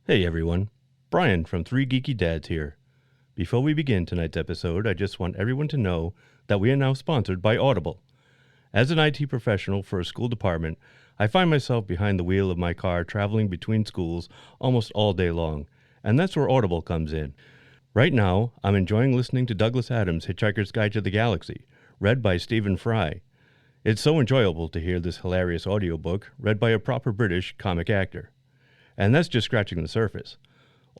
Hey everyone, Brian from Three Geeky Dads here. Before we begin tonight's episode, I just want everyone to know that we are now sponsored by Audible. As an IT professional for a school department, I find myself behind the wheel of my car traveling between schools almost all day long, and that's where Audible comes in. Right now, I'm enjoying listening to Douglas Adams' Hitchhiker's Guide to the Galaxy, read by Stephen Fry. It's so enjoyable to hear this hilarious audiobook read by a proper British comic actor. And that's just scratching the surface.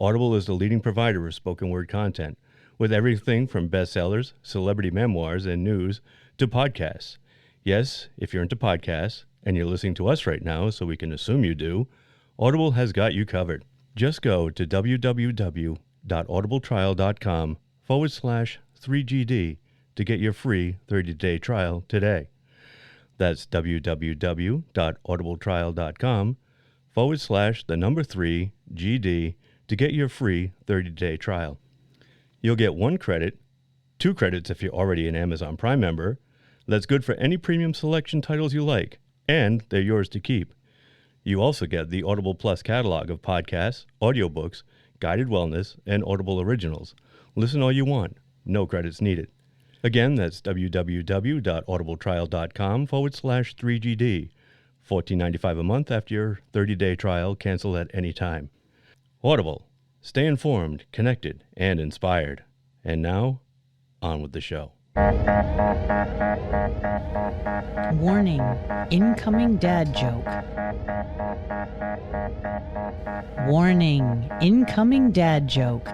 Audible is the leading provider of spoken word content, with everything from bestsellers, celebrity memoirs, and news to podcasts. Yes, if you're into podcasts, and you're listening to us right now, so we can assume you do, Audible has got you covered. Just go to www.audibletrial.com/3GD to get your free 30-day trial today. That's www.audibletrial.com/3GD to get your free 30-day trial. You'll get 1 credit, 2 credits if you're already an Amazon Prime member. That's good for any premium selection titles you like, and they're yours to keep. You also get the Audible Plus catalog of podcasts, audiobooks, guided wellness, and Audible originals. Listen all you want. No credits needed. Again, that's www.audibletrial.com/3GD. $14.95 a month after your 30-day trial. Cancel at any time. Audible. Stay informed, connected, and inspired. And now, on with the show. Warning, incoming dad joke. Warning, incoming dad joke.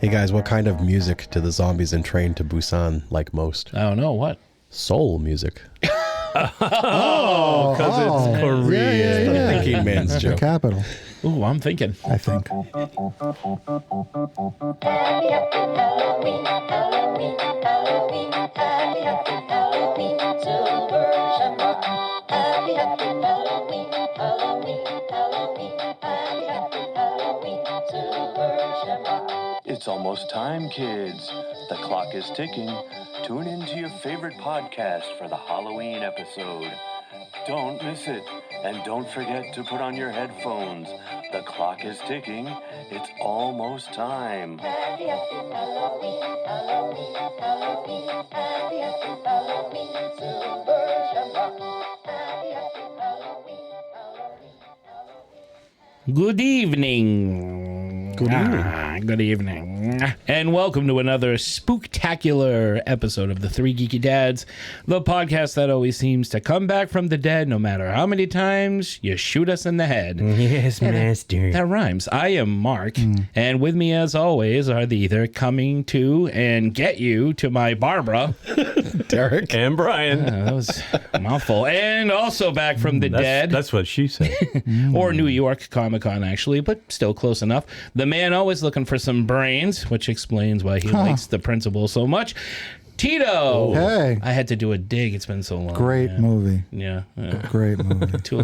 Hey guys, what kind of music do the zombies in Train to Busan like most? I don't know, what? Soul music. Oh, because it's Korean. The thinking man's The joke. capital, Ooh, I'm thinking. I think. It's almost time, kids. The clock is ticking. Tune into your favorite podcast for the Halloween episode. Don't miss it. And don't forget to put on your headphones. The clock is ticking. It's almost time. Good evening. Good evening. Good evening. And welcome to another spooktacular episode of the Three Geeky Dads, the podcast that always seems to come back from the dead no matter how many times you shoot us in the head. Yes, master. That rhymes. I am Mark, and with me as always are the either coming to and get you to my Barbara. Derek. And Brian. That was a mouthful. And also back from the dead. That's what she said. Or New York Comic Con, actually, but still close enough. The man always looking for some brains, which explains why he likes the principal so much. Tito! Hey. I had to do a dig. It's been so long. Great movie. Yeah. Great movie. So,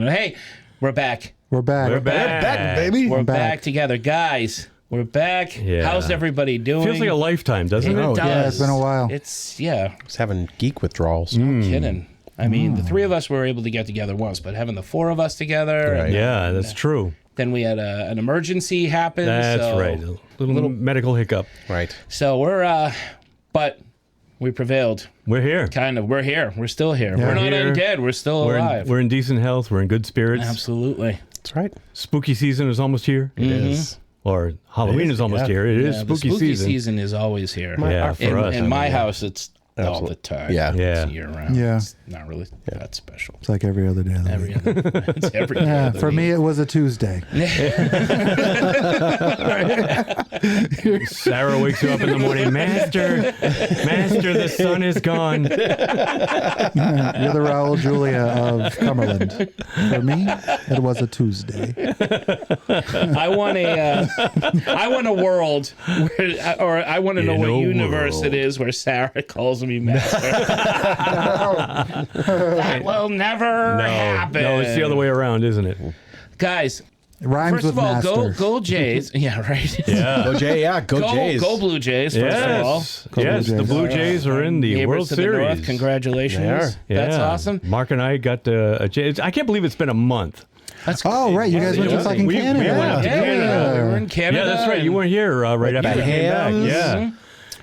hey, we're back. We're back. We're back. baby. We're back. back together. Guys, we're back. Yeah. How's everybody doing? Feels like a lifetime, doesn't Oh, it? does. Yeah, it's been a while. It's, yeah, I was having geek withdrawals. kidding. I mean, the 3 of us were able to get together once, but having the 4 of us together, Right. and Yeah, that's true. then we had an emergency happen. That's so, right. A little medical hiccup. Right. So we're, but we prevailed. We're here. Kind of. We're here. We're still here. Yeah. We're not Here. undead. We're still alive. We're in decent health. We're in good spirits. Absolutely. That's right. Spooky season is almost here. It is. Or Halloween is almost here. It is Yeah, the spooky season. is always here. Yeah, for us. In my house, it's all Absolutely. the time. Yeah. Yeah. It's year round. Yeah. It's not really that special. It's like every other day of the Every week. other, it's every Yeah, other for week. me it was a Tuesday. Sarah wakes you up in the morning. Master, the sun is gone. You're the Raul Julia of Cumberland. For me, it was a Tuesday. I want a world where, or I want to know In what a universe world. it is where Sarah calls me master. That will never happen. No, it's the other way around, isn't it? Guys, It rhymes first with of all, master. go Jays. Yeah, right. Yeah. Go Jay, yeah. Go Jays. Go Blue Jays, first of all. Yes, Blue yes. The Jays. Blue Jays are in the Neighbors World to the north, Series. congratulations. They are. Yeah. That's awesome. Mark and I got I can't believe it's been a month. Oh, right. You guys went to fucking We Canada. went to Canada. We were in Canada. Yeah, that's right. You weren't here right after we came back. hams. Yeah.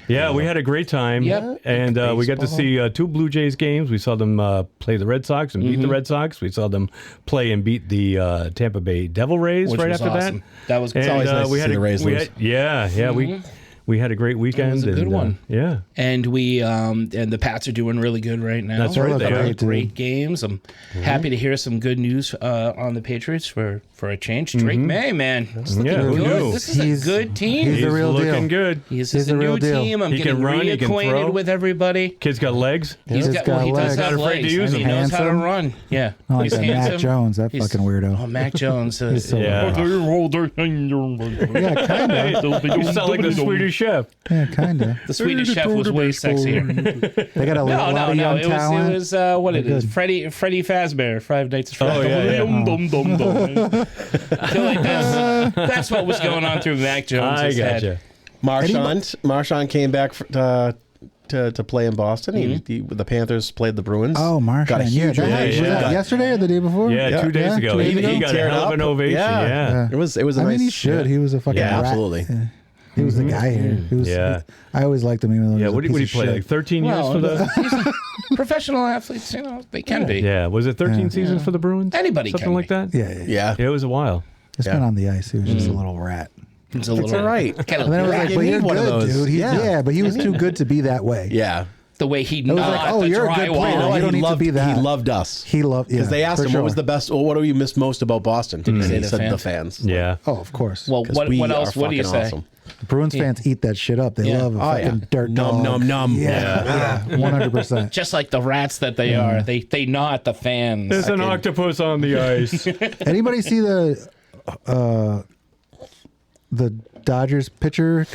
Yeah, we had a great time. Yep. And we got to see 2 Blue Jays games. We saw them play the Red Sox and beat the Red Sox. We saw them play and beat the Tampa Bay Devil Rays Which right was after awesome. that. That was And always nice to we see had the Rays lose. we had a great weekend. It was a good and, one. Yeah. And we and the Pats are doing really good right now. That's right, they are. Great games. I'm happy to hear some good news on the Patriots for a change. Drake May, man, it's looking Yeah, who good. knew? This is He's- a good team. he's He's the real looking deal. good. He's he's a the real new deal. team. I'm He getting can run, he can throw. reacquainted with everybody. Kid's got legs. He's He's got, got he does legs. have Not afraid to legs. use And he them. knows how to Handsome. run. Yeah. Not like He's that Mac handsome. Jones, that He's- fucking weirdo. Oh, Mac Jones. so Yeah. Yeah, kind of. You sound like the Swedish chef. Yeah, kind of. The Swedish chef was way sexier. They got a lot of young It talent. was what it is. Freddie Fazbear, Five Nights at Freddy's. I feel like that's what was going on through Mac Jones' I head. gotcha. Marshawn came back to play in Boston. The Panthers played the Bruins. Oh, Marshall. Got a huge was ovation. that yesterday or the day before? Yeah, 2 days ago. 2 days He ago? got a hell of an ovation. Yeah. It was a I nice. mean, he should. He was a fucking Yeah, rat. absolutely. Yeah. He was the guy here. He was, Yeah. I always liked him even though he Yeah, was what a did he piece of play? shit. Like 13 years Well, for the. professional athletes, they can be. Yeah, was it 13 seasons for the Bruins? Anybody Something can like be. that? Yeah. Yeah. Yeah, it was a while. It's been on the ice. He was just a little rat. It's a little all right. Kind And then I was of like, You but need you're one of good, those. dude. Yeah. But he was too good to be that way. Yeah. the way he was gnawed like, oh, the you're a good drywall. player. You know You what? don't need to be that. He loved us. He loved, yeah. Because they asked for him sure. what was the best, or what do you miss most about Boston? And say he the said fans? the fans. Yeah. Oh, of course. Well, 'Cause what we else? are What do you fucking say? awesome. Bruins fans eat that shit up. They Yeah. love a Oh, fucking yeah. dirt Num, dog. num, num. Yeah, 100%. Just like the rats that they are, they gnaw at the fans. There's an octopus on the ice. Anybody see the Dodgers pitcher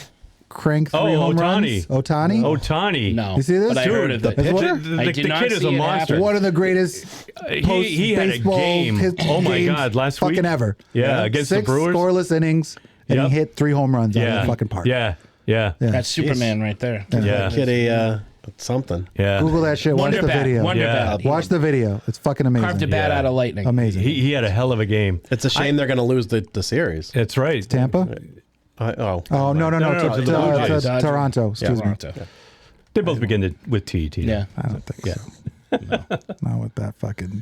crank 3 home runs? Otani? Otani. No, You see this? But I heard Dude, of the it. pitcher? I The did not kid is see a it monster. happen. One of the greatest He had a baseball game. Oh my games God, last fucking week? ever. Yeah, against the 6 Brewers? scoreless innings, and Yep. he hit 3 home runs out of Yeah. the fucking park. Yeah. Yeah. Yeah. That's Superman right there. Yeah. Kid, something. Yeah. Google that shit. Watch Wonder the Bat. video. Wonder Yeah. Bat. Watch the video. It's fucking amazing. Carved a bat Yeah. out of lightning. Amazing. He had a hell of a game. It's a shame they're going to lose the series. That's right. Tampa? Oh, Oh, no. No, to the Blue Jays. Toronto. Excuse me. Toronto. They both begin with T. Yeah. I don't think so. Not with that fucking.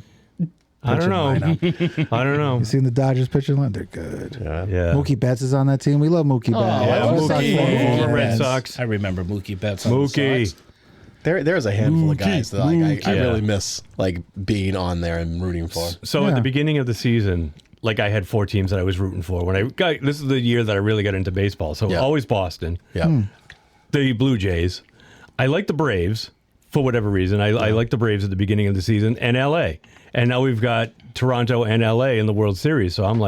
I don't know. lineup. I don't know. You seen the Dodgers pitching line? They're good. Yeah. Yeah. Mookie Betts is on that team. We love Mookie Betts. Yeah, Red Sox Mookie. fans. Former Red Yes. Sox. I remember Mookie Betts. On the Mookie. Sox. There's a handful of guys that I Yeah. really miss being on there and rooting for. So at Yeah. the beginning of the season, I had 4 teams that I was rooting for. This is the year that I really got into baseball. So Yeah. always Boston, Yeah. the Blue Jays. I like the Braves for whatever reason. I like the Braves at the beginning of the season, and LA. And now we've got Toronto and LA in the World Series. So I'm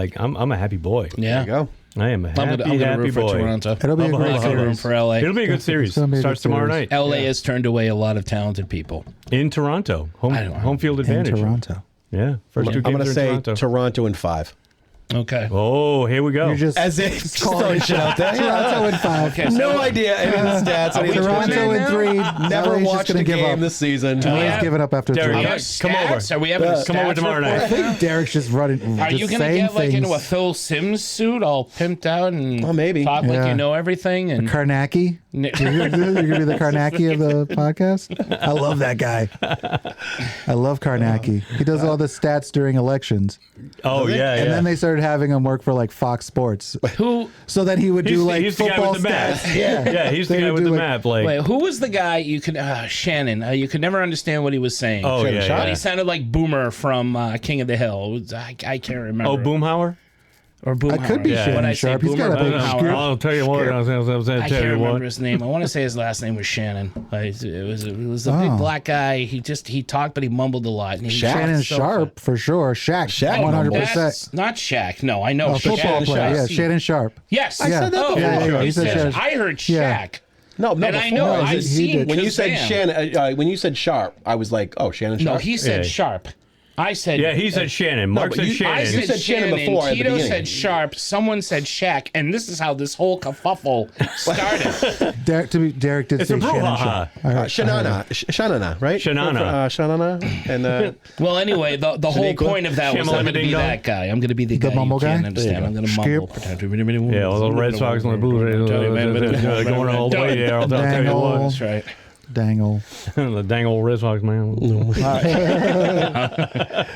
a happy boy. Yeah. There you go. I am a happy, I'm gonna happy root for boy. Toronto. It'll be a I'm great a I'm not gonna root series. for LA. It'll be a good series. gonna be a Starts good tomorrow series. night LA has turned away a lot of talented people. in Toronto. Home field In advantage. Toronto. Yeah, first 2 I'm games going are to in say Toronto. Toronto in 5. Okay. Oh, here we go. You're just As if throwing shit out there. Toronto in 5. Okay. No idea any of the stats. any of the Toronto twitches. in 3. Never LA's just watched gonna a give game up. this season. Yeah. LA's giving up after Derek, 3. yeah. Come over. Are we having a Come over stats tomorrow report night. I think Derek's just running. Are just you going to saying get things. into a Phil Sims suit all pimped out and Oh, maybe. talk like Yeah. you know everything? And Karnacki? You're going to be the Karnacki of the podcast? I love that guy. I love Karnacki. He does all the stats during elections. Oh, yeah, And then they started having him work for Fox Sports. who? So then he would do he's the guy football with the map. stats. Yeah. Yeah, he's the They guy would with do, the like- map. Wait, who was the guy you could? Shannon. You could never understand what he was saying. Oh, Shannon yeah, Sharp? But yeah. he sounded like Boomer from King of the Hill. It was- I can't remember. Oh, Boomhauer? Or Boomhauer. I could be Yeah. Shannon When I say Sharp. He's got Boomer, a big Boomhauer. scoop. I'll tell you what. I'll I tell can't you remember what. his name. I want to say his last name was Shannon. It was a big Oh. black guy. He talked, but he mumbled a lot. And he Shannon was so Sharp, for sure. Shaq, 100%. That's not Shaq. No, I know A football Shannon player. Sharp. Yeah, Shannon Sharp. Yes, I said that Oh, before. Yeah, he said Shannon. I heard Shaq. Yeah. No, And I know, before. I've he seen did. When you said Kazam. Shannon, when you said Sharp, I was like, oh, Shannon No, Sharp. he said Yeah. Sharp. I said. Yeah, he said Shannon. Mark but said you- Shannon. I said said Shannon Shannon. before at the Tito beginning. said Sharp. Someone said Shaq, and this is how this whole kerfuffle started. Derek did It's say a Shannon brouhaha. Sharp. I heard- Shanana, right? Shanana. Shanana. And Well, anyway, the whole Shaniqua? point of that was I'm going to be Shamalama-ding-dong. that guy. I'm going to be the guy mumble you can't guy? understand. I'm going to mumble. Yeah, all the Red Sox and the Blues going all the way there. I'll tell you Dangle. what. That's right. Dangle. The dang old Red Sox, man.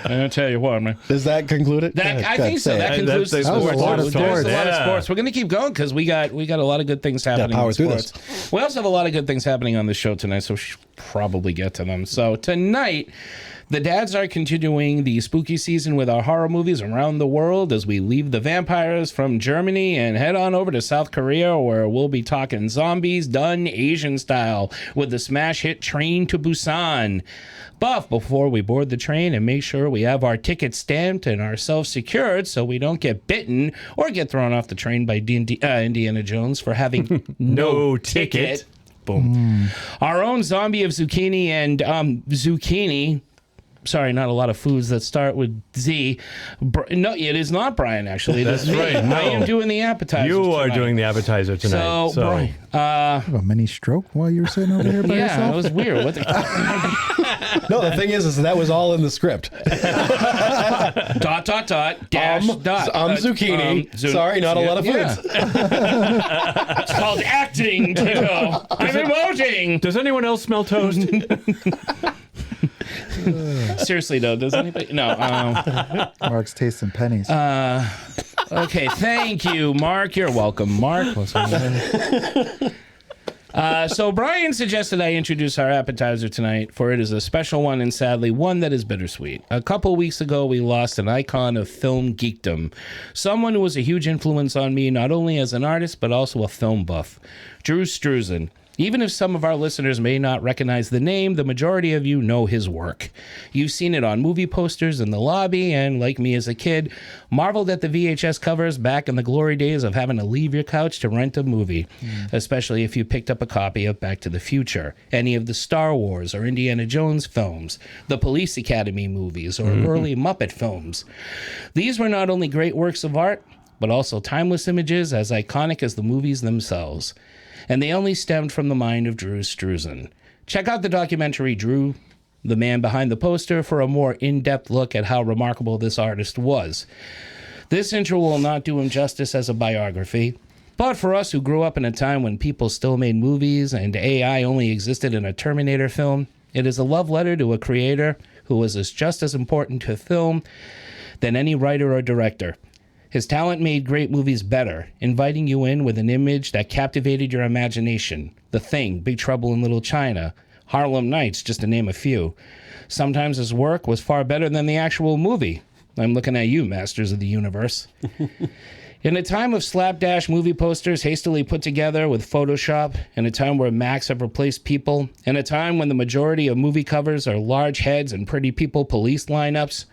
I'll tell you what, man. Does that conclude it? I think so. That concludes the That's sports. a lot of There's sports. a lot of Yeah. sports. We're going to keep going because we got a lot of good things happening power in through sports. We also have a lot of good things happening on the show tonight, so we should probably get to them. So tonight, the dads are continuing the spooky season with our horror movies around the world as we leave the vampires from Germany and head on over to South Korea, where we'll be talking zombies done Asian style with the smash hit Train to Busan. But before we board the train and make sure we have our tickets stamped and ourselves secured so we don't get bitten or get thrown off the train by Indiana Jones for having no ticket. Boom. Our own zombie of zucchini and zucchini. Sorry, not a lot of foods that start with Z. No, it is not Brian, actually. It is me. right, no. I am doing the appetizer. You are doing the appetizer tonight. So, Brian, Have a mini stroke while you were sitting over here by yeah, yourself? that was weird. What the, No, the thing is that was all in the script. dot, dash, dot. Zucchini. Sorry, not a lot of yeah. foods. It's called acting, Tito. I'm emoting. Does anyone else smell toast? Seriously, though, does anybody? No. Mark's tasting pennies. Okay, thank you, Mark. You're welcome, Mark. So Brian suggested I introduce our appetizer tonight, for it is a special one and sadly one that is bittersweet. A couple weeks ago, we lost an icon of film geekdom, someone who was a huge influence on me, not only as an artist, but also a film buff, Drew Struzan. Even if some of our listeners may not recognize the name, the majority of you know his work. You've seen it on movie posters in the lobby, and like me as a kid, marveled at the VHS covers back in the glory days of having to leave your couch to rent a movie, especially if you picked up a copy of Back to the Future, any of the Star Wars or Indiana Jones films, the Police Academy movies, or early Muppet films. These were not only great works of art, but also timeless images as iconic as the movies themselves. And they only stemmed from the mind of Drew Struzan. Check out the documentary Drew, the man behind the poster, for a more in-depth look at how remarkable this artist was. This intro will not do him justice as a biography, but for us who grew up in a time when people still made movies and AI only existed in a Terminator film, it is a love letter to a creator who was just as important to film than any writer or director. His talent made great movies better, inviting you in with an image that captivated your imagination. The Thing, Big Trouble in Little China, Harlem Nights, just to name a few. Sometimes his work was far better than the actual movie. I'm looking at you, masters of the universe. In a time of slapdash movie posters hastily put together with Photoshop, in a time where Macs have replaced people, in a time when the majority of movie covers are large heads and pretty people police lineups,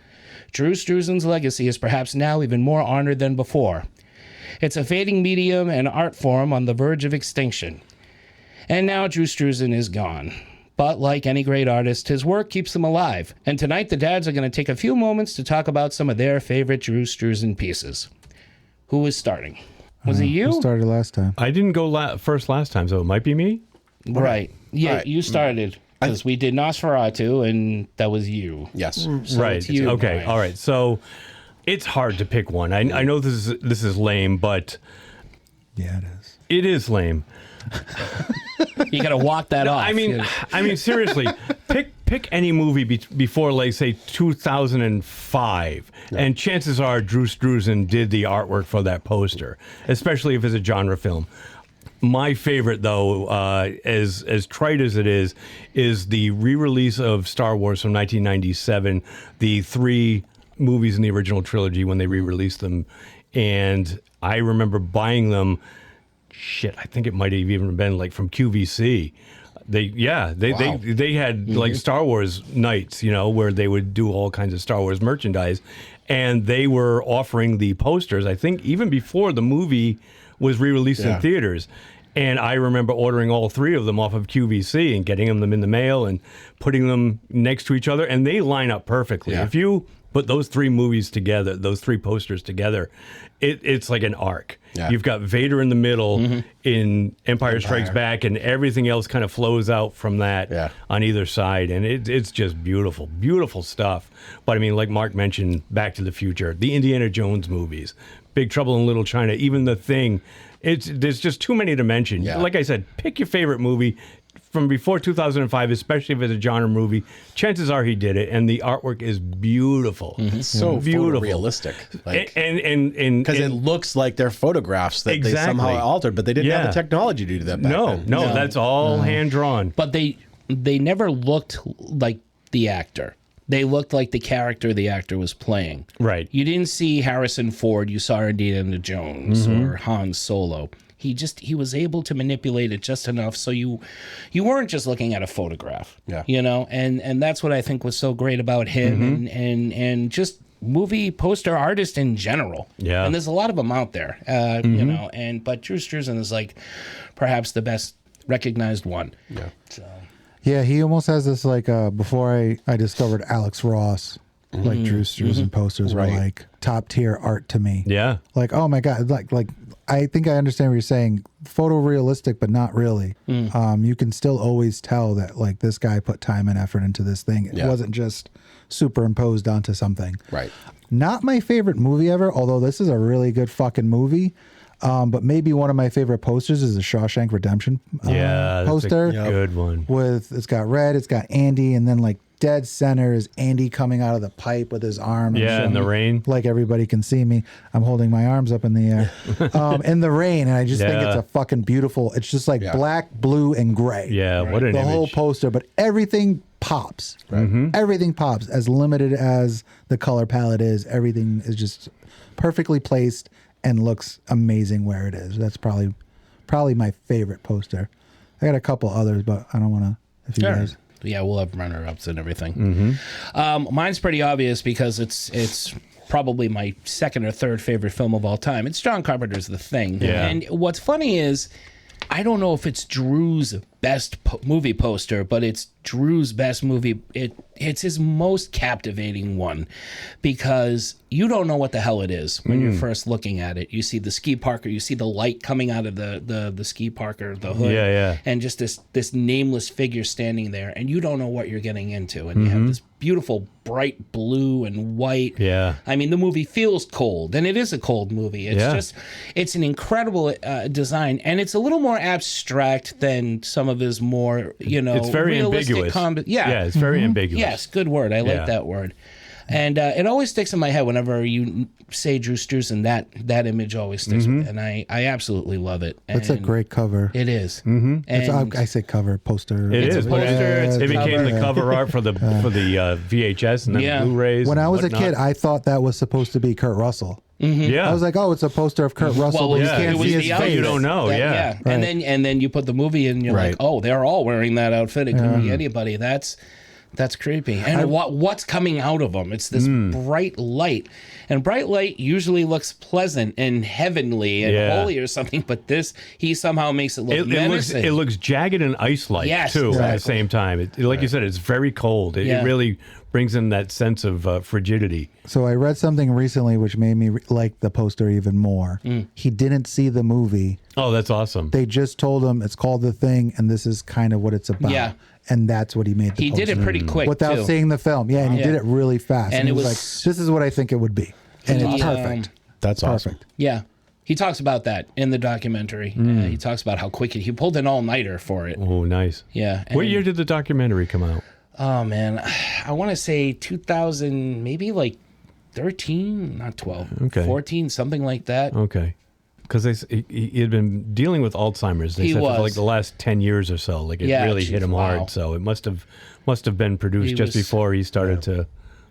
Drew Struzan's legacy is perhaps now even more honored than before. It's a fading medium and art form on the verge of extinction. And now Drew Struzan is gone. But like any great artist, his work keeps him alive. And tonight the dads are going to take a few moments to talk about some of their favorite Drew Struzan pieces. Who is starting? Was it you? Who started last time? I didn't go first last time, so it might be me. Right. Yeah, All right. you started. Because we did Nosferatu, and that was you. Yes. So Right. it's you, Okay. Brian. All right. So it's hard to pick one. I know this is lame, but Yeah, it is. it is lame. You got to walk that off. I mean, seriously, pick any movie before, like, say, 2005, and chances are Drew Struzan did the artwork for that poster, especially if it's a genre film. My favorite, though, as trite as it is the re-release of Star Wars from 1997, the 3 movies in the original trilogy when they re-released them. And I remember buying them, I think it might have even been like from QVC. They had like Star Wars nights, where they would do all kinds of Star Wars merchandise. And they were offering the posters, I think, even before the movie was re-released in theaters. And I remember ordering all 3 of them off of QVC and getting them in the mail and putting them next to each other, and they line up perfectly. Yeah. If you put those 3 movies together, those 3 posters together, it's like an arc. Yeah. You've got Vader in the middle in Empire Strikes Back, and everything else kind of flows out from that on either side, and it's just beautiful, beautiful stuff. But I mean, like Mark mentioned, Back to the Future, the Indiana Jones movies, Big Trouble in Little China, even The Thing. There's just too many to mention. Yeah. Like I said, pick your favorite movie from before 2005, especially if it's a genre movie. Chances are he did it, and the artwork is beautiful. It's so beautiful, realistic. Like, and because it looks like they're photographs that they somehow altered, but they didn't have the technology to do that back then. No, that's all hand drawn. But they never looked like the actor. They looked like the character the actor was playing. Right. You didn't see Harrison Ford. You saw Indiana Jones or Han Solo. He was able to manipulate it just enough so you weren't just looking at a photograph. Yeah. You know, and that's what I think was so great about him and just movie poster artist in general. Yeah. And there's a lot of them out there. You know, but Drew Struzan is like perhaps the best recognized one. Yeah. So Yeah, he almost has this like before I discovered Alex Ross, like Drew Struzan posters were like top tier art to me. Yeah. Like, oh my God, like I think I understand what you're saying. Photorealistic, but not really. You can still always tell that like this guy put time and effort into this thing. It wasn't just superimposed onto something. Right. Not my favorite movie ever, although this is a really good fucking movie. But maybe one of my favorite posters is the Shawshank Redemption poster. That's a good one. It's got red, it's got Andy, and then like dead center is Andy coming out of the pipe with his arm. Yeah, in the rain. Like everybody can see me. I'm holding my arms up in the air. In the rain, and I just think it's a fucking beautiful, it's just like black, blue, and gray. Yeah, what an The image. whole poster, but everything pops. Right. Everything pops. As limited as the color palette is, everything is just perfectly placed and looks amazing where it is. That's probably my favorite poster. I got a couple others, but I don't want to. If you guys, yeah, we'll have runner-ups and everything. Mine's pretty obvious because it's probably my second or third favorite film of all time. It's John Carpenter's The Thing. Yeah. And what's funny is I don't know if it's Drew's best movie poster, but it's Drew's best movie. It's his most captivating one because you don't know what the hell it is when you're first looking at it. You see the ski parker, you see the light coming out of the ski parker, the hood, and just this nameless figure standing there, and you don't know what you're getting into. And you have this beautiful bright blue and white. Yeah. I mean, the movie feels cold, and it is a cold movie. It's it's an incredible design, and it's a little more abstract than some of his more, it's very ambiguous. Yeah, it's very ambiguous. Yes, good word. I like that word. And it always sticks in my head whenever you say Drew Struzan. That image always sticks with me, and I absolutely love it. that's a great cover. It is. And I say cover poster. It is. poster, it's a It became the cover art for the VHS and then Blu-rays. When and I was whatnot. a kid, I thought that was supposed to be Kurt Russell. Yeah. I was like, oh, it's a poster of Kurt Russell, but you can't see his face. You don't know, Right. And then you put the movie in, and you're like, oh, they're all wearing that outfit. It could be anybody. That's creepy. And what's coming out of them? It's this bright light. And bright light usually looks pleasant and heavenly and holy or something, but he somehow makes it look menacing. It looks jagged and ice-like, too, at the same time. Like you said, it's very cold. It really brings in that sense of frigidity. So I read something recently which made me like the poster even more. He didn't see the movie. Oh, that's awesome. They just told him it's called The Thing, and this is kind of what it's about. Yeah. And that's what he made the He poster. did it pretty quick, without too. seeing the film. Yeah, and he did it really fast. And he it was was- like, this is what I think it would be. And it's perfect. That's awesome. Perfect. Yeah. He talks about that in the documentary. He talks about how quick he pulled an all-nighter for it. Oh, nice. Yeah. What and- year did the documentary come out? Oh, man. I want to say 2000, maybe like 13, not 12, Okay. 14, something like that. Okay. Because he had been dealing with Alzheimer's. They He said for was. like the last 10 years or so. Like it Yeah, really geez, hit him wow. hard. So it must have been produced He just was- before he started to Yeah,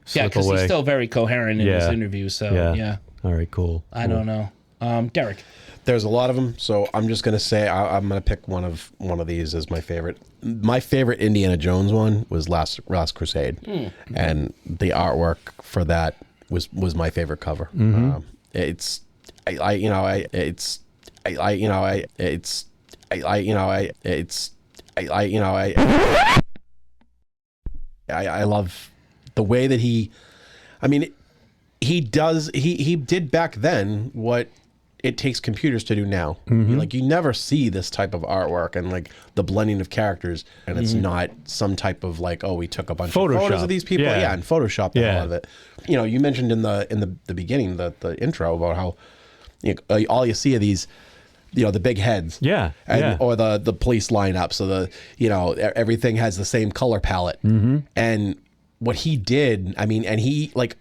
slip because away. he's still very coherent in his interviews. So, yeah. All right, cool. I don't know. Derek. There's a lot of them, so I'm just gonna say I'm gonna pick one of these as my favorite. My favorite Indiana Jones one was Last Crusade, and the artwork for that was my favorite cover. I love the way that he did back then what it takes computers to do now. Like, you never see this type of artwork and like the blending of characters, and it's not some type of like, oh, we took a bunch of photos of these people, and photoshopped the hell out of it. You mentioned in the beginning, the intro, about how all you see are these, the big heads, or the police lineup, so everything has the same color palette. And what he did, and he, like,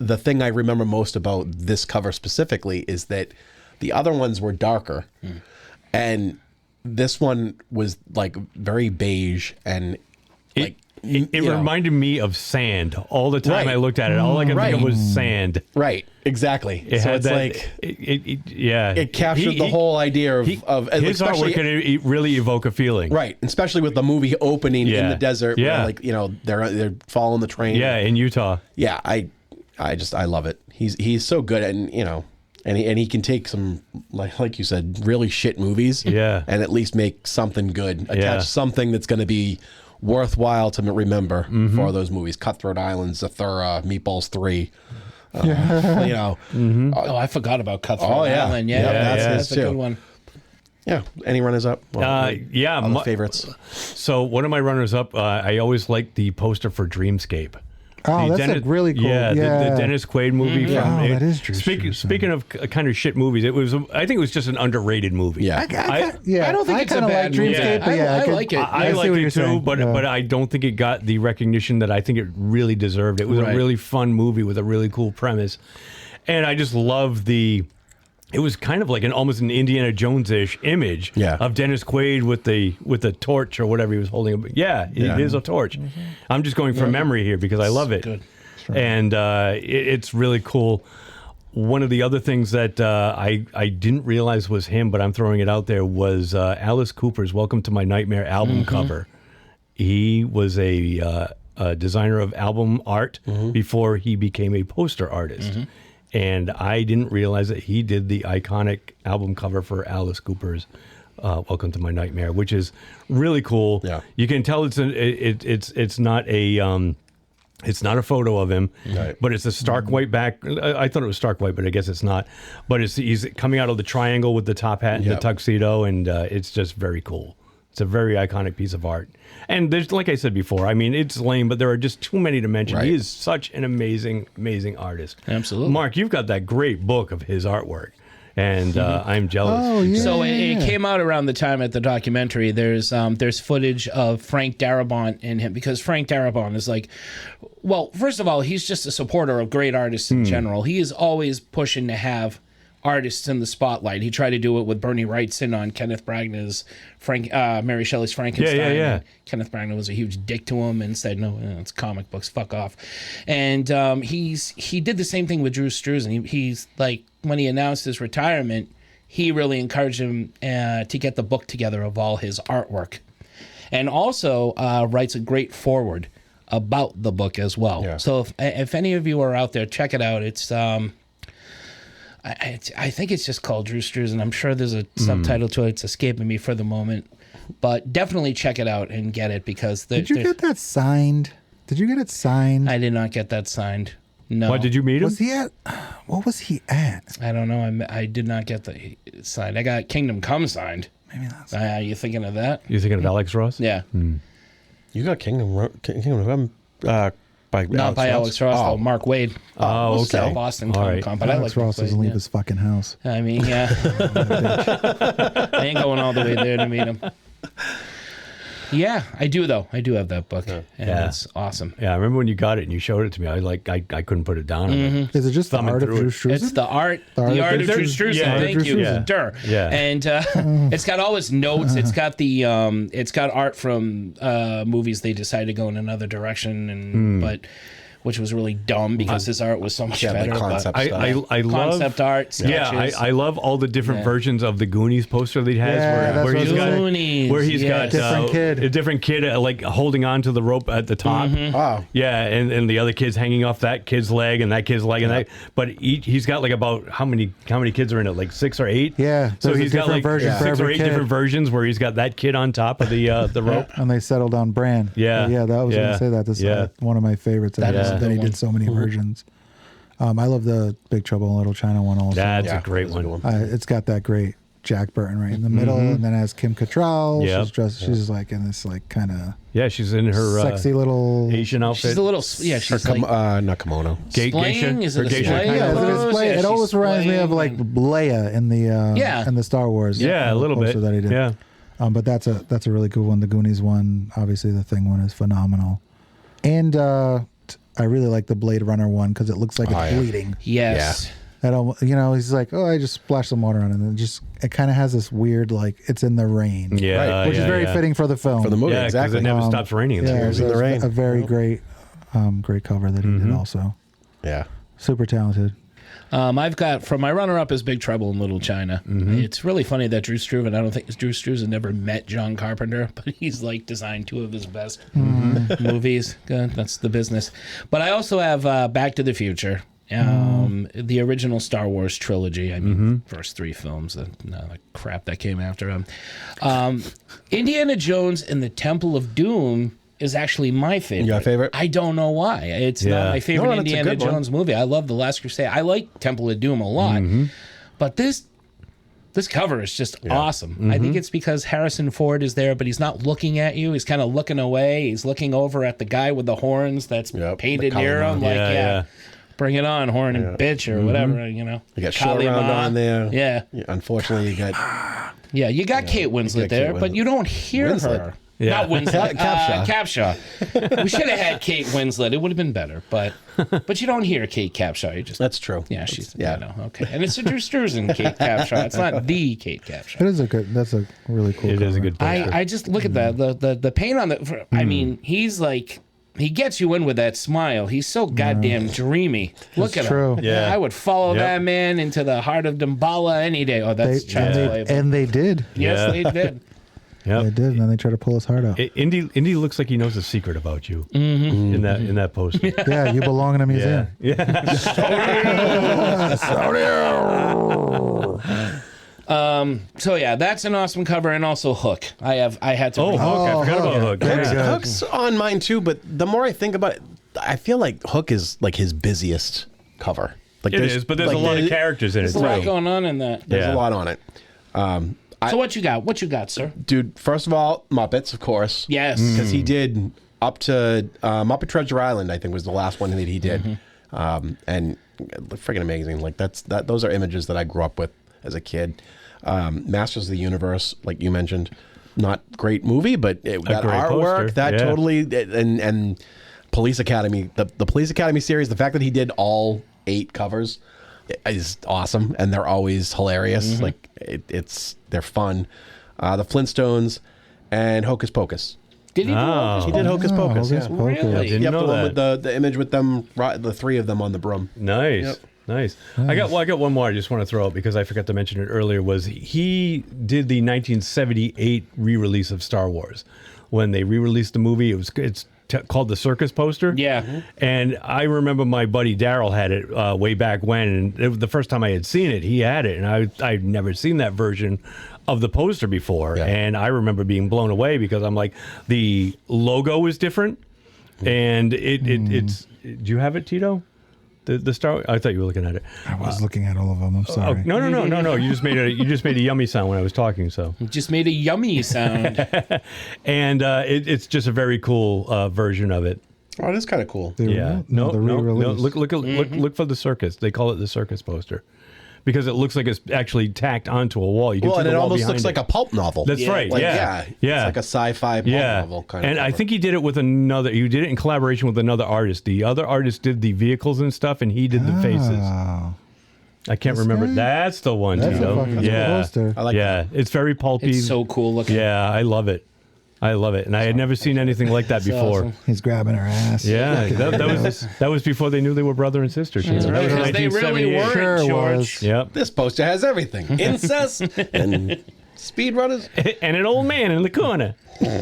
the thing I remember most about this cover specifically is that the other ones were darker, and this one was like very beige, and like it reminded me of sand all the time. I looked at it. All I could think of was sand. Right. Exactly. It so had it's that, like it captured the whole idea of his artwork can really evoke a feeling. Right. Especially with the movie opening in the desert. Where, like, they're following the train. Yeah, in Utah. Yeah, I love it. He's so good, and and he can take some, like you said, really shit movies, and at least make something good, attach something that's going to be worthwhile to remember for those movies. Cutthroat Island, Zathura, Meatballs 3. Oh, I forgot about Cutthroat Island. That's a good one. Yeah. Any runners up? My favorites. So one of my runners up, I always liked the poster for Dreamscape. Oh, that's really cool. Yeah, the Dennis Quaid movie. That is true. Speaking of kind of shit movies, I think it was just an underrated movie. Yeah, I don't think it's a bad movie. Dreamscape, but I like it. I like it too, but I don't think it got the recognition that I think it really deserved. It was a really fun movie with a really cool premise, and I just love the. It was kind of like almost an Indiana Jones-ish image of Dennis Quaid with the torch or whatever he was holding. It is a torch. I'm just going from memory here because I love it. Good. And it's really cool. One of the other things that I didn't realize was him, but I'm throwing it out there, was Alice Cooper's Welcome to My Nightmare album cover. He was a designer of album art before he became a poster artist. And I didn't realize that he did the iconic album cover for Alice Cooper's "Welcome to My Nightmare," which is really cool. Yeah, you can tell it's not a photo of him, but it's a stark white back. I thought it was stark white, but I guess it's not. But he's coming out of the triangle with the top hat and the tuxedo, and it's just very cool. It's a very iconic piece of art. And there's, like I said before, it's lame, but there are just too many to mention. He is such an amazing, amazing artist. Absolutely. Mark, you've got that great book of his artwork, and I'm jealous. Oh, yeah. So it came out around the time at the documentary. There's footage of Frank Darabont and him, because Frank Darabont is like, well, first of all, he's just a supporter of great artists in general. He is always pushing to have artists in the spotlight. He tried to do it with Bernie Wrightson on Kenneth Branagh's Mary Shelley's Frankenstein. Yeah. Kenneth Branagh was a huge dick to him and said, "No, it's comic books, fuck off." And he did the same thing with Drew Struzan. He's like, when he announced his retirement, he really encouraged him to get the book together of all his artwork, and also writes a great foreword about the book as well. Yeah. So if any of you are out there, check it out. It's I think it's just called Drew Struzan. I'm sure there's a subtitle to it. It's escaping me for the moment. But definitely check it out and get it, because... Did you get that signed? Did you get it signed? I did not get that signed. No. What, did you meet him? Was he at... What was he at? I don't know. I did not get the signed. I got Kingdom Come signed. Maybe that's... You thinking of that? You thinking of Alex Ross? Yeah. You got Kingdom Come... Not by Alex Ross, though. Mark Wade. Oh, okay. Boston Comic Con, but Alex Ross doesn't leave his fucking house. I mean, yeah. I ain't going all the way there to meet him. Yeah, I do though. I do have that book, and it's awesome. Yeah, I remember when you got it and you showed it to me. I couldn't put it down. Is it just the art of Drew Struzan? It's the art of Drew Struzan. Yeah, thank you. Yeah. And it's got all his notes. It's got it's got art from movies they decided to go in another direction, and but which was really dumb because his art was so much Yeah, better. like concept but stuff. I love concept art, Yeah, sketches. I love all the different versions of the Goonies poster that he has, Yeah, where that's what he's I was got saying. Goonies, where he's got Different kid. a different kid like holding on to the rope at the top. Oh. Yeah, and the other kid's hanging off that kid's leg and that kid's leg and that. But he's got like about how many kids are in it? Like 6 or 8. Yeah, so there's a he's got different like version for 6 or every 8 kid. different versions where he's got that kid on top of the rope. And they settled on brand. Yeah. Yeah, that was Yeah. going to say that. This Yeah. is one of my favorites. That is a That good he one. did so many versions. I love the Big Trouble in Little China one also. That's Yeah, a great that's a one. good one. It's got that great Jack Burton right in the middle, and then has Kim Cattrall. Yep. She's dressed. She's like in this like kind of Yeah, she's in her sexy little. Asian outfit. she's a little, yeah, she's like Not kimono. splaying. Is it Her a geisha splay? kind Yeah, of- it's a display. Yeah, It always she's reminds me of splaying like Leia in the in the Star Wars. Yeah, a little bit. poster that he did. Yeah. But that's a really cool one. The Goonies one, obviously the Thing one is phenomenal, and I really like the Blade Runner one because it looks like it's bleeding. Yes. That he's like, oh, I just splashed some water on it, and it kind of has this weird like it's in the rain, Yeah, which is very yeah. fitting for the film. For the movie, Yeah, 'cause exactly. it never stops raining. In Yeah, the Tears in movie. the Rain. a very great cover that he did also. Yeah. Super talented. I've got from my runner-up is Big Trouble in Little China. It's really funny that Drew Struzan. I don't think Drew Struzan never met John Carpenter, but he's like designed 2 of his best movies. Good, that's the business. But I also have Back to the Future, the original Star Wars trilogy. I mean, first 3 films. The crap that came after him. Indiana Jones and the Temple of Doom is actually my favorite. Your favorite? I don't know why. It's Yeah. not my favorite No, that's a Indiana good one. Jones movie. I love The Last Crusade. I like Temple of Doom a lot. But this cover is just awesome. I think it's because Harrison Ford is there, but he's not looking at you. He's kind of looking away. He's looking over at the guy with the horns that's painted the near him. Kalima. Like, Yeah. bring it on, horn and bitch, or whatever, You got Short Kalima. Round on there. Yeah. Unfortunately, you got Yeah, you got Kate Winslet got there, Kate but Winslet. you don't hear Winslet? her. Yeah. Not Winslet. Capshaw. Capshaw. We should have had Kate Winslet. It would have been better, but you don't hear Kate Capshaw. You just That's true. yeah, she's yeah. okay, and it's a Drew Struzan Kate Capshaw. It's not the Kate Capshaw. It is that's a really cool. It is a cover. good poster. I just look at that the paint on the. I mean, he's like. He gets you in with that smile. He's so goddamn dreamy. Look at true. him. Yeah. I would follow Yep. that man into the heart of Damballa any day. Oh, that's child's play. but- And they did. Yes, Yeah. they did. Yep. They did, and then they tried to pull his heart out. Indy looks like he knows a secret about you in that poster. Yeah, you belong in a museum. Yeah. So yeah, that's an awesome cover, and also Hook. I had to. Oh, bring Hook! I Oh, forgot Hook. about Hook. Very Yeah. good. Hook's on mine too, but the more I think about it, I feel like Hook is like his busiest cover. Like It is, but there's a lot of characters in it There's a lot too. going on in that. There's Yeah. a lot on it. So what you got? What you got, sir? Dude, first of all, Muppets, of course. Yes. Because he did up to Muppet Treasure Island, I think was the last one that he did. And freaking amazing. Like those are images that I grew up with as a kid. Masters of the Universe, like you mentioned, not great movie, but that great artwork, poster. that Yeah. totally, and Police Academy, the Police Academy series, the fact that he did all 8 covers is awesome, and they're always hilarious. Like they're fun. The Flintstones and Hocus Pocus. Did he do Oh. Hocus He did Hocus Pocus. Hocus Yeah. Pocus. Really? Didn't Yep, know the one that. with the image with them, the 3 of them on the broom. Nice. Yep. Nice. I got one more I just want to throw out because I forgot to mention it earlier. Was he did the 1978 re-release of Star Wars when they re-released the movie? It's called the Circus Poster. Yeah. And I remember my buddy Daryl had it way back when, and it was the first time I had seen it. He had it, and I'd never seen that version of the poster before. Yeah. And I remember being blown away because I'm like, the logo is different, and it's. Do you have it, Tito? The Star. I thought you were looking at it. I was looking at all of them. I'm Oh, sorry. no. You just made a yummy sound when I was talking. So, Just made a yummy sound. and it's just a very cool version of it. Oh, it is kind of cool. Yeah. No, the re-release. Look for the circus. They call it the circus poster because it looks like it's actually tacked onto a wall. You can Well, see and the it wall almost behind looks it. like a pulp novel. That's right. Like, Yeah. It's like a sci-fi pulp novel kind of. And I cover. think he did it with another. You did it in collaboration with another artist. The other artist did the vehicles and stuff, and he did the faces. Oh, I can't remember. guy? That's the one. that's Tito. a fucking yeah. poster. I like yeah, it's very pulpy. It's so cool looking. Yeah, I love it. I love it, and I had never seen anything like that before. awesome. He's grabbing her ass. Yeah, that was before they knew they were brother and sister. That's right, because they really 1978. weren't, Sure George. was. Yep, This poster has everything: incest and speedrunners. and an old man in the corner.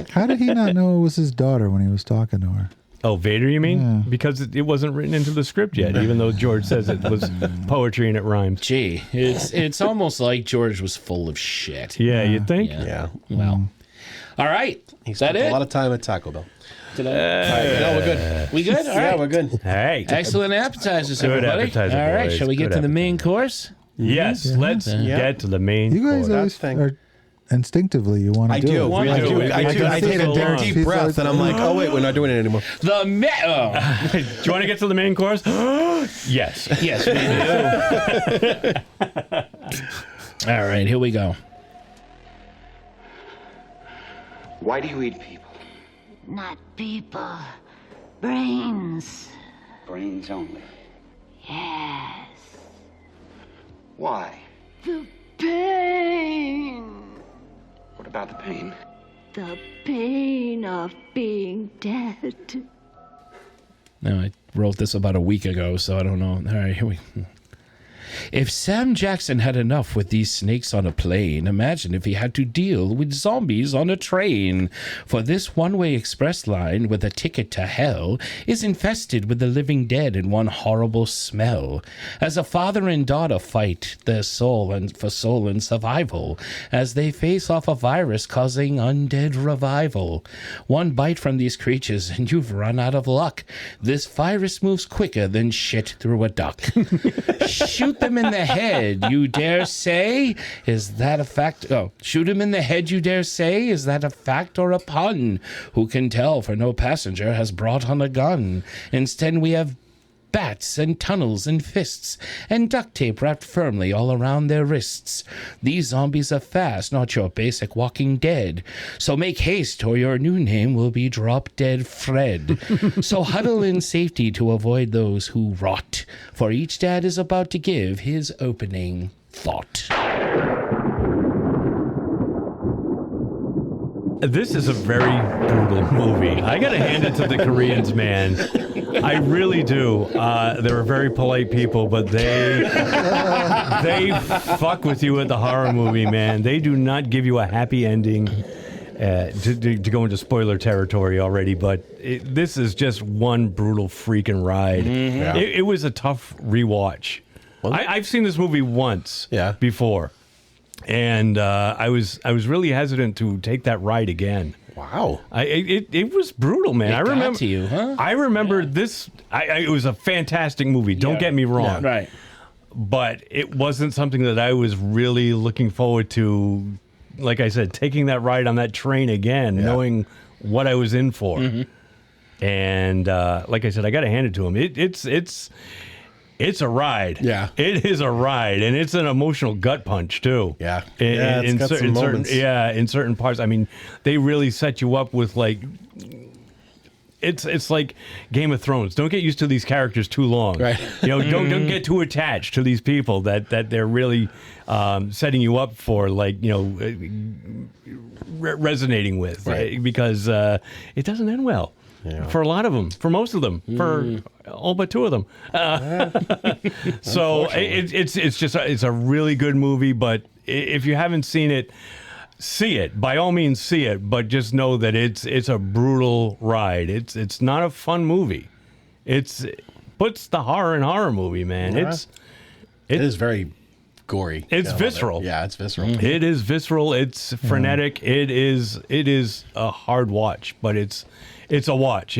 How did he not know it was his daughter when he was talking to her? Oh, Vader, you mean? Yeah. Because it wasn't written into the script yet, even though George says it was poetry and it rhymes. Gee, it's almost like George was full of shit. Yeah, you think? Yeah. Yeah, Well, all right. he Is that spent it? a lot of time at Taco Bell. Did I- No, we're good. we good? All Yeah, right. we're good. Hey. Excellent appetizers, Good everybody. appetizer, All right, boys. shall we get Good to the main course? Yes, let's get to the main You guys course. always thing. are instinctively you want to I do do. it. One, I two, do. we- I we do. just I did take so a long. deep breath, and I'm like, oh wait, we're not doing it anymore. The Do you want to get to the main course? Yes. Yes, we do. All right, here we go. Why do you eat people? Not people. Brains. Brains only. Yes. Why? The pain. What about the pain? The pain of being dead. No, I wrote this about a week ago, so I don't know. All right, here we If Sam Jackson had enough with these snakes on a plane, imagine if he had to deal with zombies on a train. For this one-way express line with a ticket to hell is infested with the living dead in one horrible smell. As a father and daughter fight their soul and survival, as they face off a virus causing undead revival. One bite from these creatures and you've run out of luck. This virus moves quicker than shit through a duck. Shoot them in the head, you dare say? Is that a fact? Oh, shoot him in the head, you dare say? Is that a fact or a pun? Who can tell, for no passenger has brought on a gun. Instead, we have bats and tunnels and fists and duct tape wrapped firmly all around their wrists. These zombies are fast, not your basic Walking Dead. So make haste or your new name will be Drop Dead Fred. So huddle in safety to avoid those who rot, for each dad is about to give his opening thought. This is a very brutal movie. I gotta hand it to the Koreans, man. I really do. They're very polite people, but they fuck with you at the horror movie, man. They do not give you a happy ending. To go into spoiler territory already, but this is just one brutal freaking ride. Mm-hmm. Yeah. It was a tough rewatch. I've seen this movie once before. And I was really hesitant to take that ride again. Wow, it was brutal, man. I remember got to you, huh? I remember this. It was a fantastic movie. Don't get me wrong, Right. but it wasn't something that I was really looking forward to. Like I said, taking that ride on that train again, knowing what I was in for. Mm-hmm. And like I said, I got to hand it to him. It's a ride. Yeah. It is a ride, and it's an emotional gut punch too. Yeah. In It's got some moments. in certain parts. I mean, they really set you up with like it's like Game of Thrones. Don't get used to these characters too long. Right. You know, don't get too attached to these people that they're really setting you up for, like, you know, resonating with, Right. because it doesn't end well. Yeah. For a lot of them, for most of them, for all but two of them. So it's a really good movie. But if you haven't seen it, see it. By all means, see it. But just know that it's a brutal ride. It's not a fun movie. It puts the horror in horror movie, man. Yeah. It is very gory. It's visceral. Yeah, it's visceral. It is visceral. It's frenetic. It is a hard watch, but it's a watch.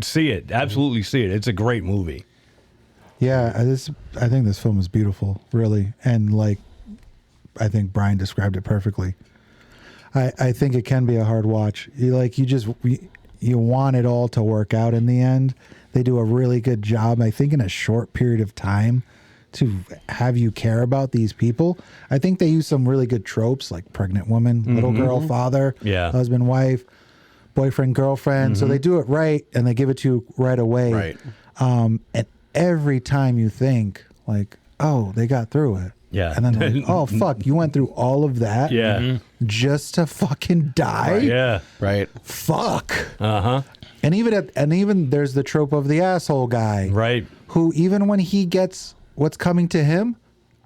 See it. Absolutely see it. It's a great movie. Yeah, I think this film is beautiful, really, and like I think Brian described it perfectly. I think it can be a hard watch. You want it all to work out in the end. They do a really good job, I think, in a short period of time to have you care about these people. I think they use some really good tropes like pregnant woman, little girl, father, husband, wife, boyfriend, girlfriend. So they do it right and they give it to you right away. Right. And every time you think like, oh, they got through it. Yeah. And then like, oh fuck, you went through all of that Yeah. just to fucking die? Yeah. Right. Fuck. Uh-huh. And even there's the trope of the asshole guy. Right. Who even when he gets what's coming to him,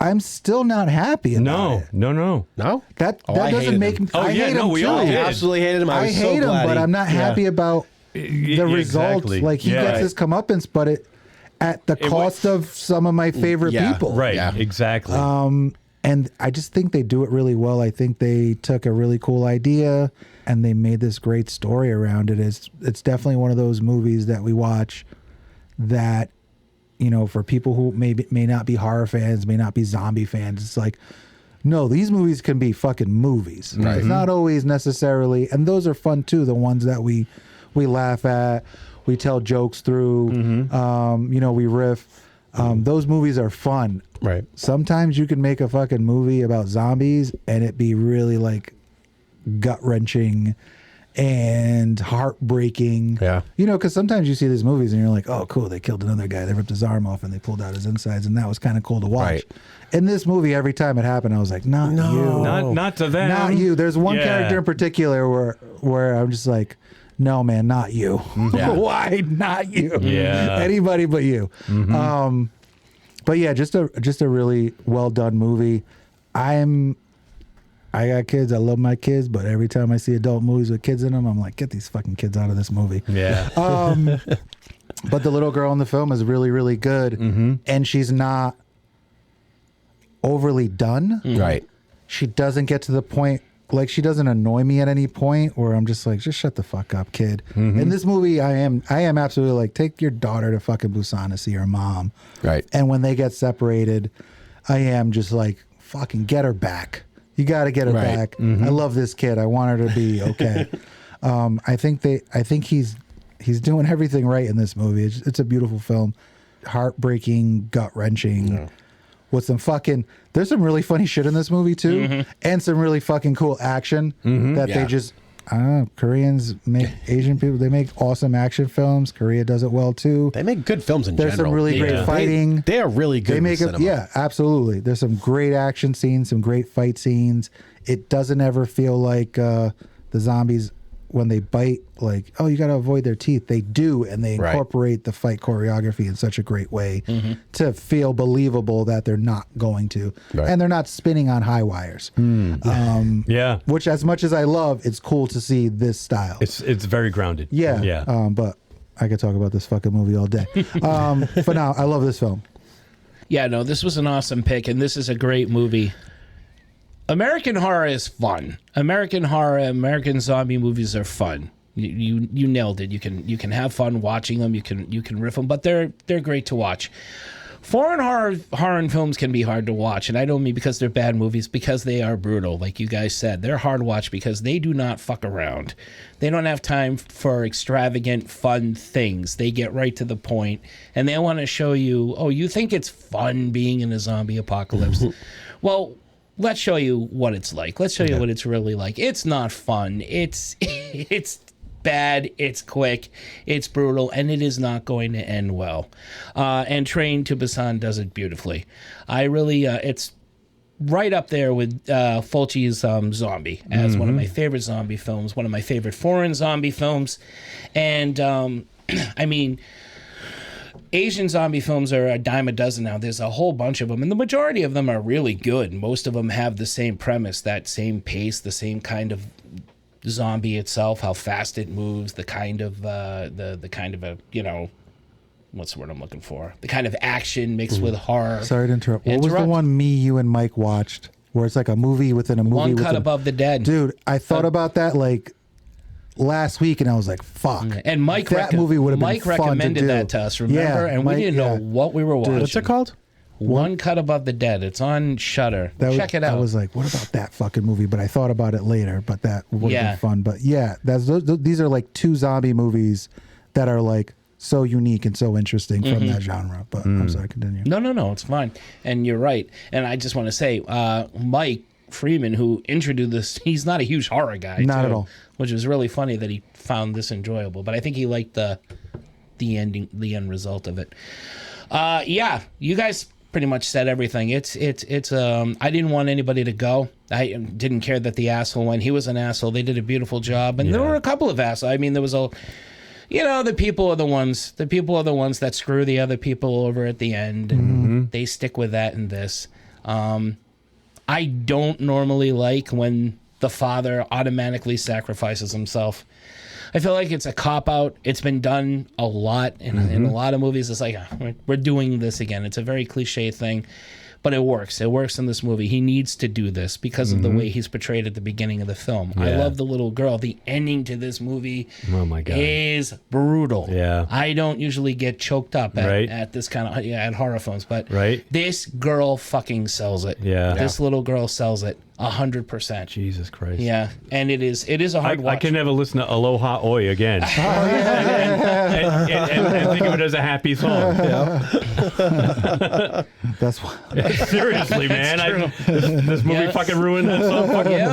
I'm still not happy about No. it. No. No? That I doesn't hated make him. me. Oh, I yeah, hate no, him we too. all I did. absolutely hated him. I was so hate him, glad but I'm not happy about the result. exactly. Like he Yeah. gets his comeuppance, but at the cost of some of my favorite Yeah. people. Right. Yeah. Exactly. And I just think they do it really well. I think they took a really cool idea and they made this great story around it. It's definitely one of those movies that we watch that, you know, for people who may not be horror fans, may not be zombie fans, it's like, no, these movies can be fucking movies. It's not always necessarily, and those are fun too. The ones that we laugh at, we tell jokes through, you know, we riff. Those movies are fun. Right. Sometimes you can make a fucking movie about zombies and it be really like gut wrenching and heartbreaking. Yeah. You know, because sometimes you see these movies and you're like, oh, cool, they killed another guy. They ripped his arm off and they pulled out his insides, and that was kind of cool to watch. Right. In this movie, every time it happened, I was like, not you. not to them. Not you. There's one Yeah. character in particular where I'm just like, no, man, not you. Yeah. Why not you? Yeah. Anybody but you. But yeah, just a really well done movie. I got kids. I love my kids, but every time I see adult movies with kids in them, I'm like, get these fucking kids out of this movie. Yeah. But the little girl in the film is really, really good, and she's not overly done. Right. She doesn't get to the point, like she doesn't annoy me at any point where I'm just like, just shut the fuck up, kid. In this movie, I am absolutely like, take your daughter to fucking Busan to see her mom. Right. And when they get separated, I am just like, fucking get her back. You got to get her Right. back. I love this kid. I want her to be okay. I think he's doing everything right in this movie. It's a beautiful film, heartbreaking, gut wrenching. With some fucking, there's some really funny shit in this movie too, and some really fucking cool action that they just. I don't know. Koreans make Asian people. They make awesome action films. Korea does it well too. They make good films in There's general. some really great fighting. They are really good. They make with it, cinema. yeah, absolutely. There's some great action scenes, some great fight scenes. It doesn't ever feel like the zombies when they bite, like, oh, you got to avoid their teeth. They do, and they Right. incorporate the fight choreography in such a great way to feel believable that they're not going to, Right. and they're not spinning on high wires. Yeah. Which, as much as I love, it's cool to see this style. It's very grounded. Yeah. Yeah. But I could talk about this fucking movie all day. But no, I love this film. Yeah, no, this was an awesome pick, and this is a great movie. American horror is fun. American horror, American zombie movies are fun. You nailed it. You can have fun watching them. You can riff them, but they're great to watch. Foreign horror films can be hard to watch, and I don't mean because they're bad movies, because they are brutal. Like you guys said, they're hard to watch because they do not fuck around. They don't have time for extravagant, fun things. They get right to the point, and they want to show you, oh, you think it's fun being in a zombie apocalypse? Well, let's show you what it's like. Let's show you what it's really like. It's not fun. It's bad, it's quick, it's brutal, and it is not going to end well. And Train to Busan does it beautifully. I really, it's right up there with Fulci's Zombie as one of my favorite zombie films, one of my favorite foreign zombie films. And, I mean, Asian zombie films are a dime a dozen now. There's a whole bunch of them, and the majority of them are really good. Most of them have the same premise, that same pace, the same kind of zombie itself, how fast it moves, the kind of the kind of a, you know, what's the word I'm looking for? The kind of action mixed with horror. Sorry to interrupt. What was the one me, you, and Mike watched where it's like a movie within a movie? One Cut within... Above the Dead. Dude, I thought about that like last week, and I was like, fuck. And Mike, that movie would have been fun recommended to do. that to us, remember? Yeah, and Mike, we didn't know what we were watching. What's it called? One Cut Above the Dead. It's on Shudder. Check it out. I was like, what about that fucking movie? But I thought about it later, but that would have Yeah. been fun. But yeah, these are like two zombie movies that are like so unique and so interesting from that genre. But I'm sorry, continue. No, it's fine. And you're right. And I just want to say, Mike Freeman, who introduced this, he's not a huge horror guy. Not too, at all. Which is really funny that he found this enjoyable. But I think he liked the end result of it. Yeah, you guys pretty much said everything. It's I didn't want anybody to go. I didn't care that the asshole went. He was an asshole. They did a beautiful job, and there were a couple of assholes. I mean, there was the people are the ones that screw the other people over at the end, and they stick with that in this. I don't normally like when the father automatically sacrifices himself. I feel like it's a cop-out. It's been done a lot in a lot of movies. It's like, we're doing this again. It's a very cliche thing, but it works. It works in this movie. He needs to do this because of the way he's portrayed at the beginning of the film. I love the little girl. The ending to this movie is brutal. Yeah. I don't usually get choked up at this kind of at horror films, but this girl fucking sells it. Yeah. This little girl sells it 100%. Jesus Christ. Yeah, and it is a hard watch. I can never listen to Aloha Oi again. and think of it as a happy song. That's why. Seriously, man. This movie fucking ruined that song.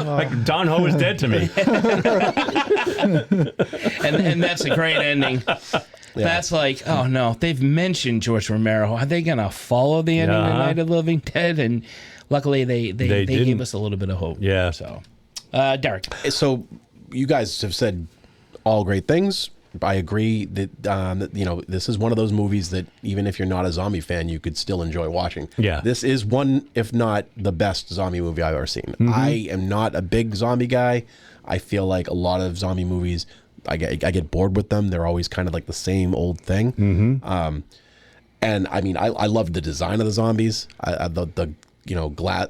Like Don Ho is dead to me. and that's a great ending. That's like, oh no, they've mentioned George Romero. Are they gonna follow the ending of Night of the Living Dead? And luckily, they gave us a little bit of hope. Yeah. So, Derek. So, you guys have said all great things. I agree that this is one of those movies that even if you're not a zombie fan, you could still enjoy watching. Yeah. This is one, if not the best zombie movie I've ever seen. I am not a big zombie guy. I feel like a lot of zombie movies, I get bored with them. They're always kind of like the same old thing. And I mean, I love the design of the zombies. The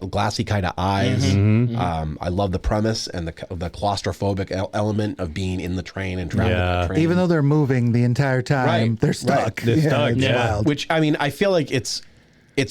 glassy kind of eyes. I love the premise and the claustrophobic element of being in the train and traveling on the train. Even though they're moving the entire time, they're stuck. They're stuck. Wild. Which, I mean, I feel like it's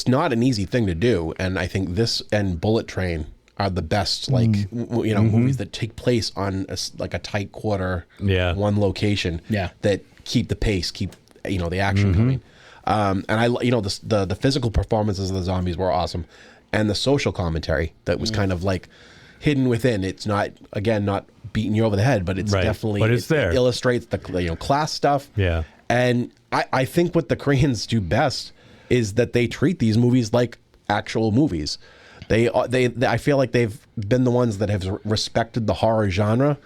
not an easy thing to do. And I think this and Bullet Train are the best, movies that take place on a tight quarter, one location that keep the pace, keep the action coming. And the physical performances of the zombies were awesome, and the social commentary that was kind of like hidden within. It's not beating you over the head, but it's definitely there. It illustrates the class stuff. Yeah, and I think what the Koreans do best is that they treat these movies like actual movies. They I feel like they've been the ones that have respected the horror genre.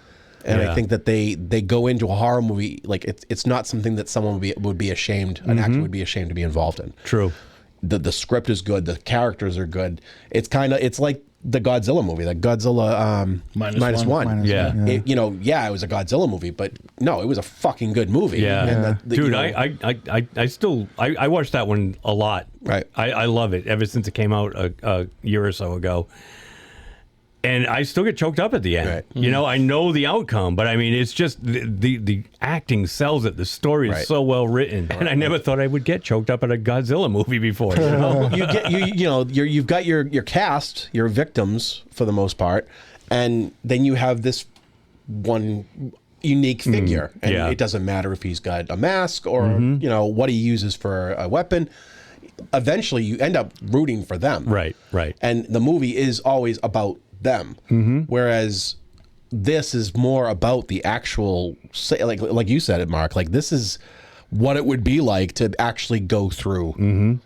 And I think that they go into a horror movie like it's not something that someone would be ashamed, an actor would be ashamed to be involved in. True. The script is good, the characters are good. It's like the Godzilla movie, like Godzilla minus one. It was a Godzilla movie, but no, it was a fucking good movie. Yeah. And dude, I watched that one a lot. Right. I love it ever since it came out a year or so ago. And I still get choked up at the end. Right. I know the outcome, but I mean, it's just the acting sells it. The story is so well written, and I never thought I would get choked up at a Godzilla movie before. You've got your cast, your victims for the most part, and then you have this one unique figure, and it doesn't matter if he's got a mask or what he uses for a weapon. Eventually, you end up rooting for them. Right. And the movie is always about them, whereas this is more about the actual, like you said it, Mark, like this is what it would be like to actually go through,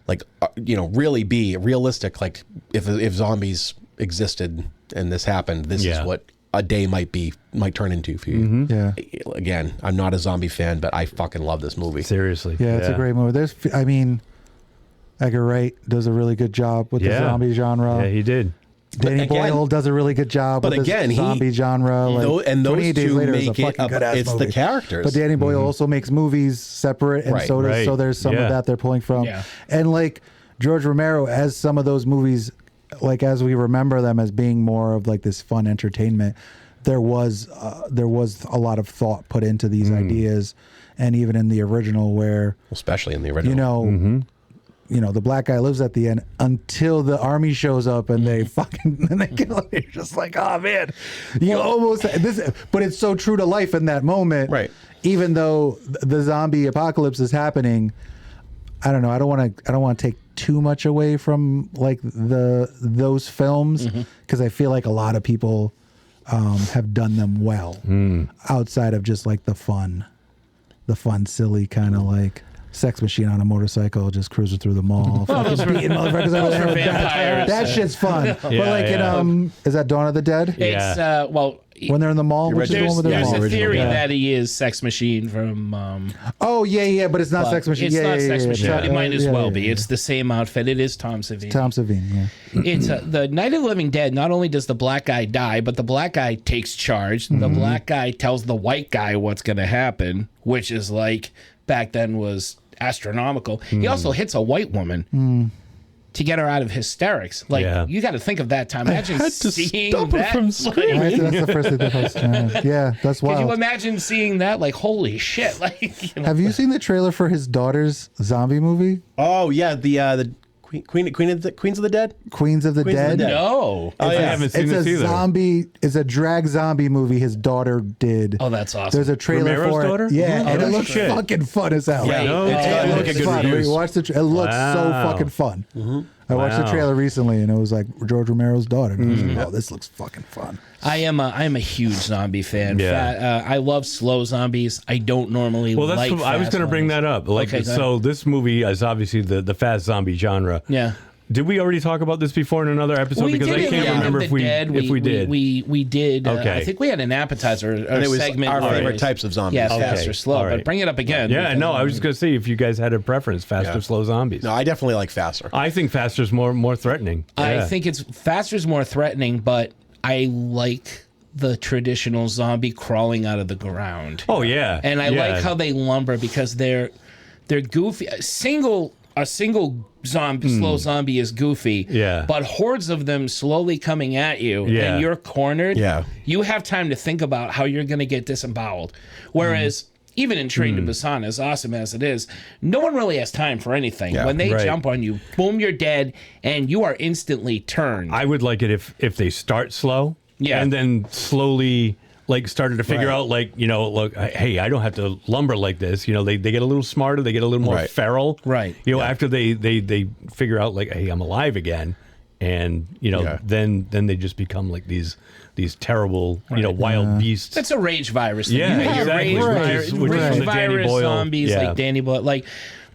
really be realistic. Like if zombies existed and this happened, this is what a day might turn into for you. Yeah. Again, I'm not a zombie fan, but I fucking love this movie. Seriously. Yeah, it's a great movie. Edgar Wright does a really good job with the zombie genre. Yeah, he did. Danny Boyle does a really good job with the zombie genre. And those 28 Days two Later make is a fucking good-ass it's movie. the characters. But Danny Boyle also makes movies separate, and so there's some of that they're pulling from. Yeah. And like George Romero, as some of those movies, like as we remember them as being more of like this fun entertainment, there was a lot of thought put into these ideas, and even in the original, where especially in the original, the black guy lives at the end until the army shows up and they fucking and they kill him. You're just like, oh man, but it's so true to life in that moment. Right. Even though the zombie apocalypse is happening, I don't know. I don't want to take too much away from like those films because I feel like a lot of people have done them well outside of just like the fun, silly kind of like. sex machine on a motorcycle just cruising through the mall. Fucking beating motherfuckers over there with vampires. that shit's fun. But like in is that Dawn of the Dead? It's When they're in the mall, which is the one with the there's mall? a theory that he is Sex Machine from. Oh yeah, but it's not Sex Machine. It's yeah, not yeah, Sex yeah, Machine. yeah. But it might as well be. Yeah. It's the same outfit. It is Tom Savini. Tom Savini. Yeah. It's the Night of the Living Dead. Not only does the black guy die, but the black guy takes charge. The black guy tells the white guy what's going to happen, which is like back then was astronomical. He also hits a white woman. To get her out of hysterics, like you got to think of that time. Imagine seeing that. from screaming. Right, that's the first thing that comes to mind. Yeah, that's Could you wild. imagine seeing that? Like, holy shit! Like, you know, Have you seen the trailer for his daughter's zombie movie, Oh yeah, the Queens of the Dead. Queens of the Queens of the Dead? Dead. no. I haven't seen It's this a either. zombie. It's a drag zombie movie his daughter did. Oh, that's awesome. There's a trailer Romero's for daughter? it. Yeah, Oh, and it no looks shit. fucking fun as hell. Right. No, It's it's got It gotta looks look at good fun. reviews. We watched it looks so Wow. fucking fun. I watched the Wow. trailer recently, and it was like George Romero's daughter. And I was like, oh, this looks fucking fun. I am a huge zombie fan. Yeah. I love slow zombies. I don't normally Well, that's like I was fast going to bring ones. that up. Like, Okay, go so this movie is obviously the fast zombie genre. Yeah. Did we already talk about this before in another episode? Because did I it can't in remember the if we Dead. did. We did. Okay. I think we had an appetizer or And it was segment. our where it favorite was- types of zombies. Yeah, Okay. fast or slow. All But right. bring it up again. Yeah, because, no, I was just going to see if you guys had a preference, fast Yeah. or slow zombies. No, I definitely like faster. I think faster's more threatening. I Yeah. think it's faster's more threatening, but I like the traditional zombie crawling out of the ground. Oh yeah, And I Yeah. like how they lumber because they're goofy. A single zombie, slow zombie is goofy. Yeah. But hordes of them slowly coming at you, Yeah. and you're cornered. Yeah. You have time to think about how you're going to get disemboweled. Whereas even in Train to Busan, as awesome as it is, no one really has time for anything. Yeah, when they right. jump on you, boom, you're dead, and you are instantly turned. I would like it if they start slow, Yeah. and then slowly like started to figure Right. out like look, hey, I don't have to lumber like this. They get a little smarter, they get a little more Right. feral, Right. After they figure out like, hey, I'm alive again, and Yeah. then they just become like these terrible wild beasts. That's a rage virus. Thing. Yeah, You get exactly. Rage, Which virus, is from the Danny virus Boyle. zombies Yeah. like Danny Boyle. Like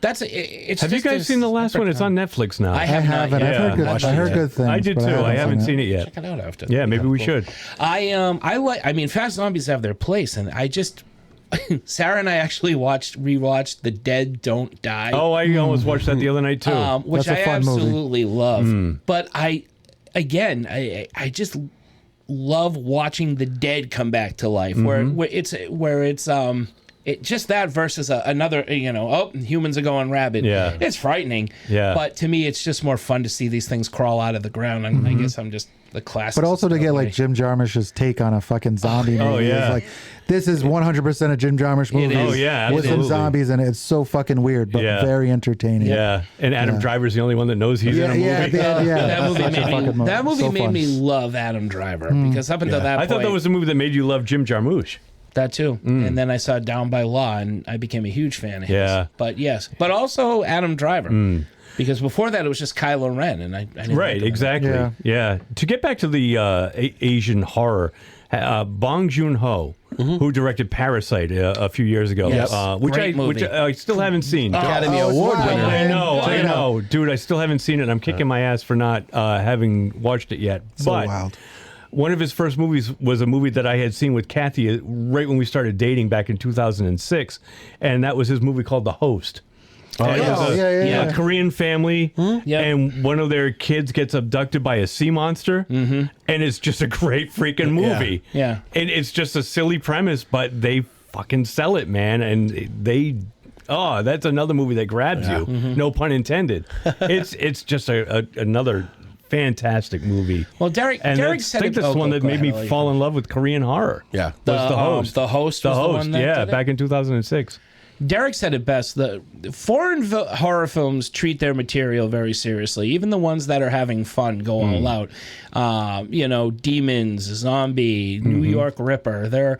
that's it's. Have you just guys a seen the last separate one? It's on Netflix now. I I have not haven't. yet. I've heard good. watched I it heard yet. good things. I did but too. I haven't seen seen it yet. Check it out after. Yeah, maybe we should. I like. I mean, fast zombies have their place, and I just. Sarah and I actually rewatched The Dead Don't Die. Oh, I almost watched that the other night too. Which That's a I fun movie. absolutely love. But I just love watching the dead come back to life. Where it's just that versus another. Humans are going rabid. Yeah. It's frightening. Yeah. But to me, it's just more fun to see these things crawl out of the ground. I guess I'm just the classic. But also to get like Jim Jarmusch's take on a fucking zombie movie. yeah. It's like, this is 100% a Jim Jarmusch movie. is. Oh, yeah, With some absolutely. zombies in it. It's so fucking weird, but Yeah. very entertaining. Yeah, and Adam Driver's the only one that knows he's in a movie. That movie Such a fucking movie. That movie So made fun. me love Adam Driver because up until that I point, thought that was the movie that made you love Jim Jarmusch. that too. And then I saw Down by Law, and I became a huge fan of his. Yeah. But yes, but also Adam Driver. Because before that, it was just Kylo Ren, and I didn't like Right, him. exactly. Yeah. Yeah. To get back to the Asian horror, Bong Joon-ho, who directed Parasite a few years ago, Yes. which Great movie. I still haven't seen. Academy Oh, it's Award wild. winner. I know, dude. I still haven't seen it. I'm kicking my ass for not having watched it yet. So but wild. one of his first movies was a movie that I had seen with Kathy right when we started dating back in 2006, and that was his movie called The Host. And it was yeah. a Korean family, Yep. and one of their kids gets abducted by a sea monster, and it's just a great freaking movie. Yeah. And it's just a silly premise, but they fucking sell it, man, and that's another movie that grabs you. No pun intended. It's just another fantastic movie. Well, Derek And Derek I said think it. that's the one that go made ahead, me I'll let fall you in love with Korean horror. Yeah. Was The Host. The Host was the one that yeah, did it? back in 2006. Derek said it best. The foreign horror films treat their material very seriously. Even the ones that are having fun go all out. Demons, Zombie, New York Ripper. They're,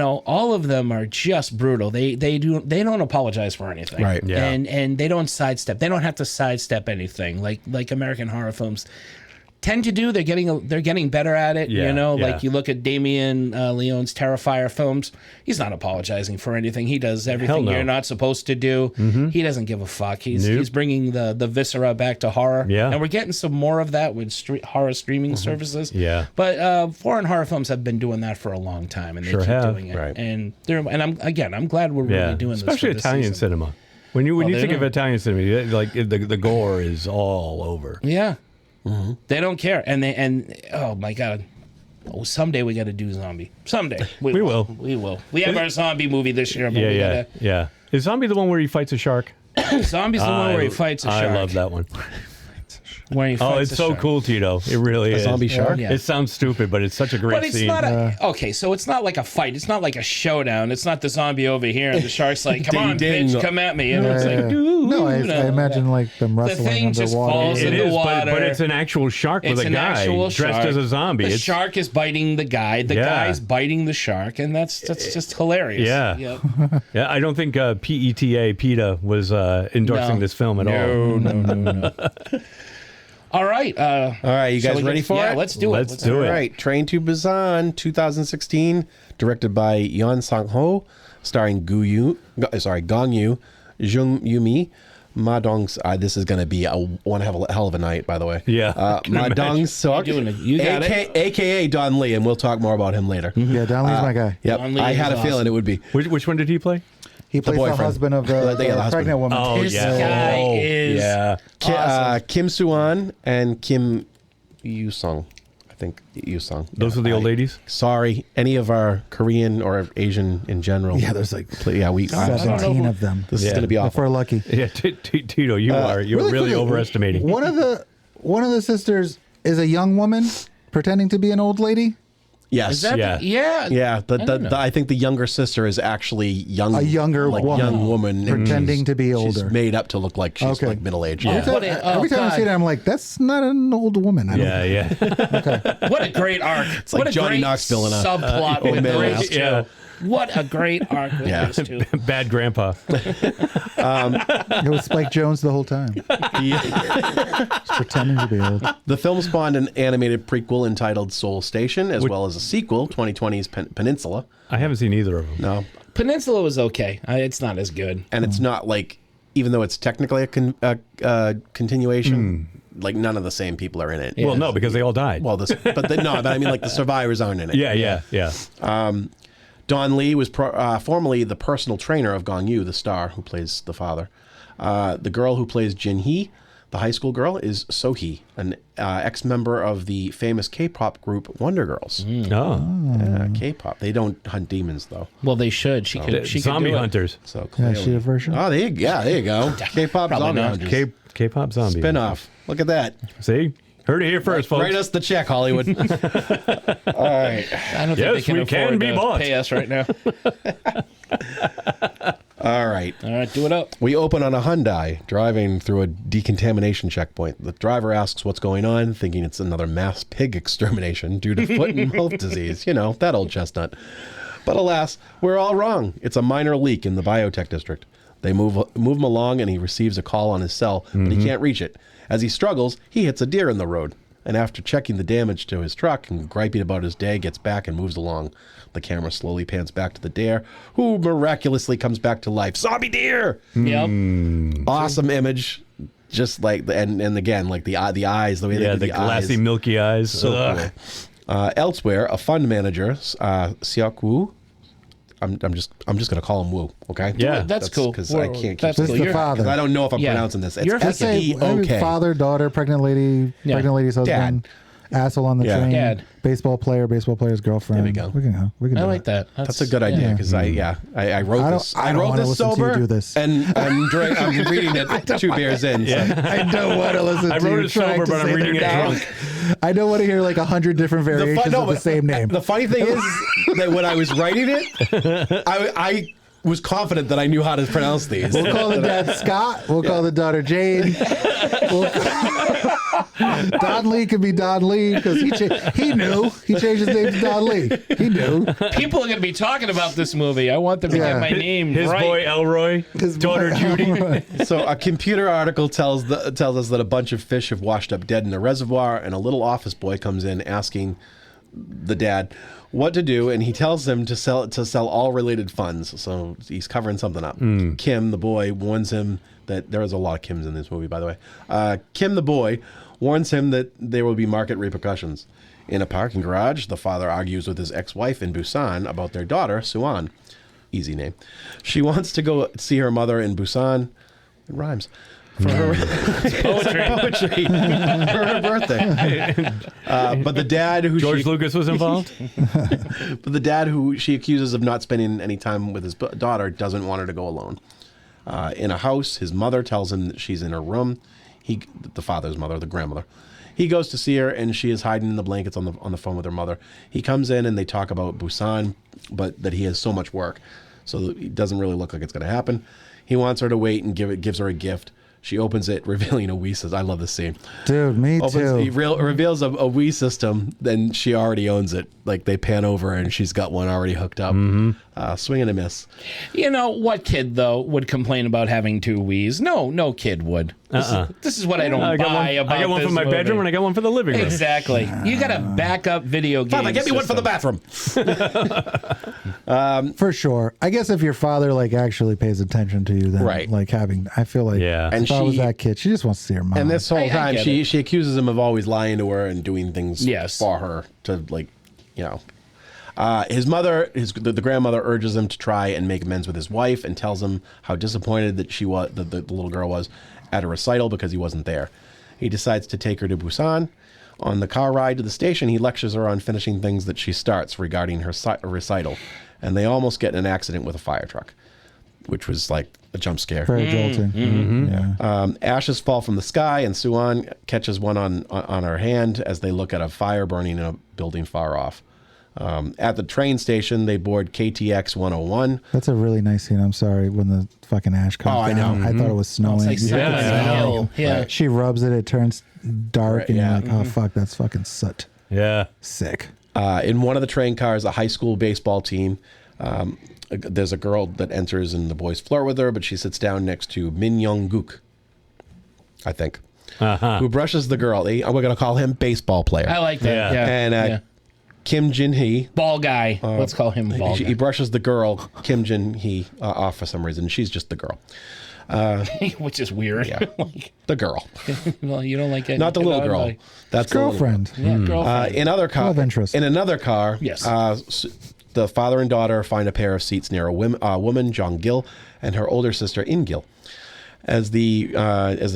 all of them are just brutal. They don't apologize for anything. Right. Yeah. And they don't sidestep. They don't have to sidestep anything like American horror films. tend to do. They're getting better at it. Yeah, you know, yeah. like you look at Damien Leone's Terrifier films. He's not apologizing for anything. He does everything no. you're not supposed to do. He doesn't give a fuck. He's Nope. he's bringing the viscera back to horror. Yeah. And we're getting some more of that with horror streaming services. Yeah. But foreign horror films have been doing that for a long time, and they Sure keep have. doing it. Right. And I'm glad we're really doing this. Especially for this Italian season. cinema. When you they think of don't. Italian cinema, like the gore is all over. Yeah. They don't care. And oh my God. Oh, someday we got to do zombie. Someday. We will. We will. We have our zombie movie this year. But Yeah. Is Zombie the one where he fights a shark? Zombie's the one where he fights a shark. I love that one. Where he Oh, fights it's a so shark. cool, Tito. It really is. zombie shark? Yeah. It sounds stupid, but it's such a great But it's scene. not okay, so it's not like a fight. It's not like a showdown. It's not the zombie over here and the shark's like, come on, Ding, bitch, ding. come at me. And it's like, dude. No, I imagine like them The wrestling thing just underwater. falls It in the is, but water. it's an actual shark with It's a an guy actual dressed shark. as a zombie. The It's- shark is biting the guy. The Yeah. guy's biting the shark, and that's just hilarious. Yeah. Yep. Yeah, I don't think PETA was endorsing No. this film at all. No. All right. All right, you shall guys we ready get- for yeah, it? let's do it. Let's do All it. right, Train to Busan, 2016, directed by Yeon Sang-ho, starring Gong Yoo, Jung Yumi, Ma Dong. This is going to be one hell of a night, by the way. Yeah, can Ma imagine. Dong Sok, You're doing it. You got it. AKA Don Lee, and we'll talk more about him later. Yeah, Don Lee's my guy. Yep, Don Lee I is had a awesome. feeling it would be. Which one did he play? He plays the boyfriend. husband of the, the husband. pregnant woman. Oh, This yeah. guy Oh, is yeah. awesome. Kim Soo-ahn and Kim Yoo-sung. I think Yoo-sung. Those are the old ladies? Sorry, any of our Korean or Asian in general. Yeah, there's like Yeah, we. 17 of them. This is Yeah. going to be If awful. we're lucky. Yeah, Tito, you're really quickly, overestimating. One of the sisters is a young woman pretending to be an old lady. Yes. Is that Yeah. Yeah, didn't know. I think the younger sister is actually young, A younger woman. young woman, and Pretending to be she's older. made up to look like she's Okay. like middle aged. Yeah. Every time I see it, I'm like, that's not an old woman. I don't Yeah. What a great arc. It's like what a Johnny great Knoxville in a subplot with middle those house. two. Yeah. What a great arc with Yeah. those two. Bad grandpa. It was Spike Jones the whole time. Just pretending to be old. The film spawned an animated prequel entitled Seoul Station, as well as a sequel, 2020's Peninsula. I haven't seen either of them. No, Peninsula was okay. It's not as good. and it's not like, even though it's technically a continuation, like none of the same people are in it. Well, no, because they all died. Well, but I mean, like the survivors aren't in it. Yeah. Don Lee was formerly the personal trainer of Gong Yoo, the star who plays the father. The girl who plays Jin Hee, the high school girl, is So-hee, an ex-member of the famous K-pop group Wonder Girls. Oh. K-pop. They don't hunt demons, though. Well, they should. She could. She Zombie could do it. hunters. So Yeah, clearly. she a version. Oh, there you go. K-pop Probably zombie not. hunters. K-pop zombie. Spin-off. Look at that. See? Heard it here first, folks. Write us the check, Hollywood. All right. I don't think Yes, they we can can afford be to bought. pay us right now. All right. All right, do it up. We open on a Hyundai driving through a decontamination checkpoint. The driver asks what's going on, thinking it's another mass pig extermination due to foot and mouth disease. You know, that old chestnut. But alas, we're all wrong. It's a minor leak in the biotech district. They move him along, and he receives a call on his cell, but he can't reach it. As he struggles, he hits a deer in the road. And after checking the damage to his truck and griping about his day, gets back and moves along. The camera slowly pans back to the deer, who miraculously comes back to life. Zombie deer! Yep. Awesome image, just like and again, like the eyes, the way they Yeah, do the the glassy, eyes. milky eyes. So Ugh. cool. Elsewhere, a fund manager, Sok-woo. I'm just gonna call him Woo. Okay. Yeah. That's cool. because I can't keep. That's This cool. is the You're- father. Because I don't know if I'm Yeah. pronouncing this. It's You're Just say S-E-O-K. father, daughter, pregnant lady's husband, asshole on the Yeah. train, Dad. baseball player's girlfriend. There we go. We can go. We can I do like it. that. That's a good idea because I wrote I don't- this. I don't wrote wanna this listen to you sober, do this. and I'm reading it 2 beers in. So. I don't want to listen I to wrote you it trying sober, to but I'm say reading their it name. drunk. I don't want to hear like 100 different variations of the but same name. The funny thing is that when I was writing it, I was confident that I knew how to pronounce these. We'll call the dad Scott. We'll call the daughter Jane. Don Lee could be Don Lee because he knew. He changed his name to Don Lee. He knew. People are going to be talking about this movie. I want them to get my name His right. boy Elroy, his daughter Judy. So a computer article tells us that a bunch of fish have washed up dead in a reservoir, and a little office boy comes in asking the dad what to do, and he tells him to sell all related funds. So he's covering something up. Kim, the boy, warns him that there is a lot of Kims in this movie, by the way. Kim, the boy, warns him that there will be market repercussions. In a parking garage, the father argues with his ex-wife in Busan about their daughter, Soo-ahn. Easy name. She wants to go see her mother in Busan. It rhymes. For her poetry for her birthday. But the dad who George Lucas was involved. but the dad who she accuses of not spending any time with his daughter doesn't want her to go alone. In a house, his mother tells him that she's in her room. The father's mother, the grandmother. He goes to see her, and she is hiding in the blankets on the phone with her mother. He comes in, and they talk about Busan, but that he has so much work, so it doesn't really look like it's going to happen. He wants her to wait and gives her a gift. She opens it, revealing a Wii system. I love this scene. Dude, me too. He reveals a Wii system, then she already owns it. Like, they pan over, and she's got one already hooked up. Swing and a miss. You know, what kid, though, would complain about having two Wiis? No kid would. This is what I don't buy about I got one this for my movie. bedroom, and I got one for the living room. Exactly. You got a backup video game Father, get me one for the system. bathroom. For sure. I guess if your father like actually pays attention to you, then Right. like I feel like Yeah. And if I was she- that kid, she just wants to see her mom. And this whole I time, get she accuses him of always lying to her and doing things Yes. for her to, like, you know. His mother, the grandmother, urges him to try and make amends with his wife and tells him how disappointed that the little girl was at a recital because he wasn't there. He decides to take her to Busan. On the car ride to the station, he lectures her on finishing things that she starts regarding her recital, and they almost get in an accident with a fire truck, which was like a jump scare. very jolting. Yeah. Ashes fall from the sky, and Soo-ahn catches one on her hand as they look at a fire burning in a building far off. At the train station, they board KTX 101. That's a really nice scene. I'm sorry when the fucking ash comes Oh, I down. know. I thought it was snowing. It's like Yeah, Silent I know. Hill. Yeah. She rubs it, it turns dark, Right, and yeah. you're like, oh fuck, that's fucking soot. Yeah. Sick. In one of the train cars, a high school baseball team, there's a girl that enters and the boys flirt with her, but she sits down next to Min Young-guk, I think, who brushes the girl. We're going to call him baseball player. I like that. Yeah. Yeah. And Kim Jin-hee, Ball guy. Let's call him Ball he guy. brushes the girl, Kim Jin-hee, off for some reason. She's just the girl. Which is weird. Yeah. The girl. Well, you don't like it. Not the little girl. Like, That's the little girl. Girlfriend. yeah, girlfriend. In Love interest. another car, Yes. The father and daughter find a pair of seats near a woman, Jong Gil, and her older sister, In Gil. As the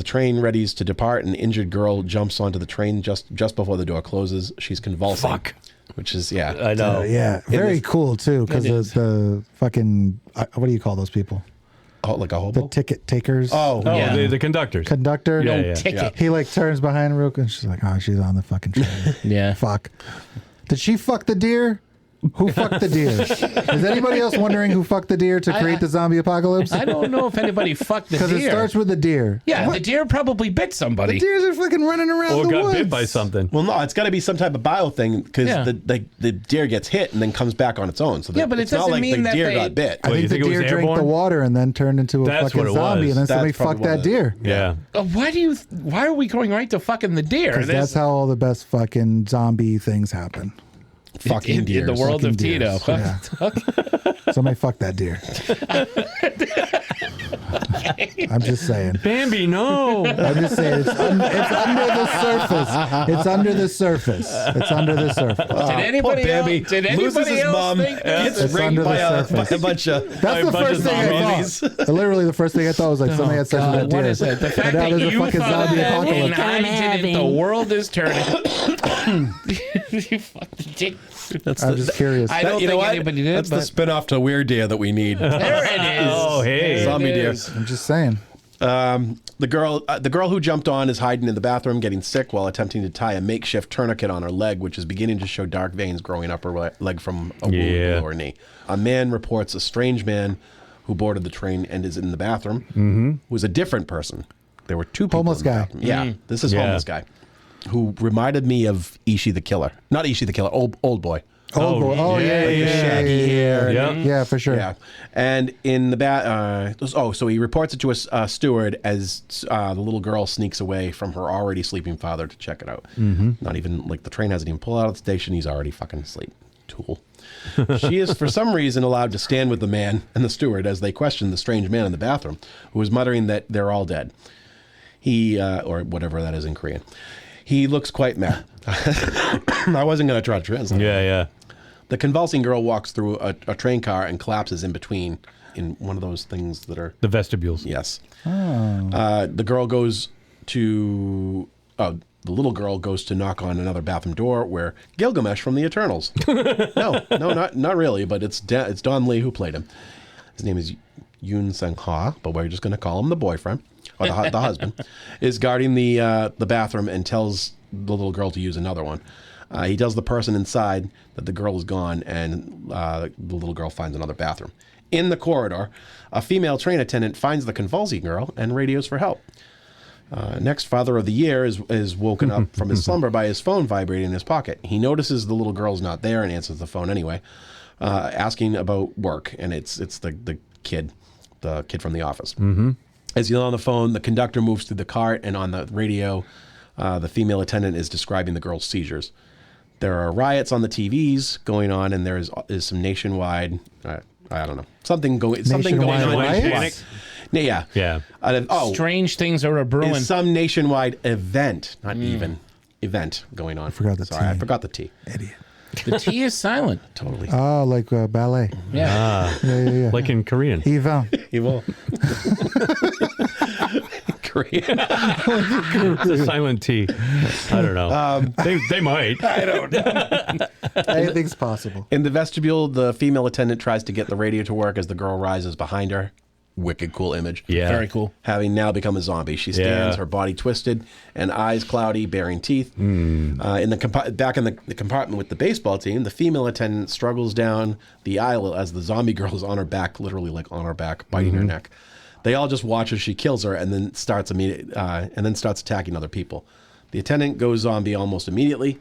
train readies to depart, an injured girl jumps onto the train just before the door closes. She's convulsing. Fuck. Which is, yeah. I know. Yeah, very cool too, because the fucking what do you call those people? Oh, like a The hobo? ticket takers. Oh, Oh, Yeah. the conductors. Conductor. Yeah, yeah. Ticket. He like turns behind real quick and she's like, oh, she's on the fucking train. Yeah. Fuck. Did she fuck the deer? Who fucked the deer? Is anybody else wondering who fucked the deer to create the zombie apocalypse? I don't know if anybody fucked the Because deer. it starts with the deer. yeah, the deer probably bit somebody. The deers are fucking running around Or the got woods. bit by something. Well, no, it's got to be some type of bio thing because Yeah. the deer gets hit and then comes back on its own. So Yeah, but it it's not doesn't like mean the that deer they- got bit. I What, you think the think it was deer drank the airborne? water and then turned into a That's fucking what it zombie, was. and then somebody That's probably fucked that what it deer. Yeah. Why are we going right to fucking the deer? Because that's how all the best fucking zombie things happen. Fucking in deers. the world Fucking of Tito. deers, yeah. Somebody fucked that deer. I'm just saying. Bambi, no. I'm just saying. It's under the surface. It's under the surface. It's under the surface. Did anybody Bambi else, did loses anybody his else mom, think gets It's raped under by the a surface. bunch of... That's the bunch first of thing I zombies. thought. Literally, the first thing I thought was like somebody had sex with that deer. What is it? The fact And now that there's a you fucking thought zombie that apocalypse. and I didn't, the world is turning. You fucking dick. I'm just curious. I don't you know think what? anybody did, That's the but spin-off to Weird Deer that we need. there it is. Oh, hey. There Zombie it deer. is. I'm just saying. The girl who jumped on is hiding in the bathroom, getting sick while attempting to tie a makeshift tourniquet on her leg, which is beginning to show dark veins growing up her leg from a wound below her knee. A man reports a strange man who boarded the train and is in the bathroom, who is a different person. There were two people Homeless in the guy. bathroom. Yeah, this is Yeah. homeless guy. who reminded me of Ishi the Killer. Not Ishi the Killer, old boy. Oh, boy. Oh, yeah. Shaggy hair. Yep. Yeah, for sure. Yeah, and in the so he reports it to a steward as the little girl sneaks away from her already sleeping father to check it out. Not even like the train hasn't even pulled out of the station; he's already fucking asleep. Tool. She is for some reason allowed to stand with the man and the steward as they question the strange man in the bathroom, who is muttering that they're all dead. He or whatever that is in Korean. He looks quite mad. I wasn't going to try to translate. Yeah. The convulsing girl walks through a train car and collapses in between in one of those things that are... The vestibules. Yes. The girl goes to... the little girl goes to knock on another bathroom door where Gilgamesh from the Eternals. No, not really, but it's Don Lee who played him. His name is Yoon Sang-ha, but we're just going to call him the boyfriend, or the husband, is guarding the bathroom and tells the little girl to use another one. He tells the person inside that the girl is gone, and the little girl finds another bathroom. In the corridor, a female train attendant finds the convulsing girl and radios for help. Next, Father of the Year is woken up from his slumber by his phone vibrating in his pocket. He notices the little girl's not there and answers the phone anyway, asking about work, and it's the kid from the office. As he's on the phone, the conductor moves through the cart, and on the radio, the female attendant is describing the girl's seizures. There are riots on the TVs going on, and there is some nationwide. I don't know, something going on. Riots? Yeah. Strange things are a brewing. Some nationwide event, not even event going on. I forgot the T. I forgot the T. Idiot. The T is silent. Totally. Oh, like ballet. Yeah. Yeah. Like in Korean. Eva. Evil. Korean. It's a silent T. I don't know. They might. I don't know. Anything's possible. In the vestibule, the female attendant tries to get the radio to work as the girl rises behind her. Wicked cool image. Yeah. Very cool. Having now become a zombie, she stands, her body twisted and eyes cloudy, baring teeth. In the back in the compartment with the baseball team, the female attendant struggles down the aisle as the zombie girl is on her back, literally like on her back, biting her neck. They all just watch as she kills her and then starts attacking other people. The attendant goes zombie almost immediately.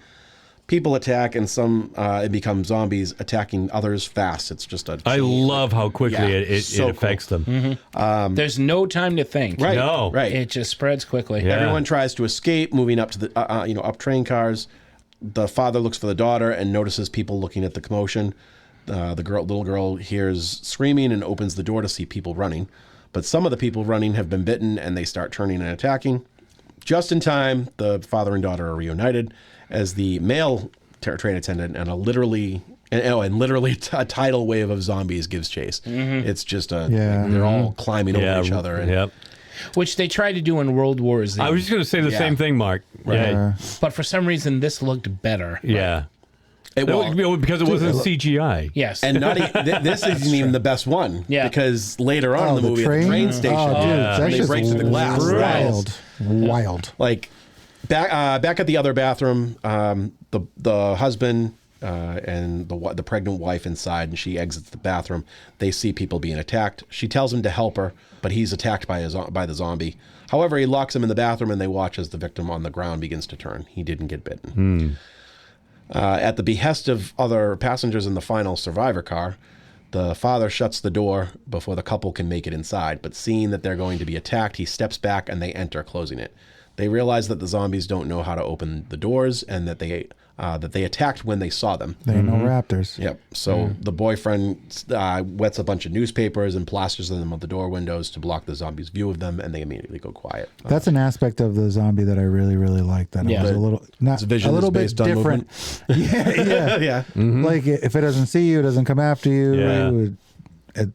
People attack, and some it becomes zombies attacking others fast. It's just I love how quickly it affects them. There's no time to think. Right. No. Right. It just spreads quickly. Yeah. Everyone tries to escape, moving up to the up train cars. The father looks for the daughter and notices people looking at the commotion. The little girl hears screaming and opens the door to see people running. But some of the people running have been bitten, and they start turning and attacking. Just in time, the father and daughter are reunited as the male train attendant and literally a tidal wave of zombies gives chase. It's just they're all climbing over each other. And, Which they tried to do in World War Z. I was just going to say the same thing, Mark. Right. But for some reason, this looked better. Yeah. Well, Because it wasn't CGI. Yes. and this isn't even the best one. Yeah. Because later on in the movie, train? at the train station, Oh, dude, that's they just break through the glass. wild. Like back at the other bathroom, the husband and the pregnant wife inside, and she exits the bathroom. They see people being attacked. She tells him to help her, but he's attacked by the zombie. However, he locks him in the bathroom, and they watch as the victim on the ground begins to turn. He didn't get bitten. At the behest of other passengers in the final survivor car, the father shuts the door before the couple can make it inside, but seeing that they're going to be attacked, he steps back and they enter, closing it. They realize that the zombies don't know how to open the doors and that they attacked when they saw them. They ain't no raptors. Yep. So the boyfriend wets a bunch of newspapers and plasters them on the door windows to block the zombies' view of them, and they immediately go quiet. That's an aspect of the zombie that I really, really like. That it was a little, not Its vision a little is bit based on different. Yeah. yeah. Like if it doesn't see you, it doesn't come after you. Yeah.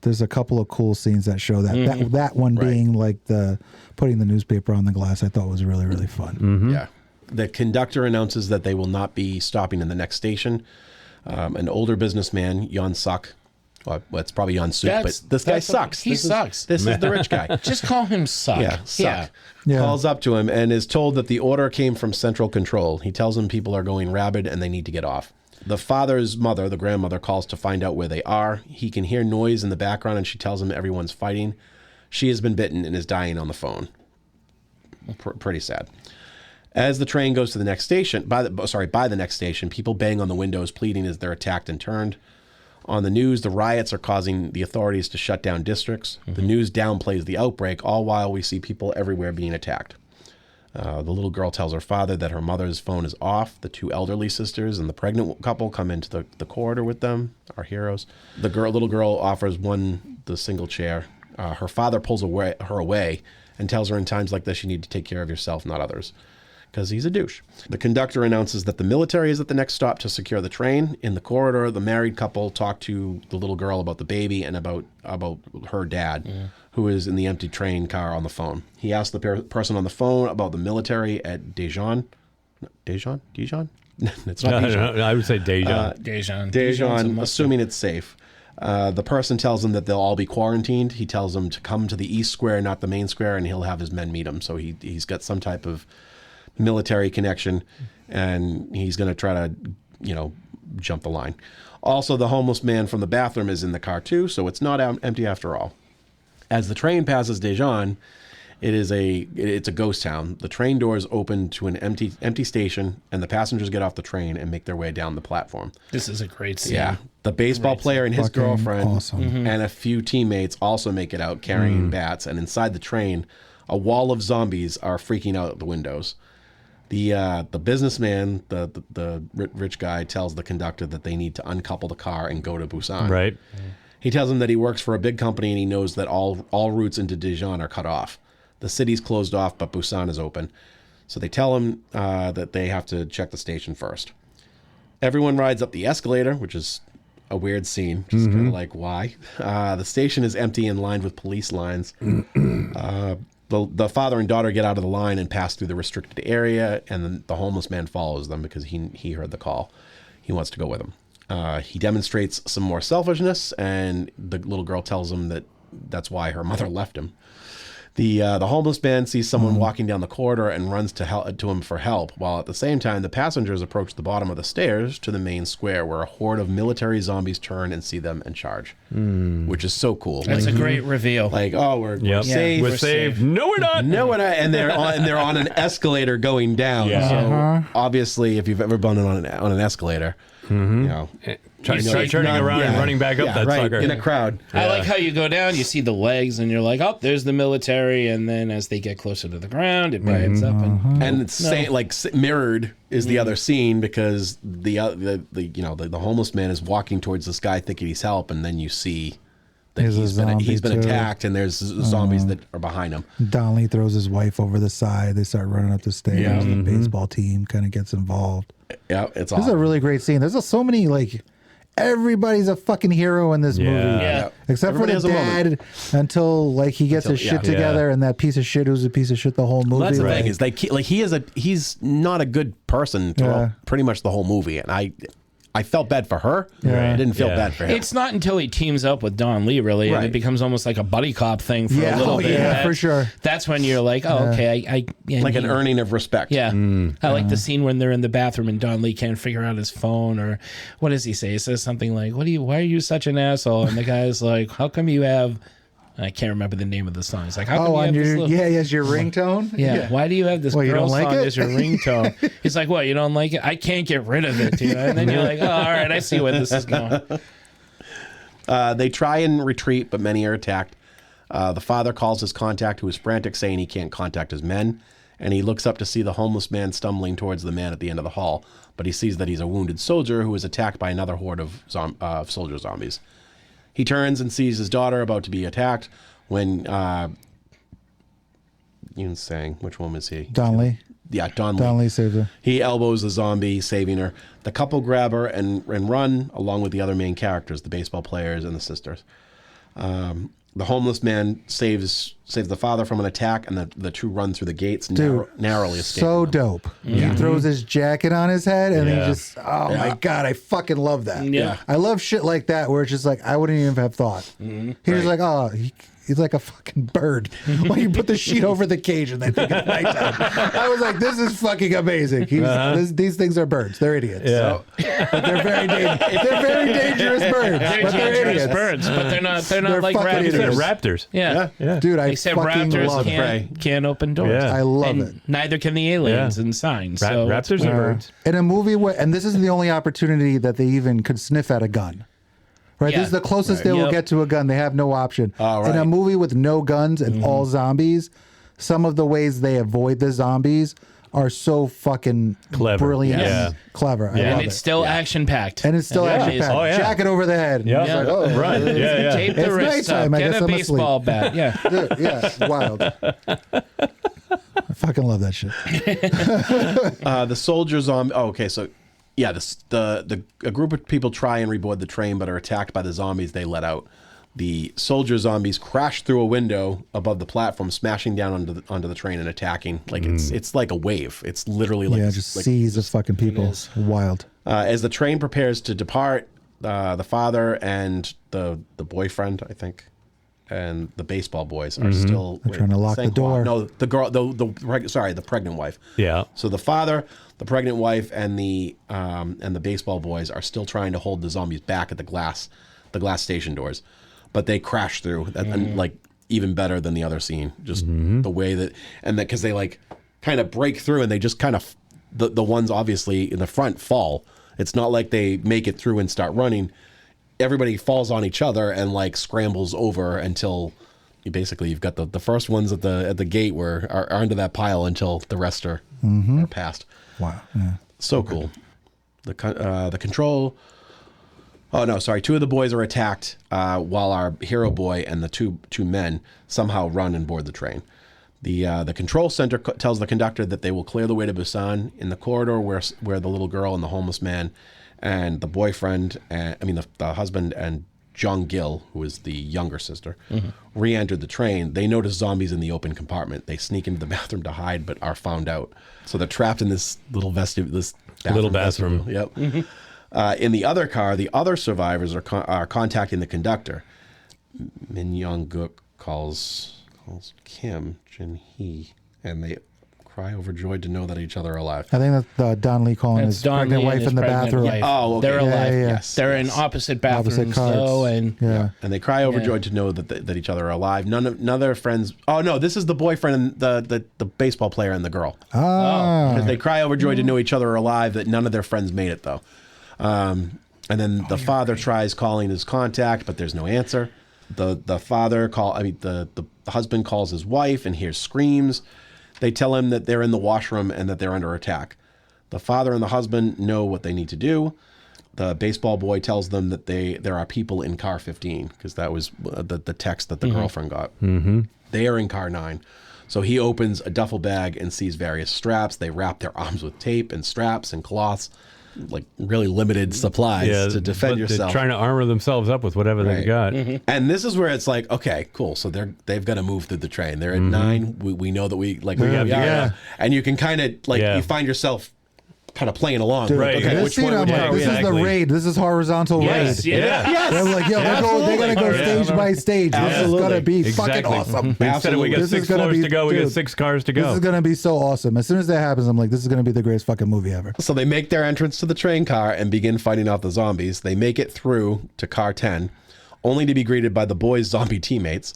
There's a couple of cool scenes that show that. That one being like the putting the newspaper on the glass, I thought was really, really fun. Yeah. The conductor announces that they will not be stopping in the next station. An older businessman, Yon Suk, well, it's probably Yon Suk, but this guy sucks. He sucks. This is the rich guy. Just call him Suck. Yeah, Suck. Calls up to him and is told that the order came from central control. He tells him people are going rabid and they need to get off. The father's mother, the grandmother, calls to find out where they are. He can hear noise in the background and she tells him everyone's fighting. She has been bitten and is dying on the phone. Pretty sad. As the train goes to the next station, by the next station, people bang on the windows, pleading as they're attacked and turned. On the news, the riots are causing the authorities to shut down districts. The news downplays the outbreak, all while we see people everywhere being attacked. The little girl tells her father that her mother's phone is off. The two elderly sisters and the pregnant couple come into the corridor with them, our heroes. The little girl offers one the single chair. Her father pulls her away and tells her in times like this you need to take care of yourself, not others, because he's a douche. The conductor announces that the military is at the next stop to secure the train. In the corridor, the married couple talk to the little girl about the baby and about her dad, who is in the empty train car on the phone. He asks the person on the phone about the military at Dijon. Dijon? It's not Dijon. No, I would say Daejeon. Dijon, assuming it's safe. The person tells him that they'll all be quarantined. He tells them to come to the East Square, not the main square, and he'll have his men meet him. So he's got some type of military connection, and he's going to try to, jump the line. Also, the homeless man from the bathroom is in the car too, so it's not empty after all. As the train passes Daejeon, it's a ghost town. The train doors open to an empty station, and the passengers get off the train and make their way down the platform. This is a great scene. Yeah. The baseball player and his Fucking girlfriend awesome. and a few teammates also make it out carrying bats, and inside the train, a wall of zombies are freaking out at the windows. The businessman, the rich guy, tells the conductor that they need to uncouple the car and go to Busan. Right. He tells him that he works for a big company and he knows that all routes into Daejeon are cut off. The city's closed off, but Busan is open. So they tell him that they have to check the station first. Everyone rides up the escalator, which is a weird scene. Just kind of like, why? The station is empty and lined with police lines. The father and daughter get out of the line and pass through the restricted area, and then the homeless man follows them because he heard the call. He wants to go with them. He demonstrates some more selfishness, and the little girl tells him that that's why her mother left him. The homeless man sees someone walking down the corridor and runs to him for help, while at the same time the passengers approach the bottom of the stairs to the main square, where a horde of military zombies turn and see them and charge, which is so cool. That's a great reveal. Like, oh, we're Yep. safe. We're safe. No, we're not. No, we're not. And they're on an escalator going down. Yeah. So obviously, if you've ever been on an escalator, Try You turning know, around and yeah. running back up that right, sucker. in a crowd. I like how you go down, you see the legs, and you're like, oh, there's the military. And then as they get closer to the ground, it brightens up. And it's mirrored is the other scene, because the homeless man is walking towards this guy thinking he's help, and then you see that he's been too. attacked, and there's zombies that are behind him. Donnelly throws his wife over the side. They start running up the stairs. Yeah. The baseball team kind of gets involved. Yeah, it's This is awesome. a really great scene. There's so many, everybody's a fucking hero in this movie. Yeah. Except Everybody for the has a moment. dad, until he gets his shit together, and that piece of shit who's a piece of shit the whole movie. Well, that's the Like, thing is he's not a good person throughout pretty much the whole movie, and I felt bad for her. Yeah. I didn't feel Yeah. bad for him. It's not until he teams up with Don Lee, really, and Right. it becomes almost like a buddy cop thing for Yeah. a little Oh, bit. yeah, for sure. That's when you're like, oh, okay. I like an earning of respect. Yeah. I like the scene when they're in the bathroom and Don Lee can't figure out his phone, or what does he say? He says something like, why are you such an asshole? And the guy's like, how come you have, I can't remember the name of the song. He's like, how come you on have this your little... yes, your ringtone. Yeah. Why do you have this Well, you girl don't like song it? as your ringtone? He's like, what, you don't like it? I can't get rid of it, And then you're like, oh, all right, I see where this is going. They try and retreat, but many are attacked. The father calls his contact, who is frantic, saying he can't contact his men, and he looks up to see the homeless man stumbling towards the man at the end of the hall, but he sees that he's a wounded soldier who is attacked by another horde of soldier zombies. He turns and sees his daughter about to be attacked when Yoon's saying, which one is he? Donnelly. Yeah, Don Lee. Donnelly saves her. He elbows the zombie, saving her. The couple grab her and run, along with the other main characters, the baseball players and the sisters. The homeless man saves the father from an attack, and the two run through the gates, narrowly escaping So them. dope. He throws his jacket on his head, and he Yeah. just, my God, I fucking love that. Yeah. I love shit like that, where it's just like, I wouldn't even have thought. He's just like, He's like a fucking bird. When you put the sheet over the cage and they think it's nighttime. I was like, this is fucking amazing. These things are birds. They're idiots. Yeah. But they're very dangerous birds. They're but they're dangerous idiots. birds, but they're not like fucking raptors. idiots. Raptors. Yeah. Dude, I Except fucking raptors love it. can't open doors. Yeah. I love and it. neither can the aliens in Signs. So it's Raptors are weird. birds. In a movie where, and this isn't the only opportunity that they even could sniff at a gun. Right, Yeah. this is the closest they will Yep. get to a gun. They have no option. Oh, right. In a movie with no guns and all zombies, some of the ways they avoid the zombies are so fucking Clever. brilliant, Yeah. and clever. I Yeah. love And it. it's still action packed. And it's still action packed. Oh, yeah. Jacket over the head. Yeah. It's like, oh, Right. Yeah. Tape the It's wrists up. nighttime. I Get guess a I'm baseball asleep. bat. Yeah. Dude, yeah, it's wild. I fucking love that shit. The soldier zombie. Oh, okay. So, yeah, a group of people try and reboard the train, but are attacked by the zombies they let out. The soldier zombies crash through a window above the platform, smashing down onto the train and attacking. Like it's like a wave. It's literally like Just like, seas of fucking people. Wild. as the train prepares to depart, the father and the boyfriend, I think, and the baseball boys are still trying to lock the door. No, the girl, the pregnant wife. Yeah. So the father, the pregnant wife, and the baseball boys are still trying to hold the zombies back at the glass station doors, but they crash through. And like even better than the other scene, just the way that because they like kind of break through and they just kind of the ones obviously in the front fall. It's not like they make it through and start running. Everybody falls on each other and like scrambles over until you've got the first ones at the gate are under that pile until the rest are past. Wow. Yeah. So cool. The control. Oh no, sorry. Two of the boys are attacked while our hero boy and the two men somehow run and board the train. The control center tells the conductor that they will clear the way to Busan. In the corridor where the little girl and the homeless man and the boyfriend, the husband and Jung Gil, who is the younger sister, re-entered the train. They notice zombies in the open compartment. They sneak into the bathroom to hide, but are found out. So they're trapped in this little Little bathroom. Yep. In the other car, the other survivors are contacting the conductor. Min Young-guk calls Kim Jin-hee, and they cry overjoyed to know that each other are alive. I think that's Don Lee calling That's his Don pregnant Lee and wife his in the pregnant bathroom. wife. Oh, okay. They're alive. Yeah. Yes, They're yes. in opposite bathrooms, cards. though, and Yeah. And they cry overjoyed to know that each other are alive. None of their friends. Oh no, this is the boyfriend and the baseball player and the girl. Ah. Because they cry overjoyed to know each other are alive. That none of their friends made it though. And then the father tries calling his contact, but there's no answer. The husband calls his wife and hears screams. They tell him that they're in the washroom and that they're under attack. The father and the husband know what they need to do. The baseball boy tells them that there are people in car 15, because that was the text that the girlfriend got. Mm-hmm. They are in car 9. So he opens a duffel bag and sees various straps. They wrap their arms with tape and straps and cloths, like really limited supplies to defend but yourself. They're trying to armor themselves up with whatever they got. And this is where it's like, okay, cool. So they've got to move through the train. They're at 9. We know that we Yeah. and you can kind of you find yourself kind of playing along. Dude, Right. Okay, this which scene, one? I'm Which like, one? this is the Exactly. raid. This is horizontal yes, raid. yeah. They're like, yo, they gotta go stage by stage. This is gonna be fucking awesome. Instead of we got This is 6 gonna floors be- to go, we got dude, 6 cars to go. This is gonna be so awesome. As soon as that happens, I'm like, this is gonna be the greatest fucking movie ever. So they make their entrance to the train car and begin fighting off the zombies. They make it through to car 10, only to be greeted by the boys' zombie teammates.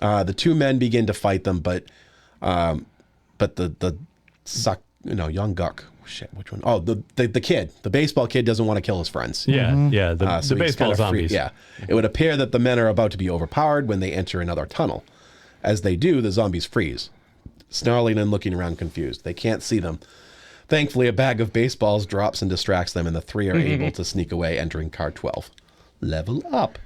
The 2 men begin to fight them, but the young Guk. Shit, which one? Oh, the kid, the baseball kid, doesn't want to kill his friends. Yeah, the So he's baseball kinda zombies. Yeah. It would appear that the men are about to be overpowered when they enter another tunnel. As they do, the zombies freeze, snarling and looking around confused. They can't see them. Thankfully, a bag of baseballs drops and distracts them, and the 3 are able to sneak away, entering car 12. Level up.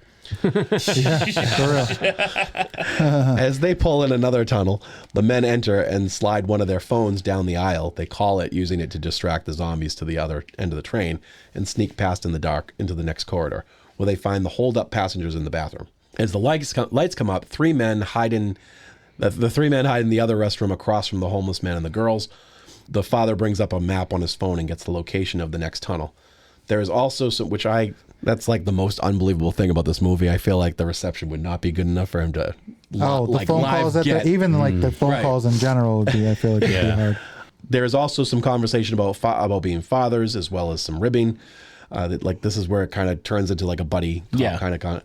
As they pull in another tunnel, the men enter and slide one of their phones down the aisle. They call it, using it to distract the zombies to the other end of the train, and sneak past in the dark into the next corridor, where they find the holed-up passengers in the bathroom. As the lights come up, 3 men hide in the 3 men hide in the other restroom across from the homeless man and the girls. The father brings up a map on his phone and gets the location of the next tunnel. There is also some, which I That's like the most unbelievable thing about this movie. I feel like the reception would not be good enough for him to The like phone live calls get. even like the phone Right. calls in general would be, I feel like it'd be hard. There's also some conversation about being fathers, as well as some ribbing. Like this is where it kind of turns into like a buddy kind of.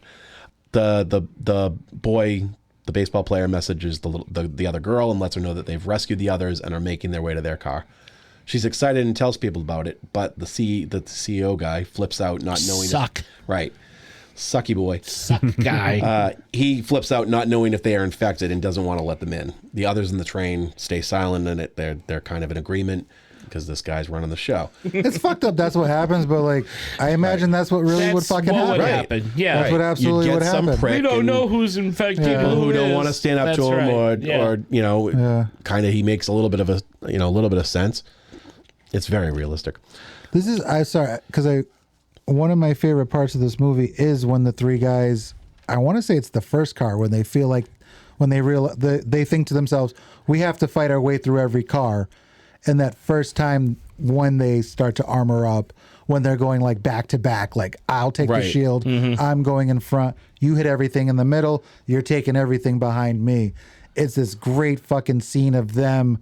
The boy, the baseball player, messages the other girl and lets her know that they've rescued the others and are making their way to their car. She's excited and tells people about it, but the CEO guy flips out, not knowing. Right. Sucky boy. Suck guy. He flips out, not knowing if they are infected, and doesn't want to let them in. The others in the train stay silent, and they're kind of in agreement because this guy's running the show. It's fucked up. That's what happens, but like I imagine that's what really would fucking happen. Would happen. Yeah, that's what absolutely You would get some happen. prick we don't and know who's infected. Yeah. who don't is. want to stand up to That's him, right. or you know, Yeah. kind of he makes a little bit of sense. It's very realistic. This is one of my favorite parts of this movie is when the three guys, I want to say it's the first car, when they feel like, when they think to themselves, we have to fight our way through every car. And that first time when they start to armor up, when they're going like back to back, like I'll take the shield, I'm going in front, you hit everything in the middle, you're taking everything behind me. It's this great fucking scene of them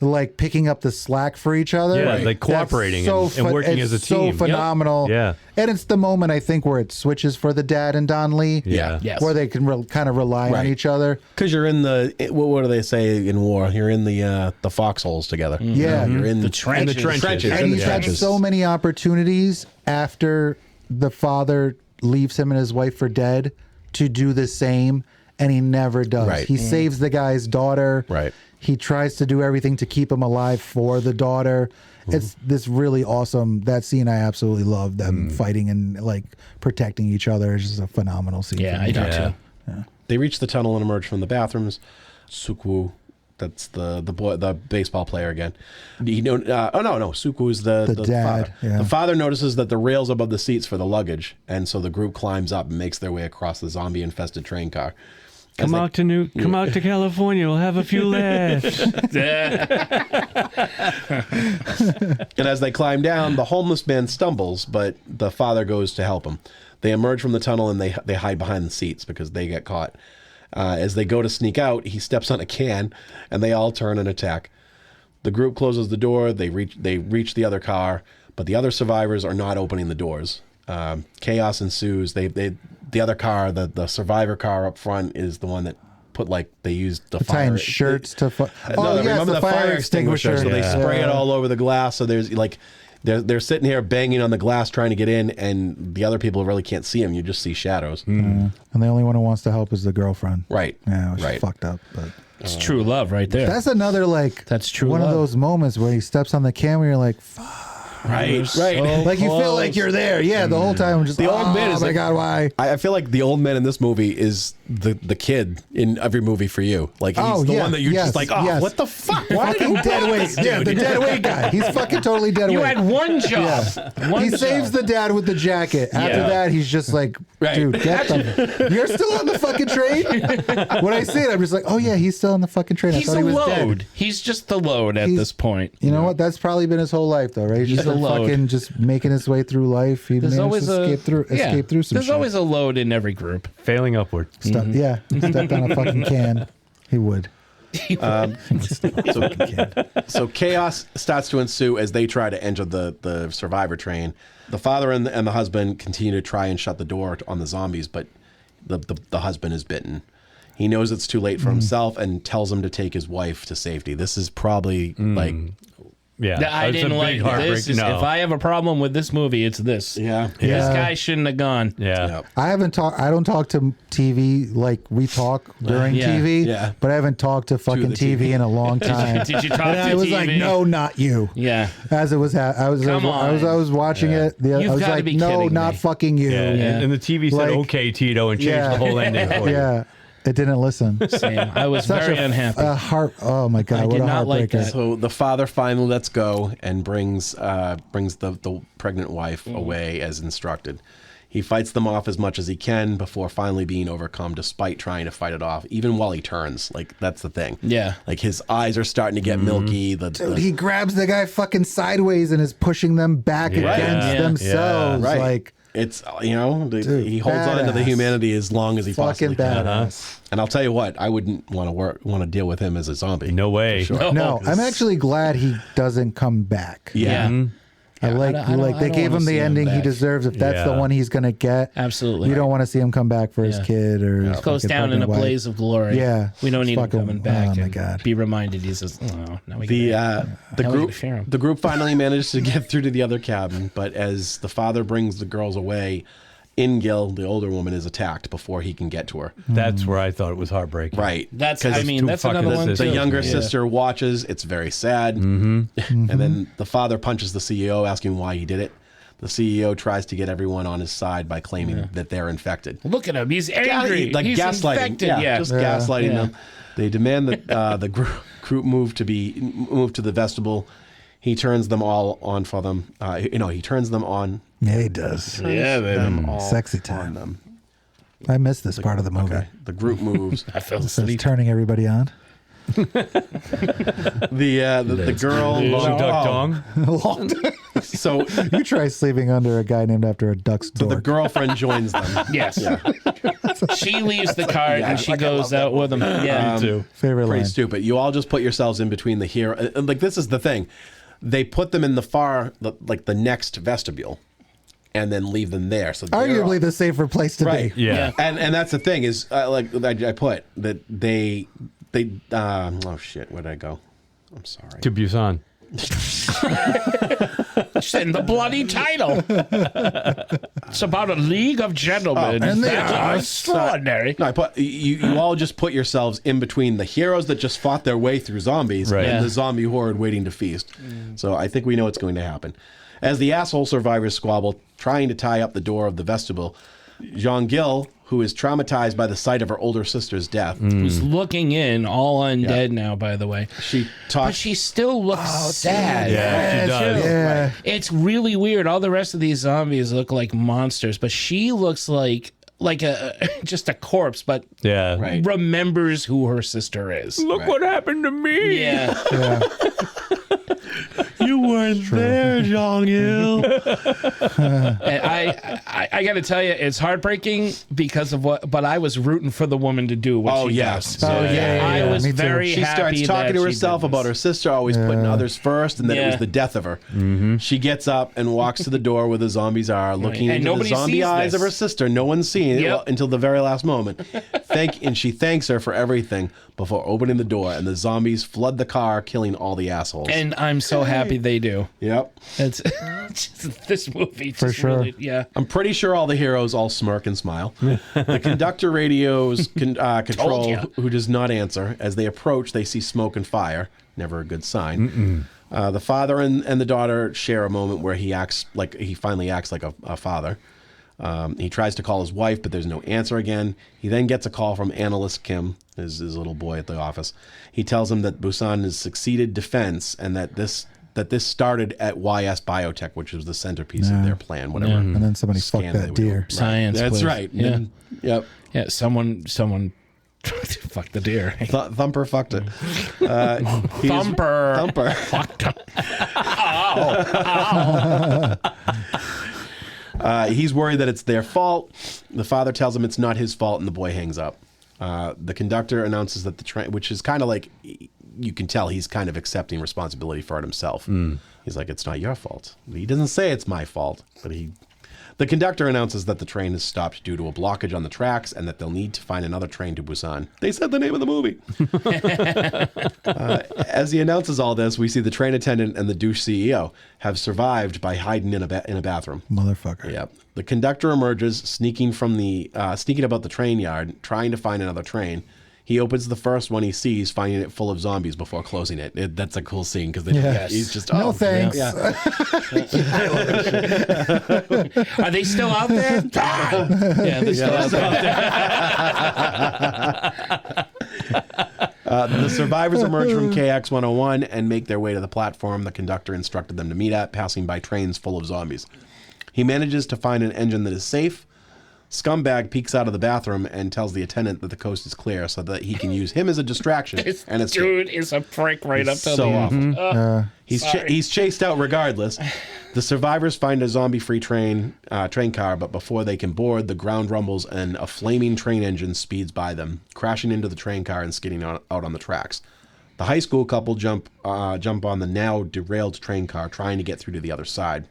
like picking up the slack for each other. Yeah, like cooperating and working as a team. So phenomenal. Yeah. And it's the moment, I think, where it switches for the dad and Don Lee. Yeah. Yes. Where they can kind of rely on each other. Because you're in what do they say in war? You're in the foxholes together. Yeah. You're in The trenches. In the trenches. And in the he's had trenches. so many opportunities after the father leaves him and his wife for dead to do the same, and he never does. Right. He saves the guy's daughter. Right. He tries to do everything to keep him alive for the daughter. It's this really awesome, that scene I absolutely love, them fighting and like protecting each other. It's just a phenomenal scene. Yeah, for I me. do too. They reach the tunnel and emerge from the bathrooms. Sok-woo, that's the boy, the baseball player again. Sok-woo is the dad, father. yeah. The father notices that the rails above the seats for the luggage, and so the group climbs up and makes their way across the zombie-infested train car. Come out to California. We'll have a few laughs. And as they climb down, the homeless man stumbles, but the father goes to help him. They emerge from the tunnel and they hide behind the seats because they get caught. As they go to sneak out, he steps on a can, and they all turn and attack. The group closes the door. They reach the other car, but the other survivors are not opening the doors. Chaos ensues. The other car, the survivor car up front, is the one that they used the fire Tying shirts to. remember the fire extinguisher. So they spray it all over the glass. So there's like they're sitting here banging on the glass trying to get in, and the other people really can't see them. You just see shadows. And the only one who wants to help is the girlfriend. Right. Yeah, which Right. is fucked up. But It's true love right there. that's another That's true one love. of those moments where he steps on the camera. You're like, fuck. Right. Like you feel like you're there. Yeah, the whole time I'm just The old man is oh my like- god, why? I feel like the old man in this movie is the kid in every movie for you. Like he's the one that you're just like, what the fuck? Why did Fucking dead weight. Yeah, the dead weight guy. He's fucking totally dead You weight. had one job. One He job. saves the dad with the jacket. After Yeah. that, he's just like, dude, get the. You're still on the fucking train. When I see it, I'm just like, oh yeah, he's still on the fucking train. He's I thought a he was load. dead. He's just the load at He's- this point. You know what? That's probably been his whole life, though, right? He's just a been load. fucking just making his way through life. He There's managed always to escape through some There's shit. always a load in every group. Failing upward. Yeah, he stepped on a fucking can. He would. So chaos starts to ensue as they try to enter the survivor train. The father and the husband continue to try and shut the door on the zombies, but the husband is bitten. He knows it's too late for himself and tells him to take his wife to safety. This is probably like... Yeah. I It's a didn't big like heartbreak. this. If I have a problem with this movie, it's this. Yeah. This Yeah. guy shouldn't have gone. Yeah. I don't talk to TV like we talk during Yeah. TV, Yeah. but I haven't talked to fucking the TV in a long time. Did you talk And to I was TV? like, no, not you. Yeah. As it was, I was watching it. I You've was gotta like, be no, kidding not me. fucking you. Yeah. And the TV said, Like- okay, Tito, and changed the whole ending for you. Yeah, it didn't listen. Same. I was very unhappy. Oh my god, I what did a not like heartbreaker. that. So the father finally lets go and brings the pregnant wife away as instructed. He fights them off as much as he can before finally being overcome despite trying to fight it off, even while he turns. Like, that's the thing. Yeah. Like, his eyes are starting to get milky. Dude, he grabs the guy fucking sideways and is pushing them back against themselves. Right. Like, it's, he holds on to the badass. humanity as long as he fucking possibly can. badass. And I'll tell you what, I wouldn't want to deal with him as a zombie. No way. Sure. No, I'm actually glad he doesn't come back. Yeah. I like I don't they gave wanna him see the him ending he back. deserves. If that's the one he's gonna get, Absolutely. You don't want to see him come back for his kid or his Goes fucking down in a pregnant wife. blaze of glory. Yeah. We don't It's need him fucking- coming back. oh my and God. Be reminded he says, "Oh, now we The Now we group gotta fear him. the group finally managed to get through to the other cabin, but as the father brings the girls away, In-gil, the older woman, is attacked before he can get to her. That's where I thought it was heartbreaking. Right. That's 'Cause that's two another fucking one. sisters. the too. younger Yeah. sister watches. It's very sad. And then the father punches the CEO, asking why he did it. The CEO tries to get everyone on his side by claiming that they're infected. Look at him. He's angry. Like He's gaslighting. infected. Yeah, just gaslighting Yeah. them. They demand that the group move to the vestibule. He turns them all on for them. He turns them on. Yeah, he does. Yeah, baby. Them all Sexy on time. them. I missed this part of the movie. Okay. The group moves. I fell So it's asleep. turning everybody on. The girl. Long duck dong. So You try sleeping under a guy named after a duck's the door. girlfriend joins them. Yes. She leaves the cart and she goes out with him. Yeah. Favorite Pretty line. stupid. You all just put yourselves in between the hero. Like, this is the thing. They put them in the next vestibule, and then leave them there. So they're Arguably all- the safer place to right. be. Yeah. And that's the thing is, like I put that they oh shit, where'd I go? I'm sorry. To Busan. Send the bloody title. It's about a league of gentlemen. and they That are are extraordinary. No, I put you all just put yourselves in between the heroes that just fought their way through zombies Right. and Yeah. the zombie horde waiting to feast. So I think we know what's going to happen. As the asshole survivors squabble, trying to tie up the door of the vestibule, Jean-Gil, who is traumatized by the sight of her older sister's death, Who's looking in, all undead now, by the way. she But talks. she still looks sad. Yeah, she does. Yeah. It's really weird. All the rest of these zombies look like monsters, but she looks like a just a corpse, but Yeah. Right. remembers who her sister is. Look what happened to me. Yeah. Yeah. You weren't there, Jean-Gil. And I got to tell you, it's heartbreaking because of but I was rooting for the woman to do what Oh, she yes. does. Oh, yeah, I was me too. very She happy starts talking that to she herself did about this. her sister always putting others first, and that it was Yeah. the death of her. She gets up and walks to the door where the zombies are, looking And into the nobody zombie sees eyes this. of her sister. No one's seeing it Yep. until the very last moment. And she thanks her for everything before opening the door, and the zombies flood the car, killing all the assholes. And I'm so happy they do. Yep. It's just, this movie just For sure. really, yeah. I'm pretty sure all the heroes all smirk and smile. The conductor radios control ya. who does not answer. As they approach, they see smoke and fire. Never a good sign. The father and the daughter share a moment where he finally acts like a father. He tries to call his wife, but there's no answer again. He then gets a call from analyst Kim, his little boy at the office. He tells him that Busan has succeeded defense and that this started at YS Biotech, which was the centerpiece of their plan. Whatever. And then somebody Scan fucked they that were doing. deer. Science. That's was- right. Yeah. And- yep. Yeah. Someone fuck the deer. Thumper fucked it. Thumper. Thumper. Fucked him. He's worried that it's their fault. The father tells him it's not his fault, and the boy hangs up. The conductor announces that the train, which is kind of like, you can tell he's kind of accepting responsibility for it himself. He's like, it's not your fault. He doesn't say it's my fault, but the conductor announces that the train has stopped due to a blockage on the tracks and that they'll need to find another train to Busan. They said the name of the movie. As he announces all this, we see the train attendant and the douche CEO have survived by hiding in a bathroom. Motherfucker. Yep. The conductor emerges, sneaking about the train yard, trying to find another train. He opens the first one he sees, finding it full of zombies before closing it. That's a cool scene because he's just No thanks. Yeah. Are they still out there? Yeah, they're still out there. The survivors emerge from KX 101 and make their way to the platform the conductor instructed them to meet at, passing by trains full of zombies. He manages to find an engine that is safe. Scumbag peeks out of the bathroom and tells the attendant that the coast is clear so that he can use him as a distraction. And it's Dude is a prick right up to so the awful. He's chased out regardless. The survivors find a zombie-free train car, but before they can board, the ground rumbles and a flaming train engine speeds by them, crashing into the train car and skidding out on the tracks. The high school couple jump on the now derailed train car, trying to get through to the other side.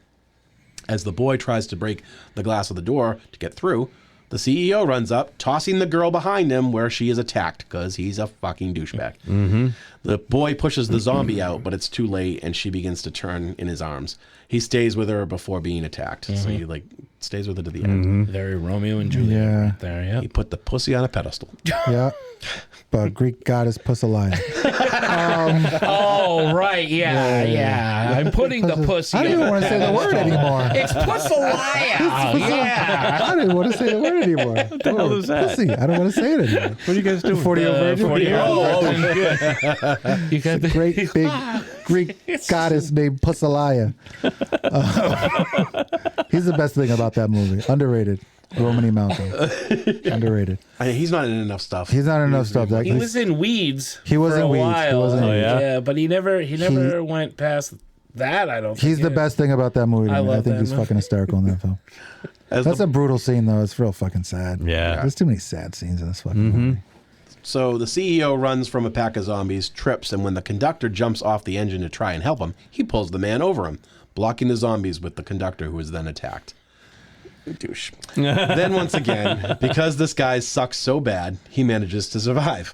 As the boy tries to break the glass of the door to get through, the CEO runs up, tossing the girl behind him where she is attacked because he's a fucking douchebag. The boy pushes the zombie out, but it's too late, and she begins to turn in his arms. He stays with her before being attacked, so he stays with her to the end. Very Romeo and Juliet right there. Yeah. He put the pussy on a pedestal. Yeah. But Greek goddess Pussalia. Oh, right. Yeah. I'm putting the pussy. I don't even want to say the word anymore. It's Pussalia. Yeah. I didn't want to say the word anymore. What the hell is that? Pussy. I don't want to say it anymore. What are you guys doing? 40-year-old virgin. 40-year-old. You got the Great big Greek goddess named Pussalia. He's the best thing about that movie. Underrated. Romany Malcolm. Underrated. He's not in enough stuff. He's not in enough stuff. He was in Weeds. He was for in a Weeds. while. He was in Weeds. Yeah, but he never went past that. I don't. He's think the best thing about that movie. I I love think that he's movie. fucking hysterical in that film. That's a brutal scene, though. It's real fucking sad. Yeah. There's too many sad scenes in this fucking movie. So the CEO runs from a pack of zombies, trips, and when the conductor jumps off the engine to try and help him, he pulls the man over him, blocking the zombies with the conductor, who is then attacked. Douche. Then once again, because this guy sucks so bad, he manages to survive.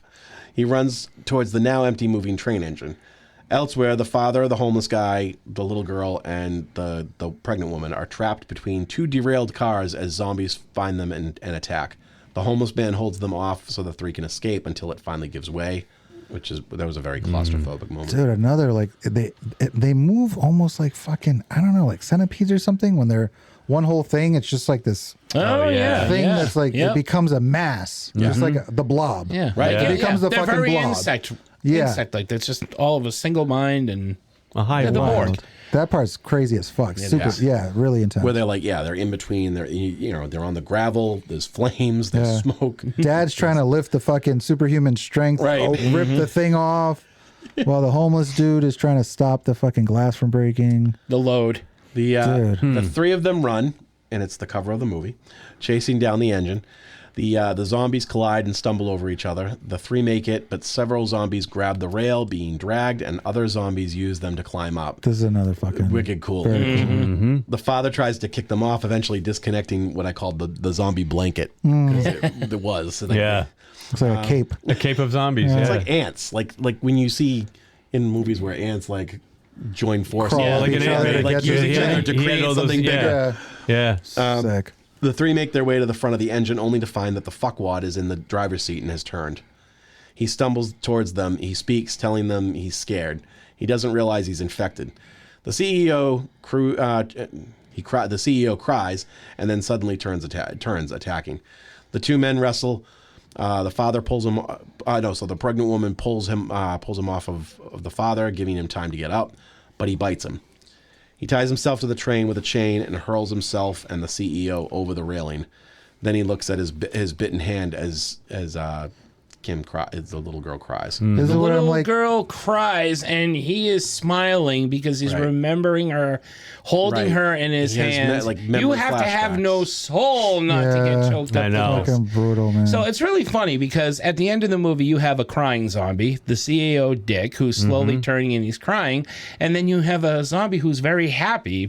He runs towards the now empty moving train engine. Elsewhere, the father, the homeless guy, the little girl, and the pregnant woman are trapped between two derailed cars as zombies find them and attack. The homeless man holds them off so the three can escape until it finally gives way, that was a very claustrophobic moment. Dude, another, like, they move almost like fucking, I don't know, like centipedes or something. When they're one whole thing, it's just like this Oh, yeah. thing that's like, Yep. it becomes a mass. Just like the blob. Yeah. Right. It becomes the They're fucking very blob. insect. Yeah. Insect like that's just all of a single mind and A high the wall. board. That part's crazy as fuck. Super, yeah, really intense. Where they're like, they're in between. They're on the gravel. There's flames. There's smoke. Dad's trying to lift the fucking superhuman strength, Right. rip the thing off, while the homeless dude is trying to stop the fucking glass from breaking. The load. The three of them run, and it's the cover of the movie, chasing down the engine. The zombies collide and stumble over each other. The three make it, but several zombies grab the rail, being dragged, and other zombies use them to climb up. This is another fucking Wicked cool. very cool. The father tries to kick them off, eventually disconnecting what I called the zombie blanket. 'Cause it was. Yeah. It's like a cape. A cape of zombies. It's Yeah. like ants. Like when you see in movies where ants like join forces. Crawl like each an other ant-man, to like get use to each the other thing. to He had create all those- something bigger. Yeah. Sick. The three make their way to the front of the engine, only to find that the fuckwad is in the driver's seat and has turned. He stumbles towards them. He speaks, telling them he's scared. He doesn't realize he's infected. The CEO the CEO cries and then suddenly turns attacking. The two men wrestle. The father pulls him. So the pregnant woman pulls him off of the father, giving him time to get up, but he bites him. He ties himself to the train with a chain and hurls himself and the CEO over the railing. Then he looks at his bitten hand as the little girl cries. This is The what I'm little like. girl cries, and he is smiling because he's Right. remembering her, holding Right. her in his He has hands. memory You have to have flashbacks. no soul not to get choked up. I know. with this. Fucking brutal, man. So it's really funny because at the end of the movie, you have a crying zombie, the CEO Dick, who's slowly turning and he's crying, and then you have a zombie who's very happy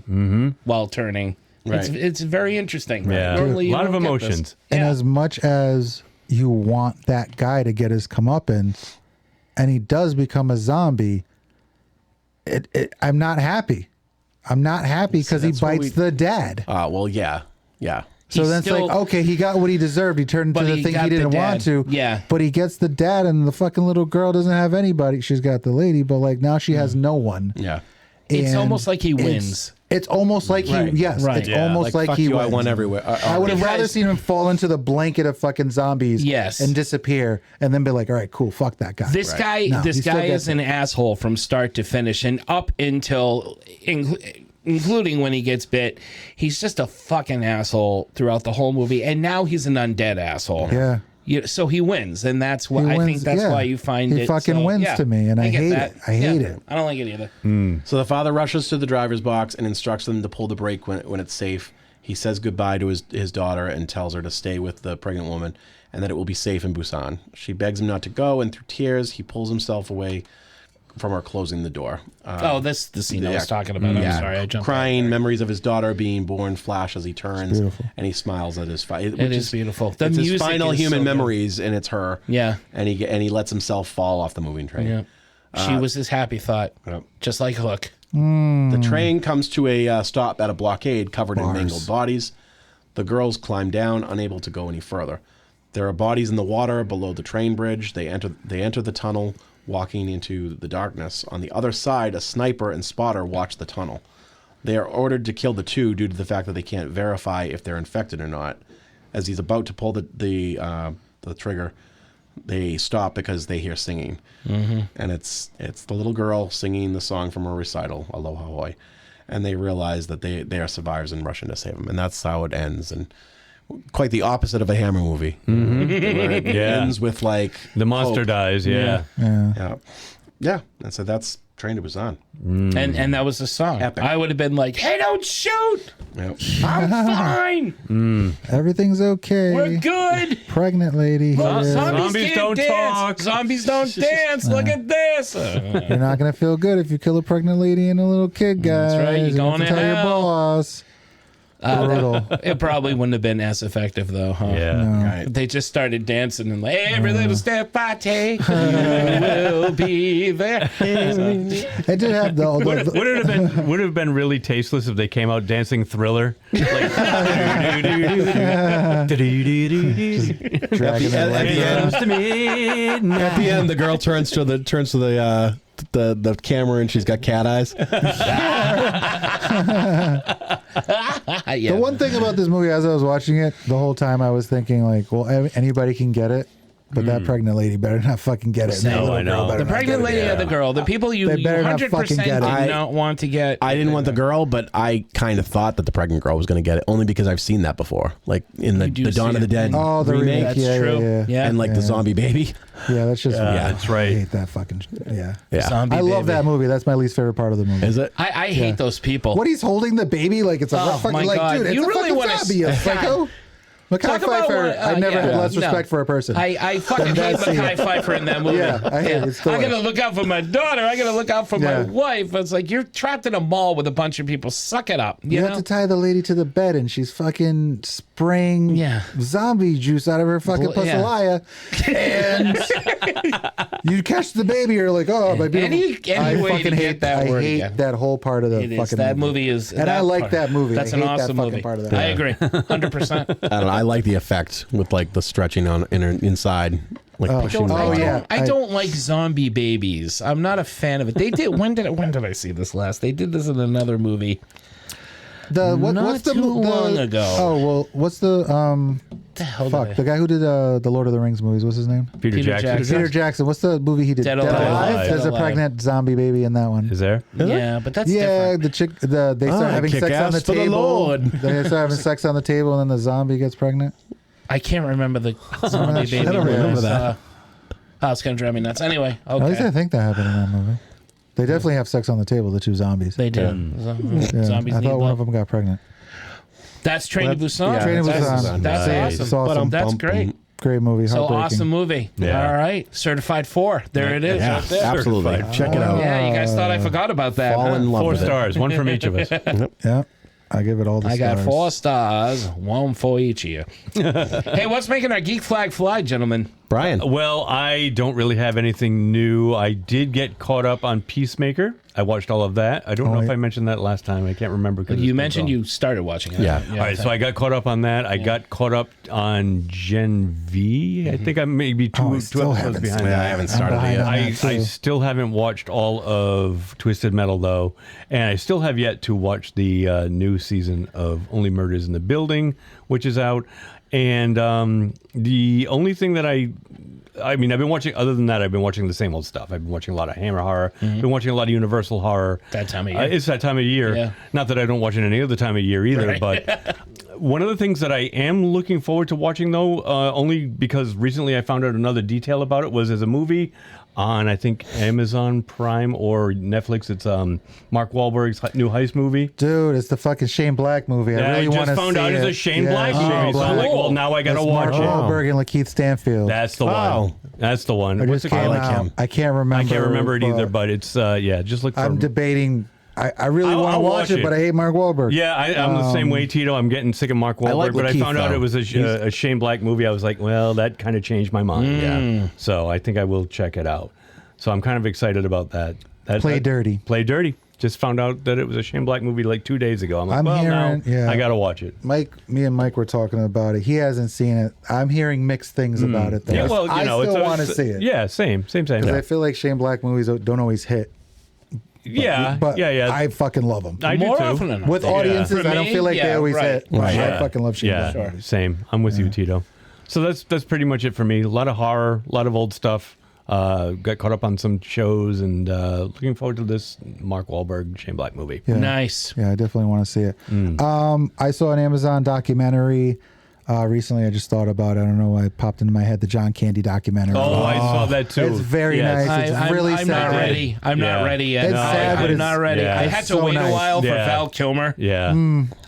while turning. Right. It's very interesting. Yeah. Normally A you lot of don't get this. emotions. And Yeah. as much as you want that guy to get his comeuppance, and he does become a zombie, I'm not happy. I'm not happy because he That's what bites the dad. Well, yeah. So He's then still- it's like, okay, he got what he deserved. He turned But into the he thing got he the didn't want dad. to. Yeah. But he gets the dad, and the fucking little girl doesn't have anybody. She's got the lady, but like now she has no one. Yeah. It's And almost like he it's- wins. It's almost like Right. he, yes, Right. it's Yeah. almost like fuck he you, I wins. won everywhere. I would have rather Because- seen him fall into the blanket of fucking zombies, Yes. and disappear, and then be like, all right, cool, fuck that guy. This guy, No, this he still guy gets is an asshole from start to finish, and up until including when he gets bit. He's just a fucking asshole throughout the whole movie, and now he's an undead asshole. Yeah. So he wins, and that's why He I think wins, that's yeah. why you find He it. fucking so, wins yeah, to me, and I get hate that. it. I hate it. I don't like it either. So the father rushes to the driver's box and instructs them to pull the brake when it's safe. He says goodbye to his daughter and tells her to stay with the pregnant woman and that it will be safe in Busan. She begs him not to go, and through tears, he pulls himself away from her, closing the door. That's the scene I was talking about. I'm sorry, I jumped. Crying, memories of his daughter being born flash as he turns, and he smiles at his. It is beautiful. The it's his music final is human so good. memories, and it's her. Yeah. and he lets himself fall off the moving train. Yeah. She was his happy thought, just like Hook. The train comes to a stop at a blockade covered in mangled bodies. The girls climb down, unable to go any further. There are bodies in the water below the train bridge. They enter the tunnel, walking into the darkness. On the other side, a sniper and spotter watch the tunnel. They are ordered to kill the two due to the fact that they can't verify if they're infected or not. As he's about to pull the trigger, they stop because they hear singing. And it's the little girl singing the song from her recital, Aloha Hoi. And they realize that they are survivors and rush in to save them. And that's how it ends. And quite the opposite of a Hammer movie. Where it ends with like The monster hope. dies, yeah. Yeah. And so that's Train to Busan. And that was the song. Epic. I would have been like, "Hey, don't shoot! Yep. I'm fine. Everything's okay. We're good. Pregnant lady. Well, here. zombies Zombies can't don't dance. talk. Zombies don't dance. Look at this." You're not gonna feel good if you kill a pregnant lady and a little kid, guys. right, you're You going have to to tell your hell. boss. Brutal. It probably wouldn't have been as effective though, huh? Yeah. Right. They just started dancing and like, every little step I take, you will be there. It did have the Would it have been really tasteless if they came out dancing Thriller? Like, dragging their legs around. At the end, the girl turns to the camera and she's got cat eyes. The one thing about this movie, as I was watching it, the whole time I was thinking, like, well, anybody can get it, but that pregnant lady better not fucking get it. and that No, little I know. girl better The not pregnant get it. lady or the girl, the people you They better not 100% fucking did get it. not want to get. I didn't want the girl, but I kind of thought that the pregnant girl was going to get it, only because I've seen that before, like in the do Dawn see of the it. Dead Oh, the remake. That's Yeah, true. yeah, yeah. and like the zombie baby. Yeah, that's just. that's right. I hate that fucking. Yeah. Yeah. Zombie I love baby. that movie. That's my least favorite part of the movie. Is it? I hate those people. What he's holding the baby like it's a Oh, fucking my like, God. dude, it's You a really fucking wanna zombie. It's God. psycho. Mackay Talk about Pfeiffer. what- I never had less no. respect for a person. I fucking hate that scene. Mackay Pfeiffer in that movie. Yeah, I hate it. It's the I gotta worst. look out for my daughter. I gotta look out for my Yeah. wife. It's like you're trapped in a mall with a bunch of people. Suck it up. You You know? have to tie the lady to the bed, and she's fucking spraying zombie juice out of her fucking Yeah. pusalaya, and you catch the baby. You're like, oh, my beautiful. Any way to fucking get hate that I word hate again. that whole part of the It is. fucking That movie. movie is, And I that like part. that movie. That's I an hate awesome that fucking movie. part of that. I agree, 100%. I don't know. I like the effect with like the stretching on inside, like pushing. Oh, the yeah. I don't like zombie babies. I'm not a fan of it. They did. When did I see this last? They did this in another movie. What's the too long ago. Oh well, what's the The hell did fuck I- the guy who did the Lord of the Rings movies? What's his name? Peter Jackson. Peter Jackson. What's the movie he did? Dead Alive. There's Dead a Alive. pregnant zombie baby in that one. Is there? Yeah, but that's Yeah, different. the chick. They start having kick sex on ass the for the table. Lord. They start having sex on the table, and then the zombie gets pregnant. I can't remember the zombie baby. I don't remember that. It's gonna drive me nuts. Anyway, At least I okay. think that happened in that movie. They definitely have sex on the table. The two zombies. They did. Yeah, Zombies I need thought one blood. of them got pregnant. That's Train to Busan. Yeah, Train to That's- Busan. That's Nice. It's awesome. awesome. That's great. Great movie. So Heartbreaking. awesome movie. Yeah. All right. Certified 4. There it is. Yeah, Right there. absolutely. Certified. Check it out. Yeah, you guys thought I forgot about that. Fall huh? in love 4 with it. stars, one from each of us. Yeah, I give it all the I stars. got 4 stars, one for each of you. Hey, what's making our geek flag fly, gentlemen? Brian. Well, I don't really have anything new. I did get caught up on Peacemaker. I watched all of that. I don't know if I mentioned that last time. I can't remember. You mentioned you started watching it. Yeah. All right, so I got caught up on that. I got caught up on Gen V. I think I'm maybe two still episodes haven't behind seen that. I haven't started it behind yet. on I, that, I too. still haven't watched all of Twisted Metal, though. And I still have yet to watch the new season of Only Murders in the Building, which is out. And the only thing that I mean, I've been watching. Other than that, I've been watching the same old stuff. I've been watching a lot of Hammer horror. Been watching a lot of Universal horror. That time of year. It's that time of year. Yeah. Not that I don't watch it any other time of year either. Right. But one of the things that I am looking forward to watching, though, only because recently I found out another detail about it, was as a movie on, I think, Amazon Prime or Netflix. It's Mark Wahlberg's new heist movie. Dude, it's the fucking Shane Black movie. I really want to see it. just found out it's a Shane Black Shane movie. So I'm like, well, now I got to It's watch Mark it. Wahlberg and Lakeith Stanfield. That's the Wow. one. That's the one. I What's just it came called? like out. him. I can't remember. I can't remember it either, but it's, just look for I'm debating. I really want to I'll watch watch it, it. but I hate Mark Wahlberg. Yeah, I'm the same way, Tito. I'm getting sick of Mark Wahlberg, like but I Lakeith, found out though. it was a Shane Black movie. I was like, well, that kind of changed my mind. Yeah. So I think I will check it out. So I'm kind of excited about that. Play Dirty. Play Dirty. Just found out that it was a Shane Black movie like 2 days ago. I'm like, I'm well, hearing- now yeah. I got to watch it. Me and Mike were talking about it. He hasn't seen it. I'm hearing mixed things about it, though. Yeah, well, I it's still want to see it. Yeah, same. 'Cause I feel like Shane Black movies don't always hit. But I fucking love them. I do More too. often than not. With Yeah. audiences, For I don't me, feel like they yeah, always right. hit. Right. I Yeah. fucking love Shane Yeah, Black movies. same. I'm with you, Tito. So that's pretty much it for me. A lot of horror, a lot of old stuff. Got caught up on some shows, and looking forward to this Mark Wahlberg Shane Black movie. Yeah. Nice. Yeah, I definitely want to see it. I saw an Amazon documentary recently. I just thought about it. I don't know why it popped into my head. The John Candy documentary. Oh, I saw that too. It's very Yes. nice. It's really I'm sad. not ready. I'm not Yeah. ready yet. It's sad, but I'm it's- not ready. yeah. I It's had to so wait nice. a while for Yeah. Val Kilmer. Yeah.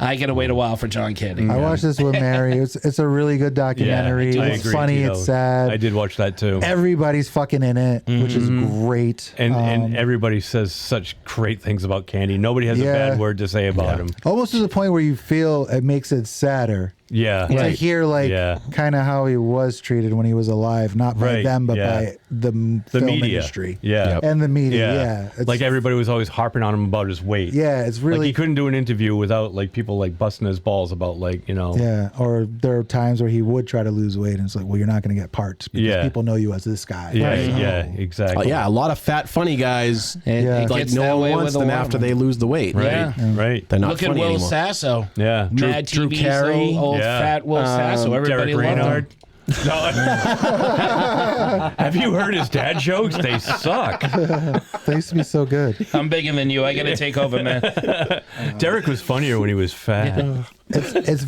I got to wait a while for John Candy. I watched this with Mary. It's a really good documentary. I It's agree, funny. Tito. It's sad. I did watch that too. Everybody's fucking in it, which is great. And everybody says such great things about Candy. Nobody has a Yeah. bad word to say about him. Almost to the point where you feel it makes it sadder. Yeah. To hear Yeah. kind of how he was treated when he was alive, not by Right, them, but yeah. by the film media. industry. Yeah. And the media, yeah. It's, Like everybody was always harping on him about his weight. yeah, it's Like really, he couldn't do an interview without like people like busting his balls about like, you know. yeah. Or there are times where he would try to lose weight and it's like, well, you're not going to get parts because Yeah. people know you as this guy. Yeah, So- yeah, exactly. Yeah, a lot a lot of fat, funny guys. Yeah. Like gets that no way one wants with a them lot of after them. they lose the weight. Right. Yeah. Right. They're not Look at funny Will anymore. Sasso. Yeah. Mad Drew TV, Carey. so old Yeah. fat Will Sasso. Everybody Derek loved him. Raynard. No. Have you heard his dad jokes? They suck. They used to be so good. I'm bigger than you. I got to take over, man. Derek was funnier when he was fat. It's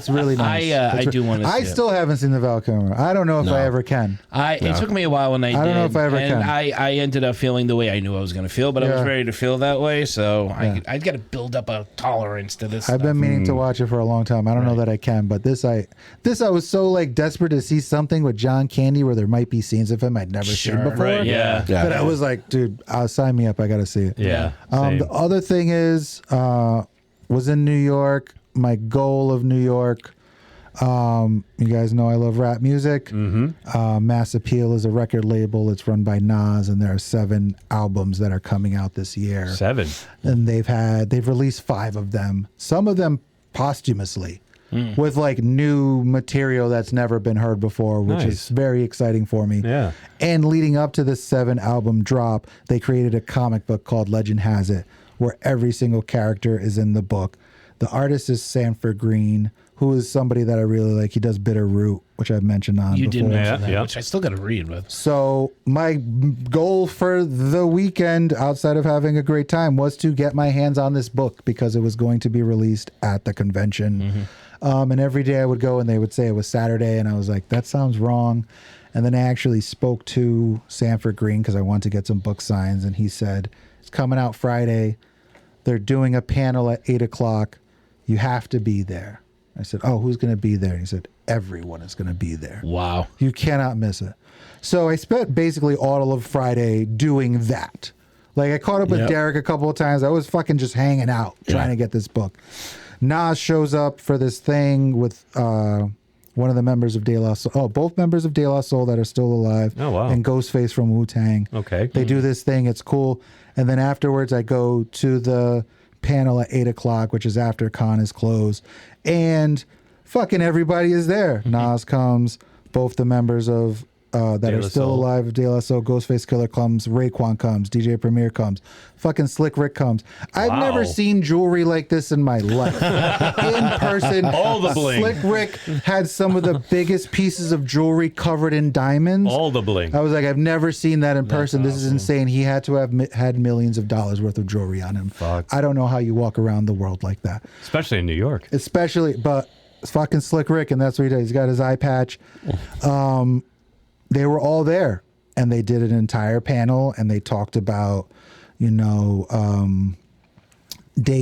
really nice. I do want to see I it. still haven't seen the Val Kilmer. I don't know if I ever can. It took me a while when I did. don't know if I ever and can. I ended up feeling the way I knew I was going to feel, but I was Yeah. ready to feel that way. So I got to build up a tolerance to this. I've stuff. been meaning to watch it for a long time. I don't know that I can, but this I was so like desperate to see something with John Candy where there might be scenes of him I'd never seen Sure, before. right, yeah. Yeah. But I was like, dude, sign me up. I got to see it. Yeah. Same. The other thing is, was in New York. My goal of New York. You guys know I love rap music. Mm-hmm. Mass Appeal is a record label. It's run by Nas, and there are 7 albums that are coming out this year. 7. And they've released 5 of them. Some of them posthumously. With like new material that's never been heard before, which Nice. is very exciting for me. Yeah. And leading up to this 7 album drop, they created a comic book called Legend Has It, where every single character is in the book. The artist is Sanford Green, who is somebody that I really like. He does Bitter Root, which I've mentioned on You before. did mention that, Yeah. which I still got to read with. So my goal for the weekend, outside of having a great time, was to get my hands on this book because it was going to be released at the convention. And every day I would go and they would say it was Saturday, and I was like, that sounds wrong. And then I actually spoke to Sanford Green because I wanted to get some book signs, and he said, it's coming out Friday. They're doing a panel at 8 o'clock. You have to be there. I said, oh, who's going to be there? And he said, everyone is going to be there. Wow. You cannot miss it. So I spent basically all of Friday doing that. Like I caught up with Derek a couple of times. I was fucking just hanging out trying to get this book. Nas shows up for this thing with one of the members of De La Soul. Oh, both members of De La Soul that are still alive. Oh, wow. And Ghostface from Wu-Tang. Okay. They do this thing. It's cool. And then afterwards I go to the panel at 8 o'clock, which is after con is closed. And fucking everybody is there. Nas comes. Both the members of that are La still Soul. alive. De La Soul, Ghostface Killer comes, Raekwon comes, DJ Premier comes, fucking Slick Rick comes. I've Wow. never seen jewelry like this in my life. In person, All the bling. Slick Rick had some of the biggest pieces of jewelry covered in diamonds. All the bling. I was like, I've never seen that in person. This is insane. He had to have had millions of dollars worth of jewelry on him. Fuck. I don't know how you walk around the world like that. Especially in New York. Especially, but it's fucking Slick Rick, and that's what he does. He's got his eye patch. They were all there, and they did an entire panel, and they talked about, Dave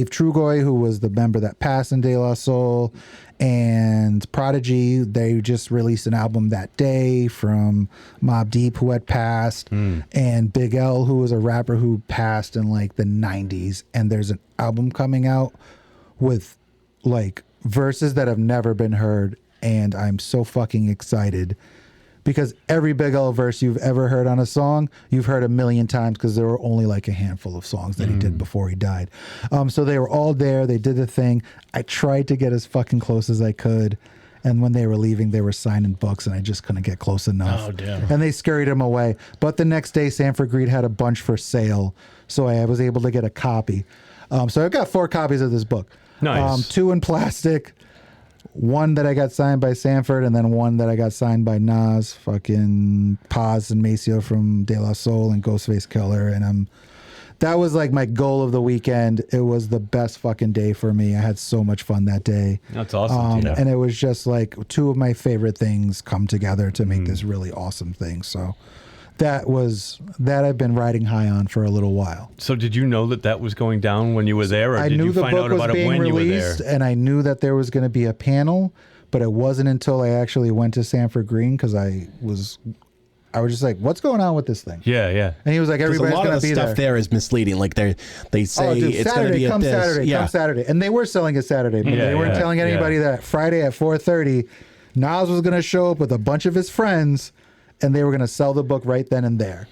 Trugoy, who was the member that passed in De La Soul, and Prodigy. They just released an album that day from Mobb Deep, who had passed, and Big L, who was a rapper who passed in like the 90s. And there's an album coming out with like verses that have never been heard, and I'm so fucking excited. Because every Big L verse you've ever heard on a song, you've heard a million times, because there were only like a handful of songs that he did before he died. So they were all there. They did the thing. I tried to get as fucking close as I could. And when they were leaving, they were signing books, and I just couldn't get close enough. Oh, damn. And they scurried him away. But the next day, Sanford Greed had a bunch for sale. So I was able to get a copy. So I've got 4 copies of this book. Nice. 2 in plastic. 1 that I got signed by Sanford, and then 1 that I got signed by Nas, fucking Paz and Maceo from De La Soul, and Ghostface Killer. And that was like my goal of the weekend. It was the best fucking day for me. I had so much fun that day. That's awesome, Tito. And it was just like 2 of my favorite things come together to make this really awesome thing. So that I've been riding high on for a little while. So did you know that was going down when you were there, or I did knew you the find book out was about it being when you were there? released, and I knew that there was going to be a panel, but it wasn't until I actually went to Sanford Green, because I was just like, what's going on with this thing? Yeah, yeah. And he was like, Because a everybody's lot going of to the be stuff there. there is misleading. Like they say Oh, dude, it's going to Saturday, be at come this. Saturday, come Saturday. And they were selling it Saturday, but Yeah, they weren't yeah, telling anybody that Friday at 4:30, Nas was going to show up with a bunch of his friends, and they were going to sell the book right then and there.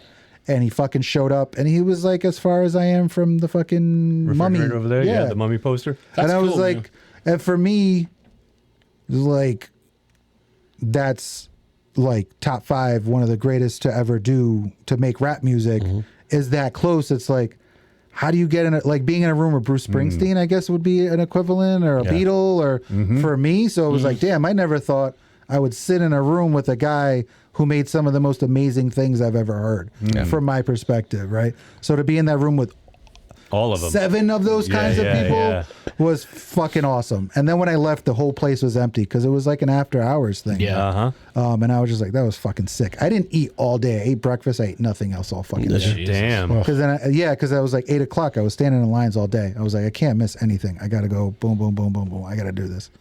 And he fucking showed up, and he was like, as far as I am from the fucking mummy. Refrigerator over there? Yeah, the mummy poster? And I was cool, like, and for me, it was like, that's like top 5, one of the greatest to ever do to make rap music. Is that close? It's like, how do you get in it? Like being in a room with Bruce Springsteen, I guess would be an equivalent, or a Beatle, or for me. So it was like, damn, I never thought I would sit in a room with a guy who made some of the most amazing things I've ever heard from my perspective, right? So to be in that room with All of them. 7 of those kinds of people yeah. was fucking awesome. And then when I left, the whole place was empty, because it was like an after hours thing. Yeah. Uh-huh. And I was just like, that was fucking sick. I didn't eat all day. I ate breakfast. I ate nothing else all fucking day. Damn. Because then, because I was like 8 o'clock. I was standing in lines all day. I was like, I can't miss anything. I got to go boom, boom, boom, boom, boom. I got to do this.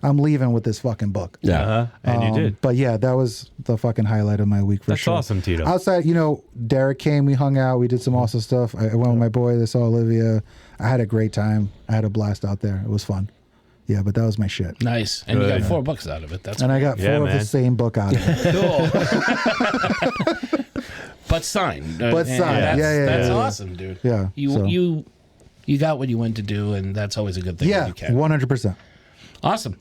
I'm leaving with this fucking book. Yeah. Uh-huh. And you did. But yeah, that was the fucking highlight of my week for That's sure. awesome, Tito. Outside, Derek came, we hung out, we did some awesome stuff. I went with my boy, they saw Olivia. I had a great time. I had a blast out there. It was fun. Yeah, but that was my shit. Nice. And you Good. got 4 books out of it. That's And I got 4 Yeah, of man. the same book out of it. cool. But signed. But and signed. That's, Yeah, that's yeah. awesome, dude. Yeah, so- You got what you went to do, and that's always a good thing. Yeah, when you can. 100%. Awesome.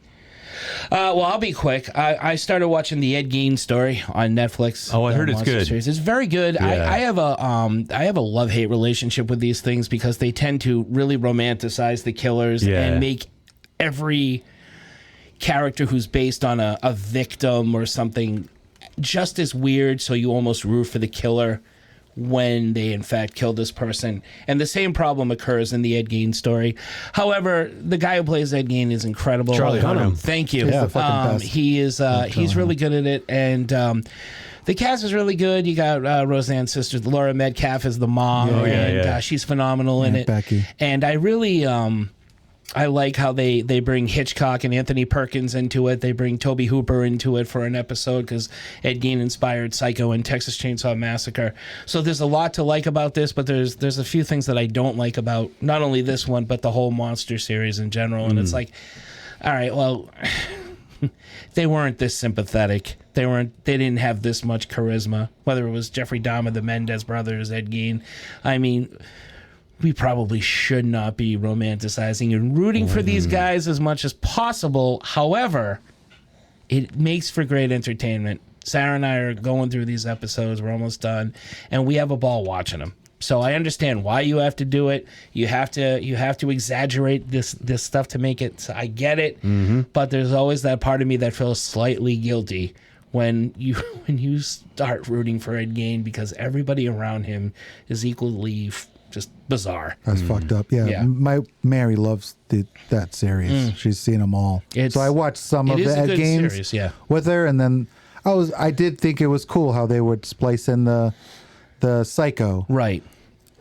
Well, I'll be quick. I started watching the Ed Gein story on Netflix. Oh, I the heard it's Monster good. Series. It's very good. Yeah. I have a love-hate relationship with these things, because they tend to really romanticize the killers Yeah. and make every character who's based on a victim or something just as weird, so you almost root for the killer when they in fact kill this person. And the same problem occurs in the Ed Gein story. However, the guy who plays Ed Gein is incredible. Charlie Hunnam. Thank you. He's the fucking best. He is he's really good at it, and the cast is really good. You got Roseanne's sister, Laura Metcalf, is the mom, Oh, yeah, and yeah. she's phenomenal in Yeah, it. Becky. And I really I like how they bring Hitchcock and Anthony Perkins into it. They bring Toby Hooper into it for an episode, because Ed Gein inspired Psycho and Texas Chainsaw Massacre. So there's a lot to like about this, but there's a few things that I don't like about not only this one, but the whole Monster series in general. And it's like, all right, well, they weren't this sympathetic. They didn't have this much charisma. Whether it was Jeffrey Dahmer, the Mendez brothers, Ed Gein. I mean, we probably should not be romanticizing and rooting for these guys as much as possible. However, it makes for great entertainment. Sarah and I are going through these episodes. We're almost done, and we have a ball watching them. So I understand why you have to do it. You have to exaggerate this stuff to make it. So I get it, but there's always that part of me that feels slightly guilty when you start rooting for Ed Gein because everybody around him is equally just bizarre. That's fucked up. Yeah. My Mary loves that series. She's seen them all. So I watched some of the Ed Geins with her, and then I did think it was cool how they would splice in the Psycho. Right.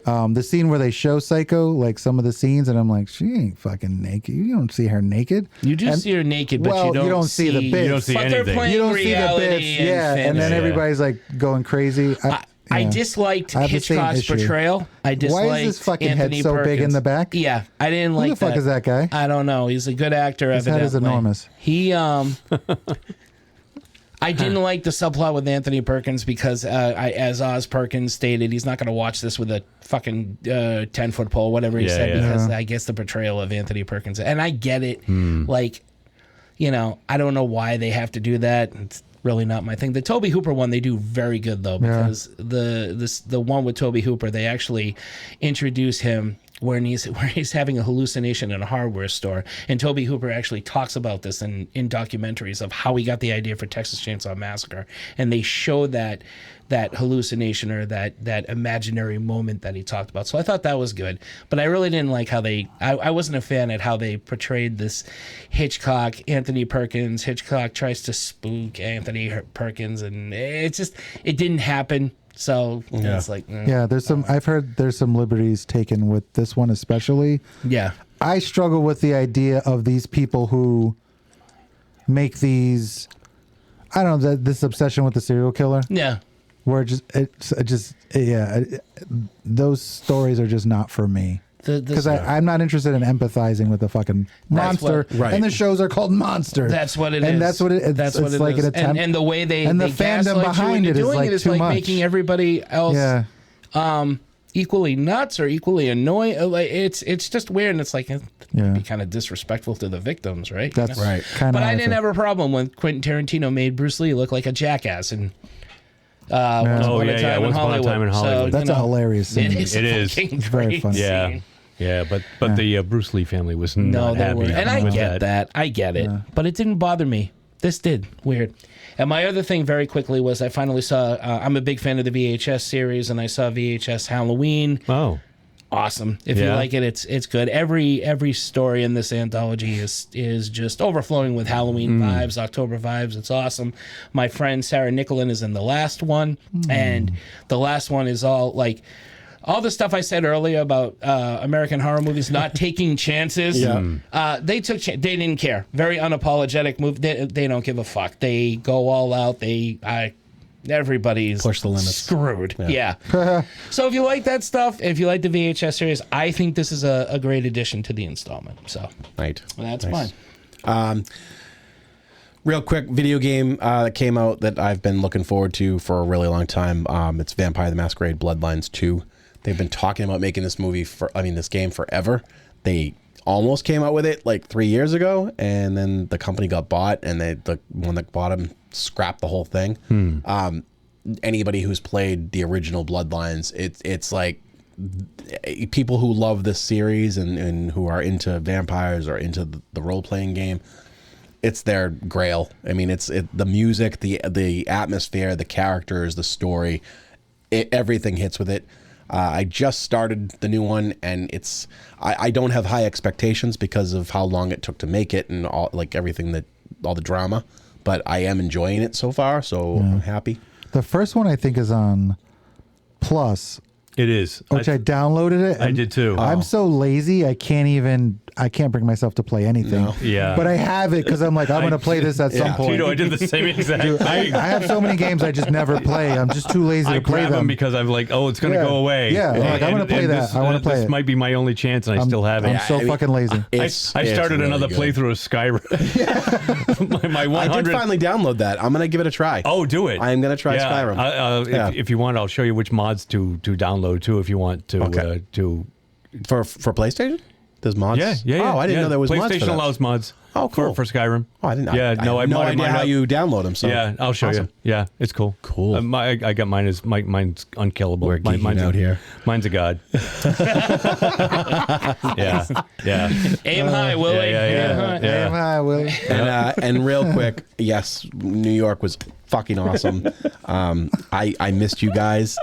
The scene where they show Psycho, like some of the scenes, and I'm like, she ain't fucking naked. You don't see her naked. You do see her naked, but you don't see the bits. You don't see but anything. They're playing You don't see the reality bits. Yeah, and then everybody's like going crazy. I disliked Hitchcock's portrayal. I disliked Why is this fucking Anthony head so Perkins. big in the back? Yeah, I didn't like Who the fuck is that guy? I don't know. He's a good actor. His head is enormous. He I didn't like the subplot with Anthony Perkins because, as Oz Perkins stated, he's not going to watch this with a fucking 10-foot pole, whatever he said, because I guess the portrayal of Anthony Perkins. And I get it. Like, I don't know why they have to do that. It's really not my thing. The Tobe Hooper one, they do very good, though, because the one with Tobe Hooper, they actually introduce him where he's having a hallucination in a hardware store, and Tobe Hooper actually talks about this in documentaries of how he got the idea for Texas Chainsaw Massacre, and they show that hallucination or that imaginary moment that he talked about. So I thought that was good, but I really didn't like how I wasn't a fan at how they portrayed this Hitchcock, Anthony Perkins. Hitchcock tries to spook Anthony Perkins, and it didn't happen. So it's like there's some. I've heard there's some liberties taken with this one, especially. Yeah, I struggle with the idea of these people who make these. I don't know, this obsession with the serial killer. Yeah, where those stories are just not for me. Because I'm not interested in empathizing with the fucking monster, and the shows are called Monster. That's what it is. And that's what it is. That's what it's it like is. An attempt, and the way they and the they fandom behind it is like it's too like much. making everybody else equally nuts or equally annoying. Like it's just weird, and it's like it'd be kind of disrespectful to the victims, right? That's right. But I didn't have a problem when Quentin Tarantino made Bruce Lee look like a jackass and. Once Upon a Time in Hollywood. So, that's a hilarious scene. It is. It's very funny. Yeah, but the Bruce Lee family was not happy. And I get that. I get it. But it didn't bother me. This did. Weird. And my other thing very quickly was I finally saw, I'm a big fan of the VHS series, and I saw VHS Halloween. Oh. Awesome. If you like it, it's good. Every story in this anthology is just overflowing with Halloween vibes, October vibes. It's awesome. My friend Sarah Nicholin is in the last one, and the last one is all like all the stuff I said earlier about American horror movies not taking chances. They took they didn't care. Very unapologetic move. They don't give a fuck. They go all out. Everybody's push the limits. Screwed. Yeah. So if you like that stuff, if you like the VHS series, I think this is a great addition to the installment. So that's fine. Real quick video game that came out that I've been looking forward to for a really long time. It's Vampire the Masquerade Bloodlines 2. They've been talking about making this game forever. They almost came out with it like 3 years ago, and then the company got bought, and the one that bought them scrapped the whole thing. Anybody who's played the original Bloodlines, it's like people who love this series and who are into vampires or into the role-playing game, it's their grail. I mean, the music, the atmosphere, the characters, the story, everything hits with it. I just started the new one, and I don't have high expectations because of how long it took to make it and all the drama, but I am enjoying it so far, so I'm happy. The first one I think is on Plus. It is. Which I downloaded it. I did too. I'm so lazy, I can't bring myself to play anything. No. Yeah. But I have it because I'm like, I'm going to play this at some point. Tito, I did the same exact thing. I have so many games I just never play. I'm just too lazy to play grab them. because I'm like, it's going to go away. Yeah, I'm going to play that. I want to play this it. might be my only chance, and I still have it. I'm so fucking lazy. I started another playthrough of Skyrim. my 100. I did finally download that. I'm going to give it a try. Oh, do it. I'm going to try Skyrim. If you want, I'll show you which mods to download too. If you want to for PlayStation. There's mods? Yeah. Oh, I didn't know there was mods for PlayStation that. allows mods. Oh, cool. For Skyrim. Oh, I didn't. Yeah, I no, have I no modded idea mine how up. you download them. So Yeah, I'll show Awesome. you. Yeah, it's cool. Cool. I got mine. Mine's unkillable. We're geeking Mine's out here. Mine's a god. Yeah. Aim high, Willie. Aim high. Damn high, Willie. And real quick, yes, New York was fucking awesome. I missed you guys.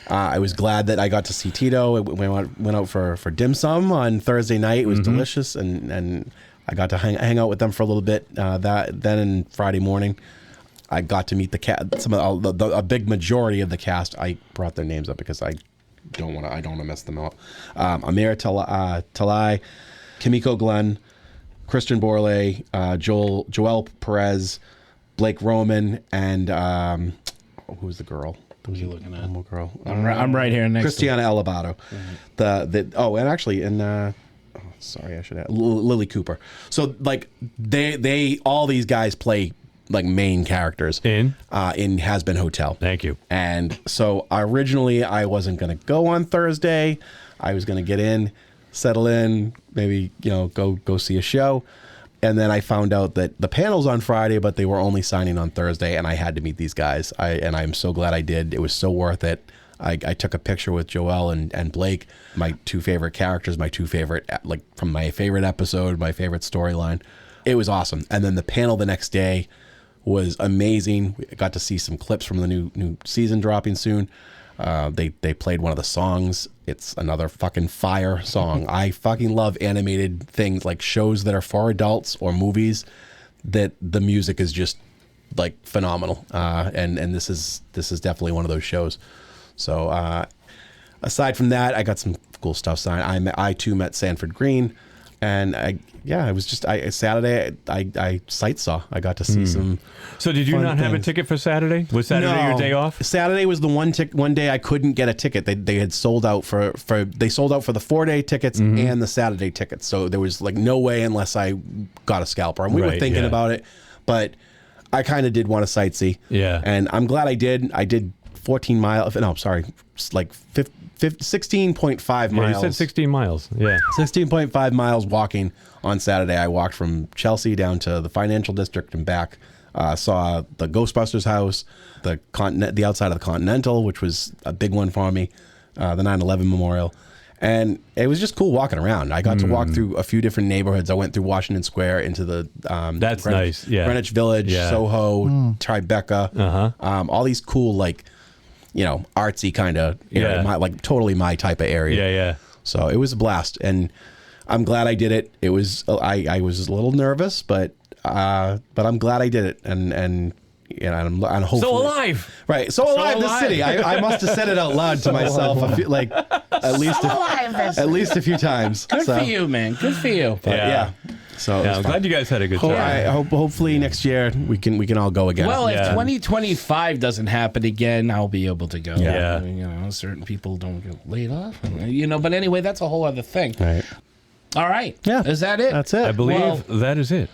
I was glad that I got to see Tito. We went out for dim sum on Thursday night. It was delicious, and I got to hang out with them for a little bit. Then and Friday morning, I got to meet the cast. A big majority of the cast. I brought their names up because I don't want to mess them up. Amir Talai, Kimiko Glenn, Christian Borle, Joelle Perez, Blake Roman, and who's the girl? Who's you looking at? One more girl. I'm right here next to Christiana Elabato. Sorry, I should have Lily Cooper. So like they all these guys play like main characters In Has Been Hotel. Thank you. And so originally I wasn't going to go on Thursday. I was going to get in, settle in, maybe, go see a show. And then I found out that the panel's on Friday, but they were only signing on Thursday, and I had to meet these guys. I'm so glad I did. It was so worth it. I took a picture with Joelle and Blake, my two favorite characters, my two favorite, like from my favorite episode, my favorite storyline. It was awesome. And then the panel the next day was amazing. We got to see some clips from the new season dropping soon. They played one of the songs. It's another fucking fire song. I fucking love animated things, like shows that are for adults or movies that the music is just like phenomenal. And this is definitely one of those shows. So aside from that, I got some cool stuff signed. I too met Sanford Green, and it was just Saturday. I sight saw. I got to see some. So did you fun not have a things. ticket for Saturday? Was Saturday your day off? Saturday was the one day I couldn't get a ticket. They had sold out for the 4-day tickets and the Saturday tickets. So there was like no way unless I got a scalper. And we were Right, thinking yeah. about it, but I kind of did want to sightsee. Yeah. And I'm glad I did. I did 14 miles. No, sorry, like 16.5 miles. Yeah, you said 16 miles. Yeah. 16.5 miles walking on Saturday. I walked from Chelsea down to the financial district and back. Saw the Ghostbusters house, the outside of the Continental, which was a big one for me, the 9/11 memorial. And it was just cool walking around. I got to walk through a few different neighborhoods. I went through Washington Square into the That's nice. Yeah. Greenwich Village, Yeah. Soho, Tribeca, all these cool, like, artsy kind of, like totally my type of area. Yeah. So it was a blast, and I'm glad I did it. It was I was a little nervous, but I'm glad I did it, and I'm hopefully So alive. Right, so alive, this alive. city. I must have said it out loud to myself. I feel like at least a few times. Good for you, man. Good for you. But yeah. So it was I'm fun. glad you guys had a good time. I hopefully next year we can all go again. Well, if Yeah. 2025 doesn't happen again, I'll be able to go. Yeah. Certain people don't get laid off. But anyway, that's a whole other thing. right. All right. Yeah. Is that it? That's it. I believe Well, that is it.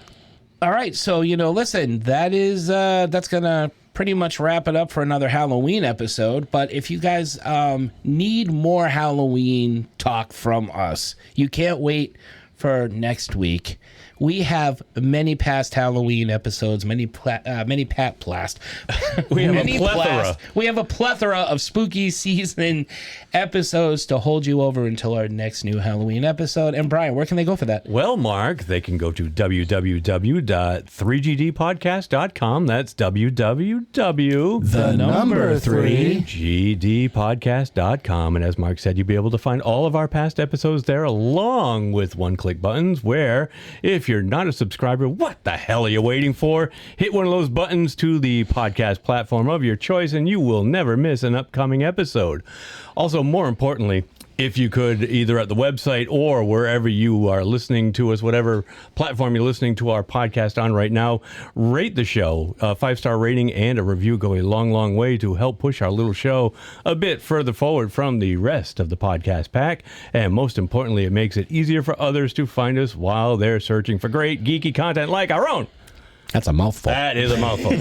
all right. So, listen, that's going to pretty much wrap it up for another Halloween episode. But if you guys need more Halloween talk from us, you can't wait for next week. We have many past Halloween episodes, many Pat Blast. We have a Many plethora. blast. We have a plethora of spooky season episodes to hold you over until our next new Halloween episode. And Brian, where can they go for that? Well, Mark, they can go to www.3gdpodcast.com. That's www.3gdpodcast.com. And as Mark said, you'll be able to find all of our past episodes there along with one-click buttons where if you're not a subscriber, what the hell are you waiting for? Hit one of those buttons to the podcast platform of your choice and you will never miss an upcoming episode. Also, more importantly, if you could, either at the website or wherever you are listening to us, whatever platform you're listening to our podcast on right now, rate the show. A 5-star rating and a review go a long, long way to help push our little show a bit further forward from the rest of the podcast pack. And most importantly, it makes it easier for others to find us while they're searching for great geeky content like our own. That's a mouthful. That is a mouthful.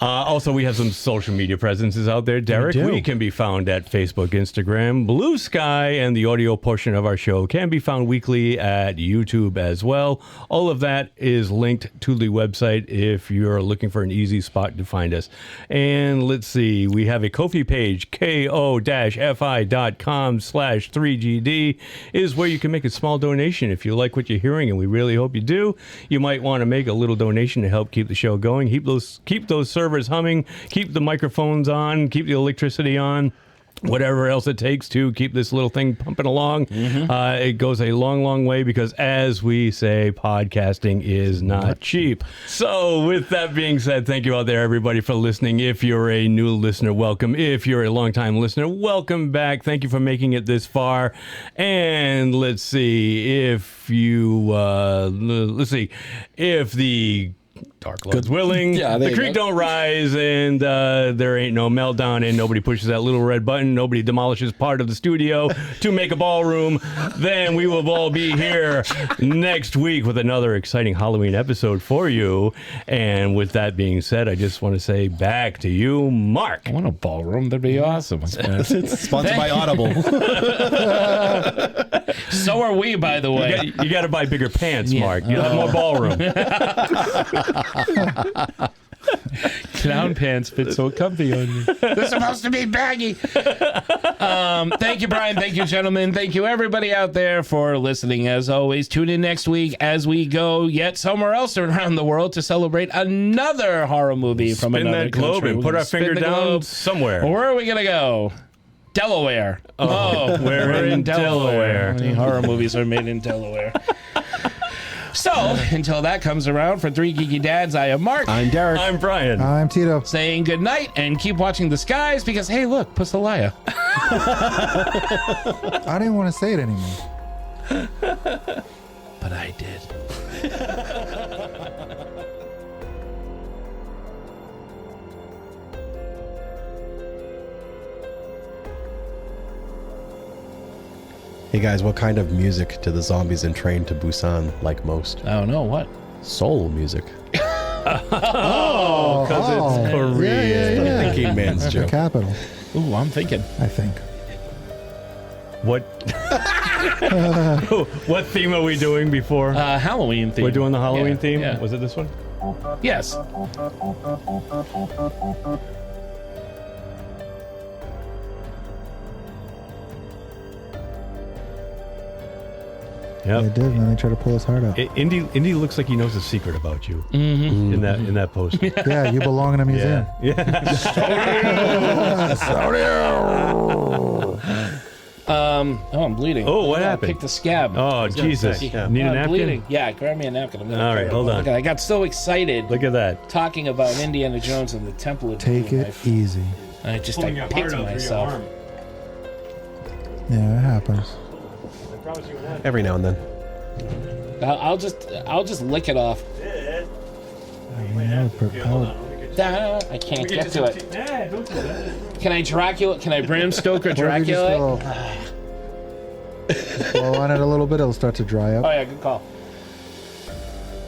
Also, we have some social media presences out there, Derek. do. We can be found at Facebook, Instagram, Blue Sky, and the audio portion of our show can be found weekly at YouTube as well. All of that is linked to the website if you're looking for an easy spot to find us. And let's see, we have a Ko-fi page, ko-fi.com/3GD is where you can make a small donation if you like what you're hearing, and we really hope you do. You might want to make a little donation to help keep the show going, keep those servers humming, keep the microphones on, keep the electricity on, whatever else it takes to keep this little thing pumping along. It goes a long, long way because, as we say, podcasting is not cheap. So with that being said, thank you out there, everybody, for listening. If you're a new listener, welcome. If you're a longtime listener, welcome back. Thank you for making it this far. And let's see if the Dark Lord's willing, Yeah, there the you creek go. don't rise, and there ain't no meltdown, and nobody pushes that little red button, nobody demolishes part of the studio to make a ballroom, then we will all be here next week with another exciting Halloween episode for you. And with that being said, I just want to say back to you, Mark. I want a ballroom. That'd be awesome. It's sponsored by Audible. So are we, by the way. You got to buy bigger pants, Mark. You'll have more ballroom. Clown pants fit so comfy on you. They're supposed to be baggy. Thank you, Brian. Thank you, gentlemen. Thank you, everybody out there, for listening. As always, tune in next week as we go yet somewhere else around the world to celebrate another horror movie from Spin another that globe country. and We're put gonna our spin finger the down globe. somewhere. Where are we going to go? Delaware. Oh, we're in Delaware. How many horror movies are made in Delaware? So, until that comes around, for Three Geeky Dads, I am Mark. I'm Derek. I'm Brian. I'm Tito. Saying good night and keep watching the skies because, hey, look, Pusalaya. I didn't want to say it anymore. But I did. Hey guys, what kind of music do the zombies in Train to Busan like most? I don't know what. Soul music. Because it's Korean. Yeah. Thinking man's The joke. capital, Ooh, I'm thinking. I think. What? What theme are we doing before? Halloween theme. We're doing the Halloween Yeah, theme? yeah. Was it this one? Yes. They Yep. did, and then they try to pull his heart out. Indy looks like he knows a secret about you in that poster. Yeah, you belong in a museum. Oh, I'm bleeding. Oh, what I gotta happened? Pick the scab. Oh, Jesus. Yeah. Need a I'm napkin? bleeding. Yeah, grab me a napkin. I'm gonna All right, hold on. I got so excited Look at that. talking about Indiana Jones and the Temple of Take Doom. it easy. I picked myself. Yeah, it happens. Every now and then. I'll just lick it off. I can't get to it. Can I Dracula? Can I Bram Stoker Or if you Dracula? just blow on it a little bit, it'll start to dry Oh up. yeah, good call.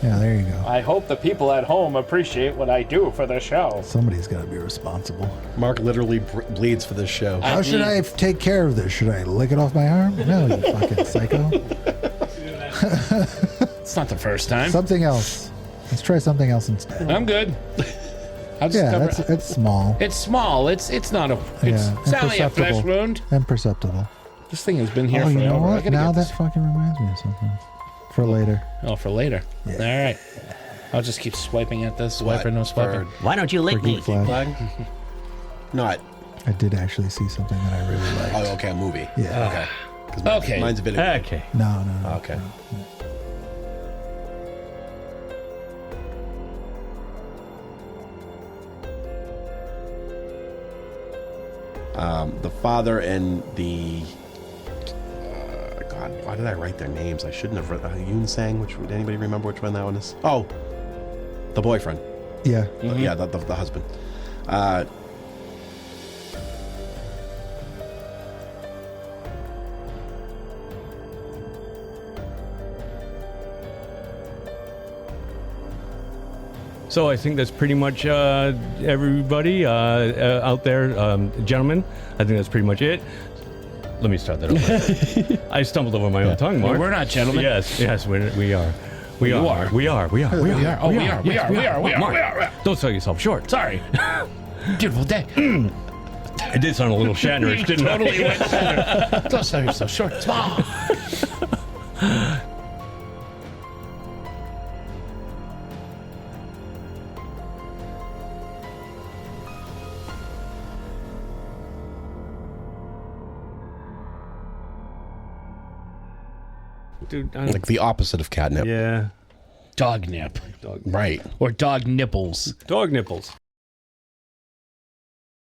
Yeah, there you go. I hope the people at home appreciate what I do for the show. Somebody's got to be responsible. Mark literally bleeds for this show. How should I take care of this? Should I lick it off my arm? No, you fucking psycho. It's not the first time. Something else. Let's try something else instead. I'm good. I'll just Yeah, cover it's small. It's small. It's not a. It's only a flesh wound. Imperceptible. This thing has been here Oh, forever. you know I what? gotta Now get that this- fucking reminds me of something. For later. Oh, for later. Yeah. All right. I'll just keep swiping at this. Swiper, no swiping. Why don't you lick For me? Geek Flag. Flag? Not. I did actually see something that I really liked. Oh, okay, a movie. Yeah. Okay. 'Cause Okay. Mine's a video. Okay. No. Okay. The father and the God, why did I write their names? I shouldn't have. Yoon Sang. Did anybody remember which one that one is? Oh, the boyfriend. Yeah. Yeah, the husband. So I think that's pretty much everybody out there, gentlemen. I think that's pretty much it. Let me start that over. I stumbled over my own tongue, Mark. We're not gentlemen. Yes, we are. We You are. are. We are. We are. Oh, we are. Mark, don't sell yourself short. Sorry. Beautiful day. I did sound a little Shatnerish, didn't Totally I? went center. Don't sell yourself short. Small. Dude, Like the opposite of catnip. yeah. Dog nip. Right. Or dog nipples. Dog nipples.